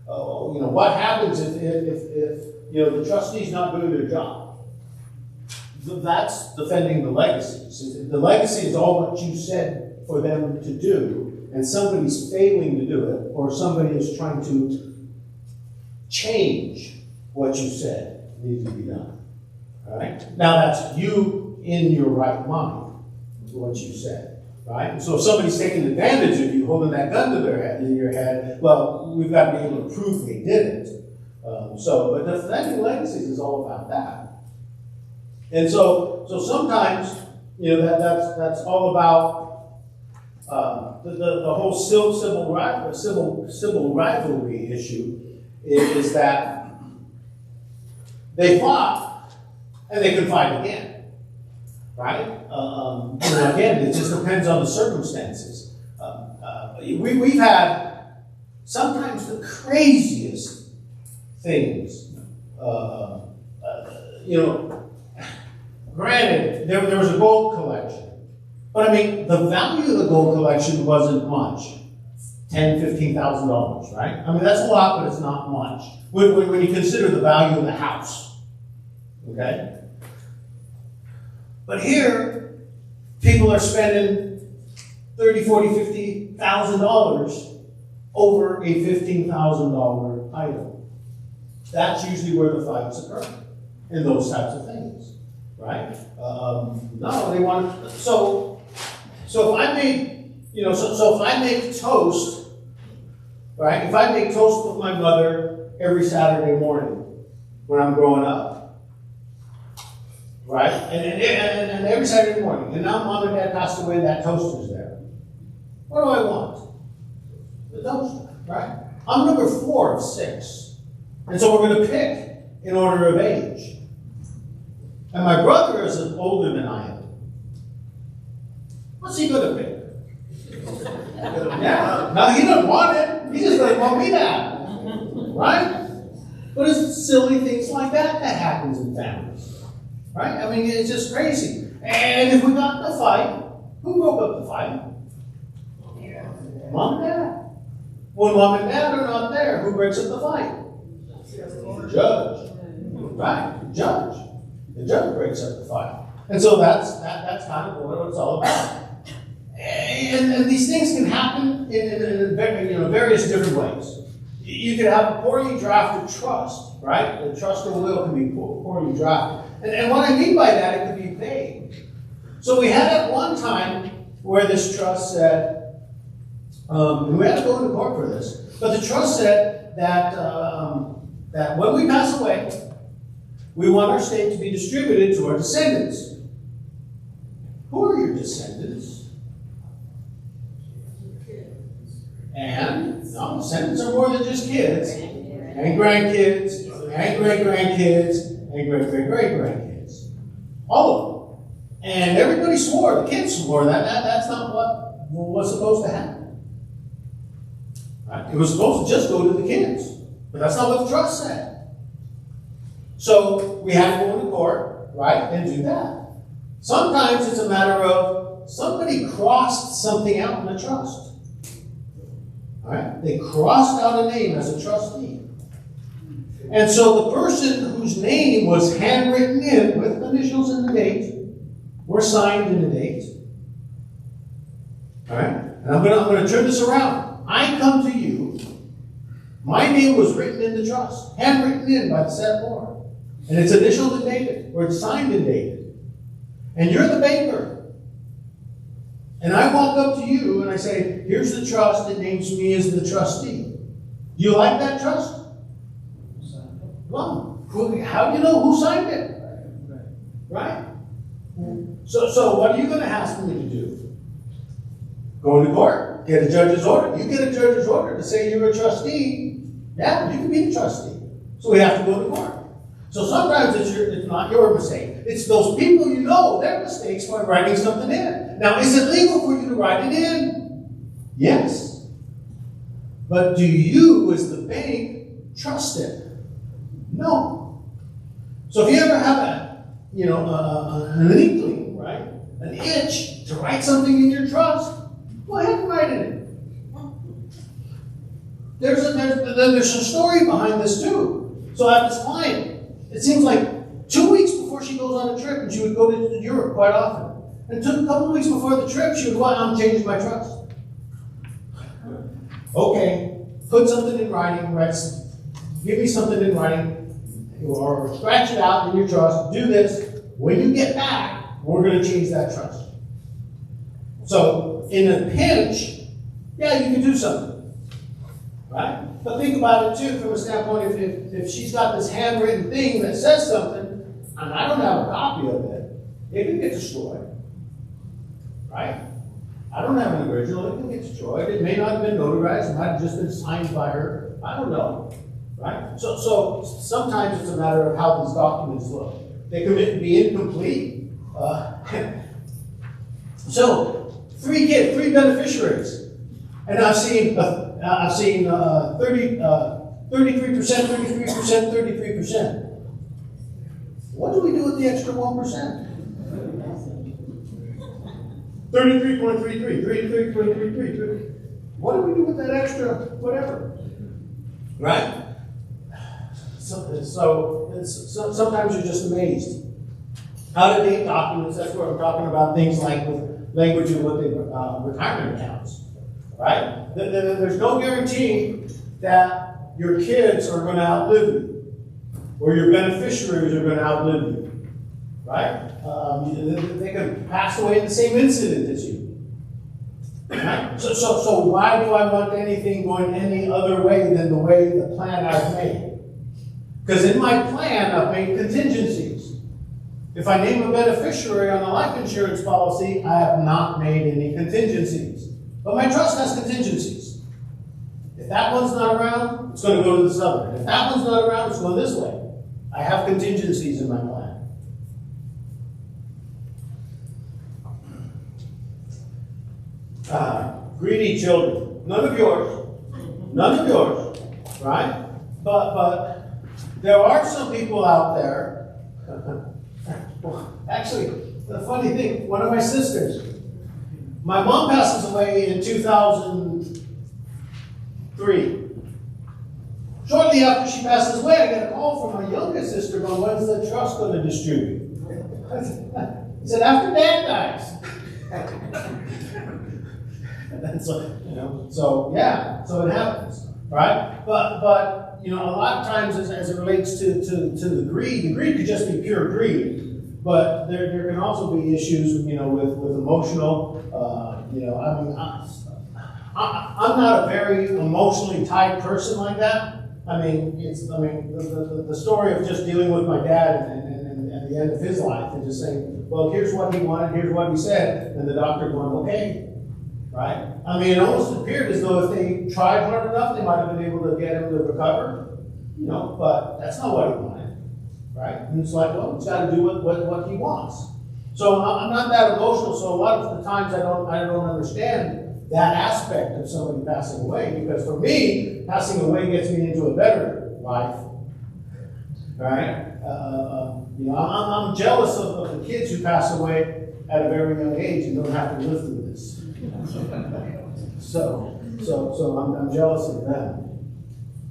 What happens if the trustee's not doing their job? That's defending the legacies. The legacy is all what you said for them to do, and somebody's failing to do it, or somebody is trying to change what you said needs to be done. All right? Now that's you in your right mind, what you said. Right? And so if somebody's taking advantage of you, holding that gun to your head, well, we've got to be able to prove they did it. But defending legacies is all about that. And so sometimes, that's all about the whole civil rivalry issue is that they fought and they can fight again, right? Again, it just depends on the circumstances. We've had sometimes the craziest things, Granted, there was a gold collection, but the value of the gold collection wasn't much. $10,000, $15,000, right? That's a lot, but it's not much. When you consider the value of the house, okay? But here, people are spending $30,000, $40,000, $50,000 over a $15,000 item. That's usually where the fights occur, in those types of things. Right? No, they want. So if I make, if I make toast right? If I make toast with my mother every Saturday morning when I'm growing up, right? And every Saturday morning, and now mom and dad passed away, that toaster's there. What do I want? The toaster, right? I'm number 4 of 6. And so we're going to pick in order of age. And my brother is older than I am. What's he going to pick? Yeah. No, he doesn't want it. He just doesn't want me to have it. Right? But it's silly things like that that happens in families. Right? I mean, it's just crazy. And if we got in a fight, who broke up the fight? Mom and dad. When mom and dad are not there, who breaks up the fight? The judge. Right? The judge. The judge breaks up the fight. And so that's kind of what it's all about. And these things can happen in various different ways. You could have a poorly drafted trust, right? The trust or will can be poorly drafted. And what I mean by that, it could be vague. So we had at one time where this trust said, and we had to go into court for this, but the trust said that, that when we pass away, we want our estate to be distributed to our descendants. Who are your descendants? And no, descendants are more than just kids, and grandkids, and great-grandkids, and great-great-great-grandkids. All of them. And everybody swore, the kids swore that's not what was supposed to happen. Right? It was supposed to just go to the kids. But that's not what the trust said. So we had to go into court, right, and do that. Sometimes it's a matter of somebody crossed something out in the trust. All right? They crossed out a name as a trustee. And so the person whose name was handwritten in with initials and the date, were signed in the date. All right? And I'm going to turn this around. I come to you. My name was written in the trust, handwritten in by the said board. And it's initialed and dated, or it's signed and dated. And you're the banker. And I walk up to you and I say, here's the trust, it names me as the trustee. Do you like that trust? Well, how do you know who signed it? Right? So what are you going to ask me to do? Go into court, get a judge's order. You get a judge's order to say you're a trustee. Yeah, you can be the trustee. So we have to go to court. So sometimes it's not your mistake. It's those people you know, their mistakes by writing something in. Now, is it legal for you to write it in? Yes. But do you, as the bank, trust it? No. So if you ever have an inkling, right? An itch to write something in your trust, go ahead and write it in. There's a story behind this too. So I have this client. It seems like 2 weeks before she goes on a trip, and she would go to Europe quite often. And it took a couple of weeks before the trip, she would go out, I'm changing my trust. Okay, put something in writing, give me something in writing, or scratch it out in your trust, do this. When you get back, we're going to change that trust. So, in a pinch, yeah, you can do something. Right? But think about it too from a standpoint, if she's got this handwritten thing that says something, and I don't have a copy of it, it can get destroyed. Right? I don't have an original, it can get destroyed. It may not have been notarized, it might have just been signed by her. I don't know. Right? So sometimes it's a matter of how these documents look. They can be incomplete. So, 3 kids, 3 beneficiaries. And I've seen 33%, 33%. What do we do with the extra 1%? 33.33, 33.33. What do we do with that extra whatever? Right? So sometimes you're just amazed. Out-of-date documents, that's where I'm talking about things like with language and what they retirement accounts. Right? There's no guarantee that your kids are going to outlive you, or your beneficiaries are going to outlive you. Right? They could pass away in the same incident as you. Right? So why do I want anything going any other way than the way the plan I've made? Because in my plan, I've made contingencies. If I name a beneficiary on a life insurance policy, I have not made any contingencies. But my trust has contingencies. If that one's not around, it's going to go to this other. If that one's not around, it's going this way. I have contingencies in my plan. Greedy children. None of yours. None of yours. Right? But there are some people out there. Actually, the funny thing, one of my sisters, my mom passes away in 2003. Shortly after she passes away, I get a call from my youngest sister going, when's the trust going to distribute? I said, after Dad dies. And so, so it happens, right? But a lot of times as it relates to the greed could just be pure greed, but there can also be issues, with emotional, I'm not a very emotionally tied person like that. The story of just dealing with my dad and at the end of his life and just saying, well, here's what he wanted, here's what he said, and the doctor going, okay. Right? It almost appeared as though if they tried hard enough, they might have been able to get him to recover. But that's not what he wanted. Right? And it's like, well, he's got to do what he wants. So I'm not that emotional, so a lot of the times I don't understand that aspect of somebody passing away, because for me, passing away gets me into a better life. Right? I'm jealous of the kids who pass away at a very young age and don't have to live through this. So I'm jealous of them.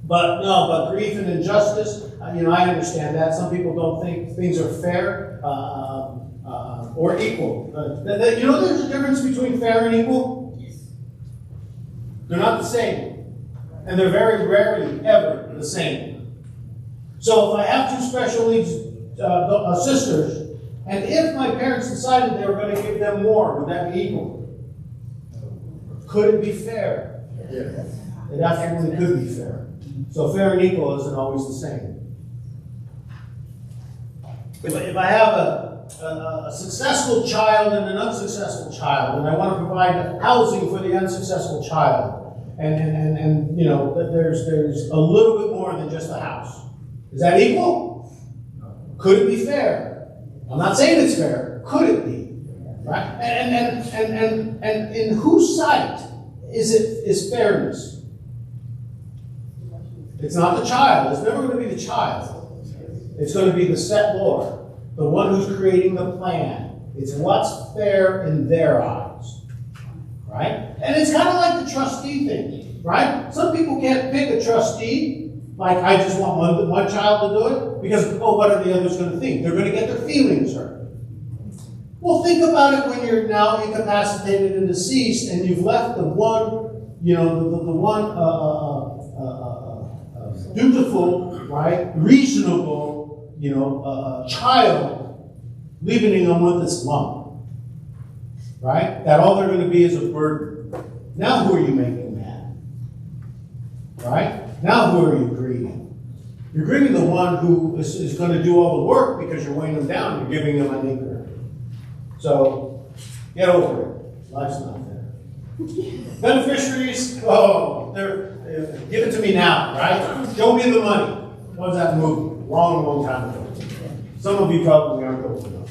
But grief and injustice, I understand that. Some people don't think things are fair or equal. There's a difference between fair and equal? They're not the same. And they're very rarely ever the same. So if I have two special needs sisters, and if my parents decided they were going to give them more, would that be equal? Could it be fair? Yeah. It absolutely could be fair. So fair and equal isn't always the same. If I have a successful child and an unsuccessful child, and I want to provide housing for the unsuccessful child, and there's a little bit more than just a house. Is that equal? Could it be fair? I'm not saying it's fair. Could it be? Right? And in whose sight is fairness? It's not the child. It's never going to be the child. It's going to be the set Lord, the one who's creating the plan. It's what's fair in their eyes. Right? And it's kind of like the trustee thing. Right? Some people can't pick a trustee. Like, I just want one child to do it. Because, what are the others going to think? They're going to get their feelings hurt. Well, think about it when you're now incapacitated and deceased, and you've left the one, dutiful, right, reasonable, child, leaving them with this lump, right? That all they're going to be is a burden. Now, who are you making mad? Right? Now, who are you grieving? You're grieving the one who is going to do all the work because you're weighing them down. You're giving them an anchor. So, get over it. Life's not fair. Beneficiaries, give it to me now, right? Show me the money. What was that movie? Long time ago. Some of you probably aren't old enough.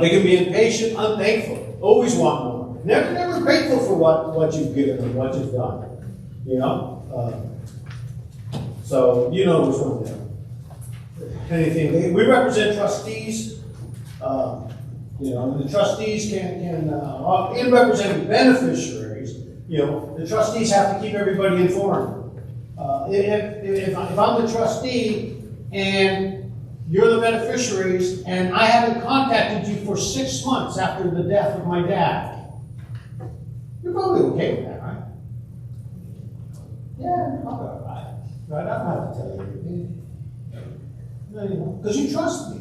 They can be impatient, unthankful, always want more. Never grateful for what you've given and what you've done. So you know which one they are. Anything. We represent trustees. The trustees can in representing beneficiaries, the trustees have to keep everybody informed. If I'm the trustee and you're the beneficiaries and I haven't contacted you for 6 months after the death of my dad, you're probably okay with that, right? Yeah, I'll be all right. Right? I don't have to tell you anything. Because you trust me.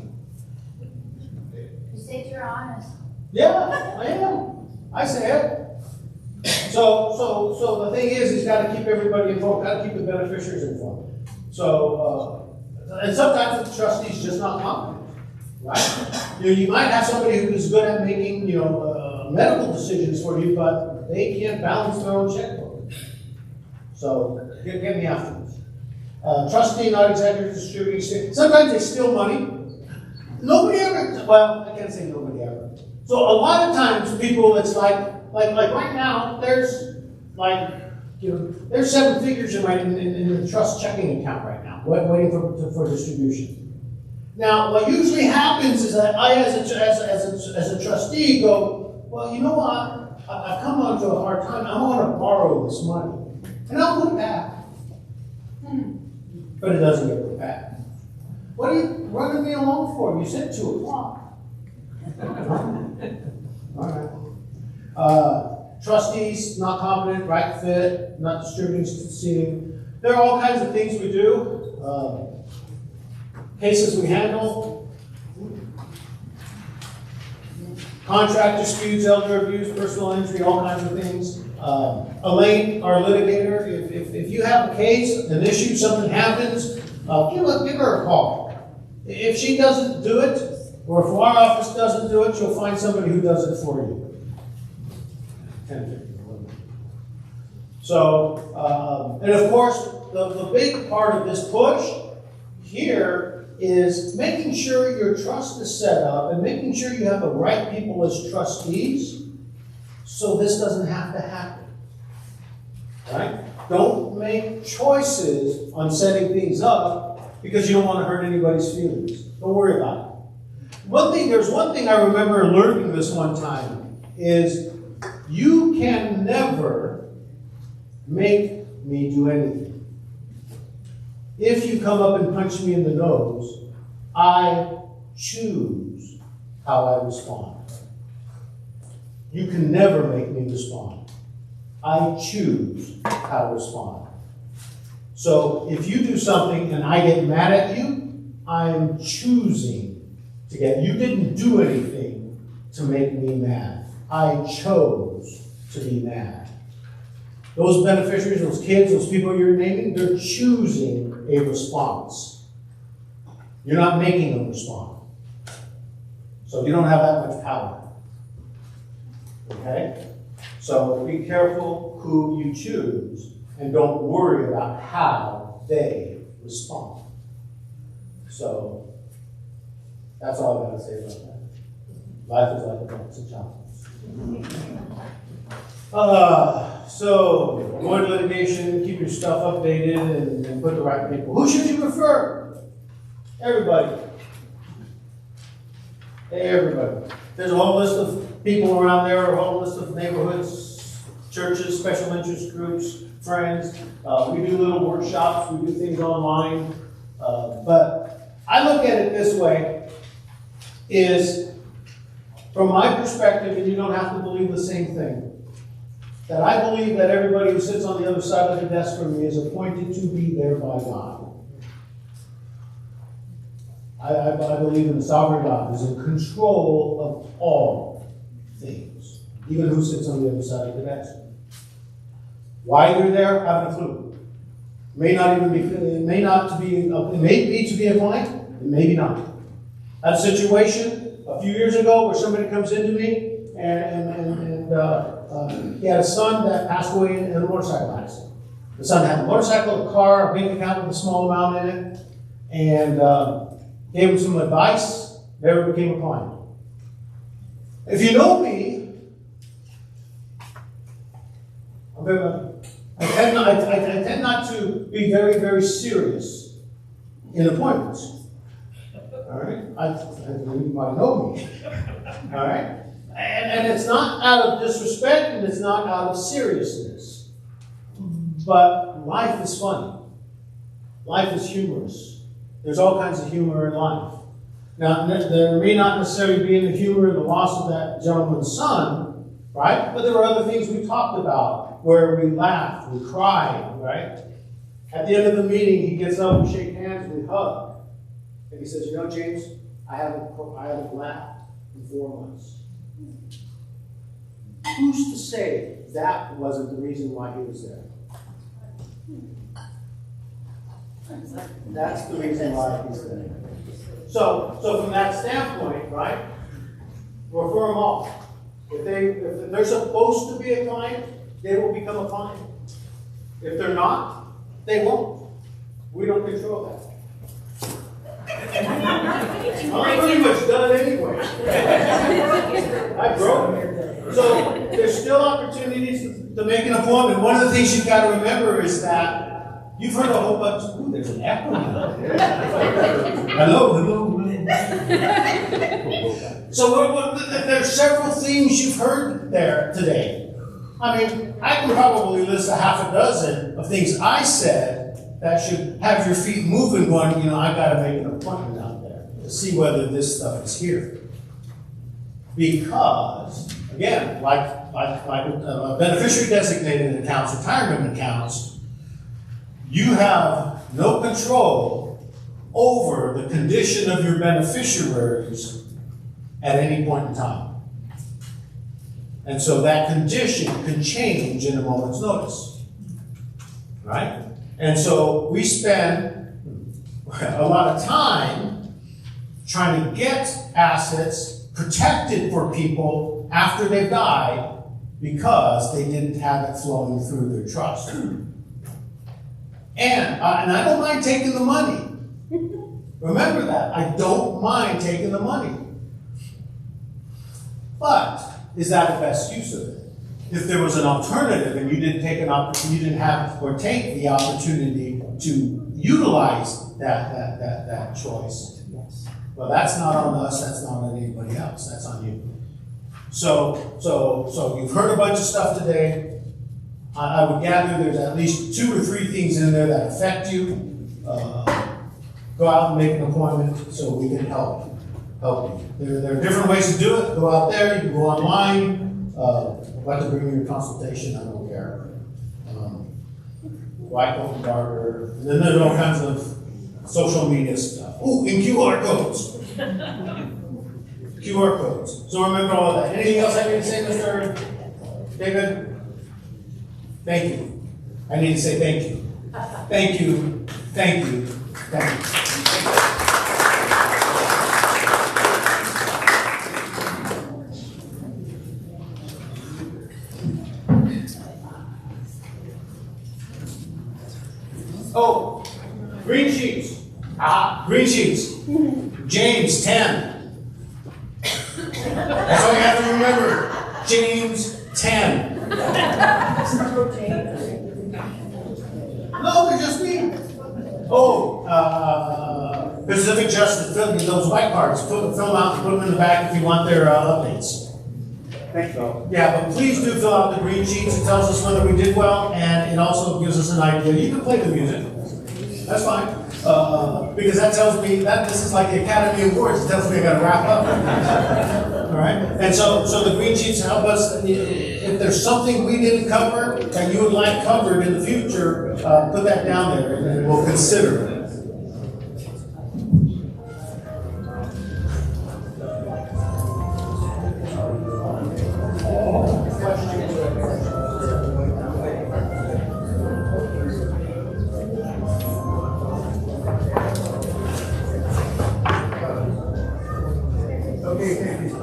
You said you're honest. Yeah, I am. I say it. So the thing is, he's got to keep everybody informed, got to keep the beneficiaries informed. So, and sometimes the trustee's just not competent, right? You might have somebody who is good at making, medical decisions for you, but they can't balance their own checkbook. So, get me afterwards. Trustee, not executive, distributing, sometimes they steal money. Nobody ever, well, I can't say nobody ever. So a lot of times people, it's like right now, there's there's 7 figures in the trust checking account right now, waiting for distribution. Now, what usually happens is that I, as a trustee, go, well, you know what? I've come onto a hard time. I want to borrow this money, and I'll put it back. But it doesn't get put back. What are you running me along for? You said 2 o'clock. All right. Trustees, not competent, right fit, not distributing, seeing. There are all kinds of things we do. Cases we handle. Contract disputes, elder abuse, personal injury, all kinds of things. Elaine, our litigator, if you have a case, an issue, something happens, give her a call. If she doesn't do it, or if our office doesn't do it, you'll find somebody who does it for you. So, and of course, the big part of this push here is making sure your trust is set up and making sure you have the right people as trustees so this doesn't have to happen. Right? Don't make choices on setting things up because you don't want to hurt anybody's feelings. Don't worry about it. There's one thing I remember learning this one time is you can never make me do anything. If you come up and punch me in the nose, I choose how I respond. You can never make me respond. I choose how to respond. So if you do something and I get mad at you, I'm choosing to get, you didn't do anything to make me mad. I chose to be mad. Those beneficiaries, those kids, those people you're naming, they're choosing a response. You're not making them respond. So you don't have that much power. Okay? So be careful who you choose and don't worry about how they respond. So that's all I got to say about that. Life is like a box of chocolates. So avoid litigation, keep your stuff updated, and put the right people. Who should you refer? Everybody. Hey, everybody. There's a whole list of people around there, a whole list of neighborhoods, churches, special interest groups, friends. We do little workshops, we do things online. But I look at it this way, is from my perspective, and you don't have to believe the same thing, that I believe that everybody who sits on the other side of the desk from me is appointed to be there by God. I believe in the sovereign God who's in control of all things, even who sits on the other side of the desk. Why they're there, I have no clue. It may be to be a client, maybe not. I had a situation a few years ago where somebody comes into me and he had a son that passed away in a motorcycle accident. The son had a motorcycle, a car, a bank account with a small amount in it, and gave him some advice, never became a client. If you know me, I tend not to be very, very serious in appointments. All right? You might know me. All right? And it's not out of disrespect and it's not out of seriousness. But life is funny. Life is humorous. There's all kinds of humor in life. Now, there may not necessarily be any humor in the loss of that gentleman's son, right? But there were other things we talked about where we laughed, we cried, right? At the end of the meeting, he gets up, we shake hands, we hug. And he says, you know, James, I haven't laughed in 4 months. who's to say that wasn't the reason why he was there? That's the reason why he's there. So from that standpoint, right, refer them all. If they're supposed to be a client, they will become a client. If they're not, they won't. We don't control that. I'm pretty much done anyway. I broke it. So there's still opportunities to make an appointment. One of the things you've got to remember is that you've heard a whole bunch of, ooh, there's an echo now. Hello. So there's several things you've heard there today. I mean, I can probably list a half a dozen of things I said that should have your feet moving, going, I've got to make an appointment out there to see whether this stuff is here. Because, again, like beneficiary designated accounts, retirement accounts, you have no control over the condition of your beneficiaries at any point in time. And so that condition can change in a moment's notice, right? And so we spend a lot of time trying to get assets protected for people after they've died because they didn't have it flowing through their trust. And I don't mind taking the money. Remember that. I don't mind taking the money. But is that the best use of it? If there was an alternative and you didn't take you didn't have or take the opportunity to utilize that choice, well, that's not on us. That's not on anybody else. That's on you. So you've heard a bunch of stuff today. I would gather there's at least 2 or 3 things in there that affect you. Go out and make an appointment so we can help you. There are different ways to do it. Go out there. You can go online. I'd like to bring you a consultation. I don't care. White Oak Barber. And then there's all kinds of social media stuff. Oh, and QR codes. QR codes. So remember all of that. Anything else I need to say, Mr. David? Thank you. I need to say thank you. Thank you. Thank you. Thank you. Oh, green sheets. Green sheets. James 10. That's all you have to remember. James 10. No, they're just me. Oh, Pacific Justice, those white cards, fill them out and put them in the back if you want their updates. Thank you. Yeah, but please do fill out the green sheets. It tells us whether we did well, and it also gives us an idea. You can play the music. That's fine. Because that tells me that this is like the Academy Awards. It tells me I got to wrap up. All right? And so the green sheets help us. If there's something we didn't cover that you would like covered in the future, put that down there and we'll consider it. Okay, thank you.